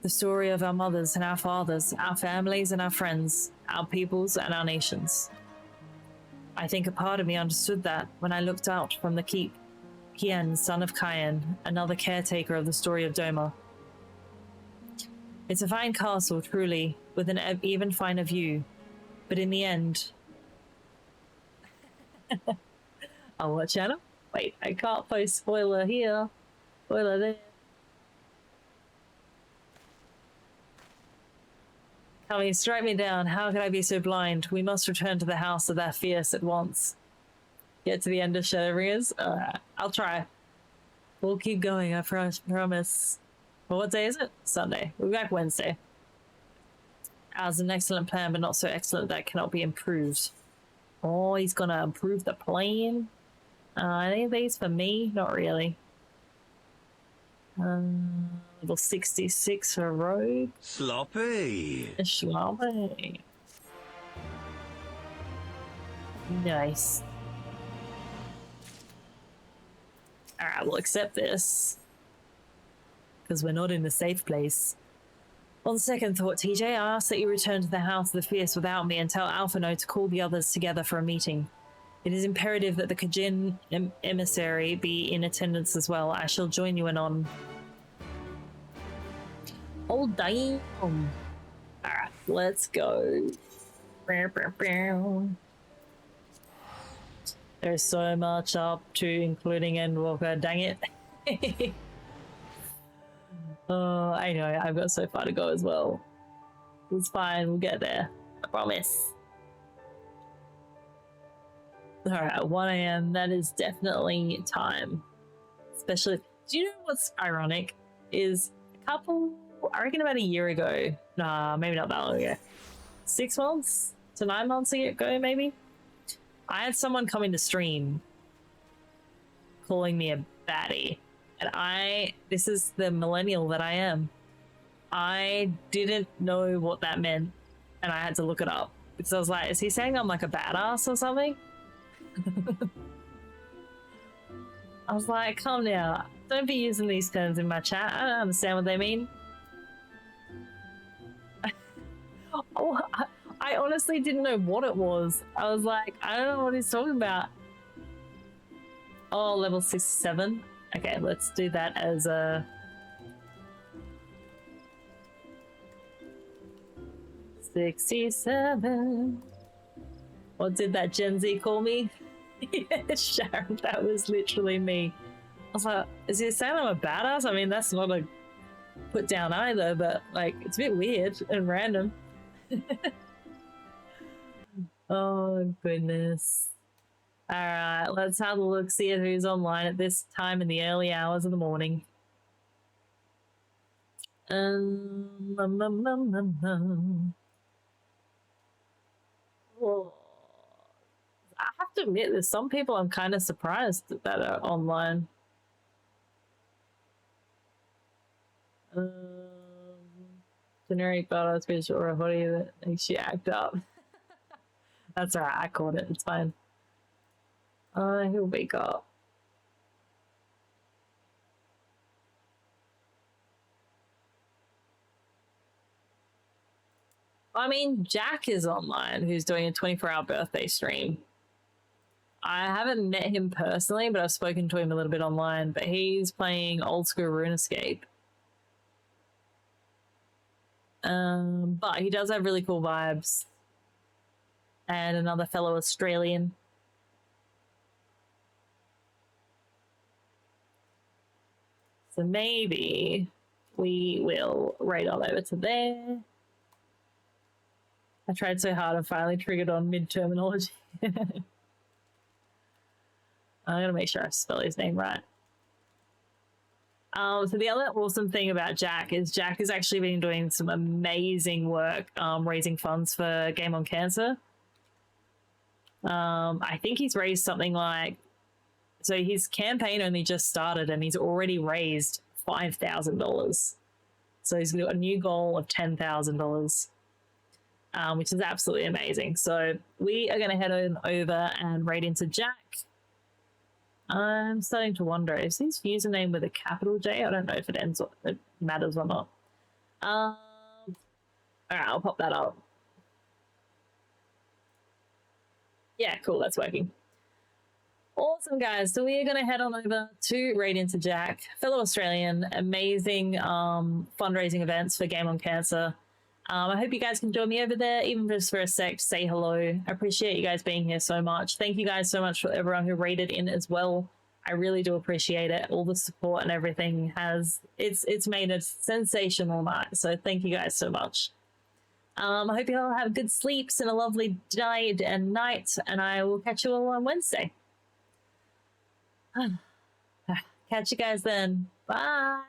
The story of our mothers and our fathers, our families and our friends, our peoples and our nations. I think a part of me understood that when I looked out from the keep. Hien, son of Kaien, another caretaker of the story of Doma. It's a fine castle, truly, with an even finer view. But in the end... On what channel? Wait, I can't post spoiler here. Spoiler there. Coming, strike me down. How could I be so blind? We must return to the house of that fierce at once. Get to the end of Shadowbringers? I'll try. We'll keep going, I promise. Well, what day is it? Sunday. We'll be back Wednesday. Ours is an excellent plan, but not so excellent that it cannot be improved. Oh, he's gonna improve the plan? Any of these for me? Not really. Level 66 for rogue. Sloppy. Sloppy. Nice. Alright, we'll accept this. Because we're not in a safe place. On second thought, TJ, I ask that you return to the House of the Fierce without me and tell Alphino to call the others together for a meeting. It is imperative that the Kajin emissary be in attendance as well. I shall join you anon. Oh, damn. Alright, let's go. There's so much up to, including Endwalker. Dang it. Oh, I know. I've got so far to go as well. It's fine. We'll get there. I promise. Alright, 1 a.m. That is definitely time. Especially, do you know what's ironic? Is a couple, I reckon about a year ago. Nah, maybe not that long ago. 6 months to 9 months ago, maybe? I had someone come into stream calling me a baddie. And this is the millennial that I am. I didn't know what that meant. And I had to look it up. Because I was like, is he saying I'm like a badass or something? I was like, come now. Don't be using these terms in my chat. I don't understand what they mean. Oh, I honestly didn't know what it was. I was like, I don't know what he's talking about. Oh, level 67. Okay, let's do that as a... 67. What did that Gen Z call me? Yeah, Sharon, that was literally me. I was like, is he saying I'm a badass? I mean, that's not a put down either, but like, it's a bit weird and random. Oh, goodness. All right, let's have a look, see who's online at this time in the early hours of the morning. Well, I have to admit, there's some people I'm kind of surprised that are online. Generic badass bitch or a hoodie that makes you act up. That's alright, I caught it, it's fine. He'll wake up. I mean, Jack is online, who's doing a 24-hour birthday stream. I haven't met him personally, but I've spoken to him a little bit online, but he's playing old school RuneScape. But he does have really cool vibes. And another fellow Australian. So maybe we will raid on over to there. I tried so hard and finally triggered on mid-terminology. I'm gonna make sure I spell his name right. So the other awesome thing about Jack is actually been doing some amazing work raising funds for Game on Cancer. I think he's raised something like, so his campaign only just started and he's already raised $5,000. So he's got a new goal of $10,000, which is absolutely amazing. So we are going to head on over and raid into Jack. I'm starting to wonder, is his username with a capital J? I don't know if it matters or not. All right, I'll pop that up. Yeah, cool, that's working. Awesome, guys. So we are going to head on over to raid into Jack, fellow Australian, amazing fundraising events for Game on Cancer. I hope you guys can join me over there, even just for a sec, to say hello. I appreciate you guys being here so much. Thank you guys so much for everyone who raided in as well. I really do appreciate it. All the support and everything it's made a sensational night. So thank you guys so much. I hope you all have good sleeps and a lovely day and night, and I will catch you all on Wednesday. Catch you guys then. Bye.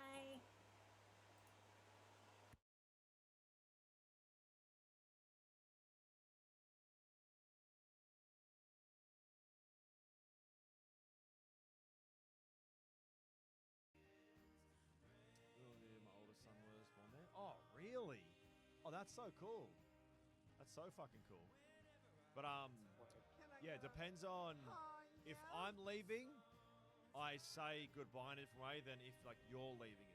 Oh, really? Oh, that's so cool. That's so fucking cool. But yeah, it depends on if I'm leaving, I say goodbye in a different way than if like you're leaving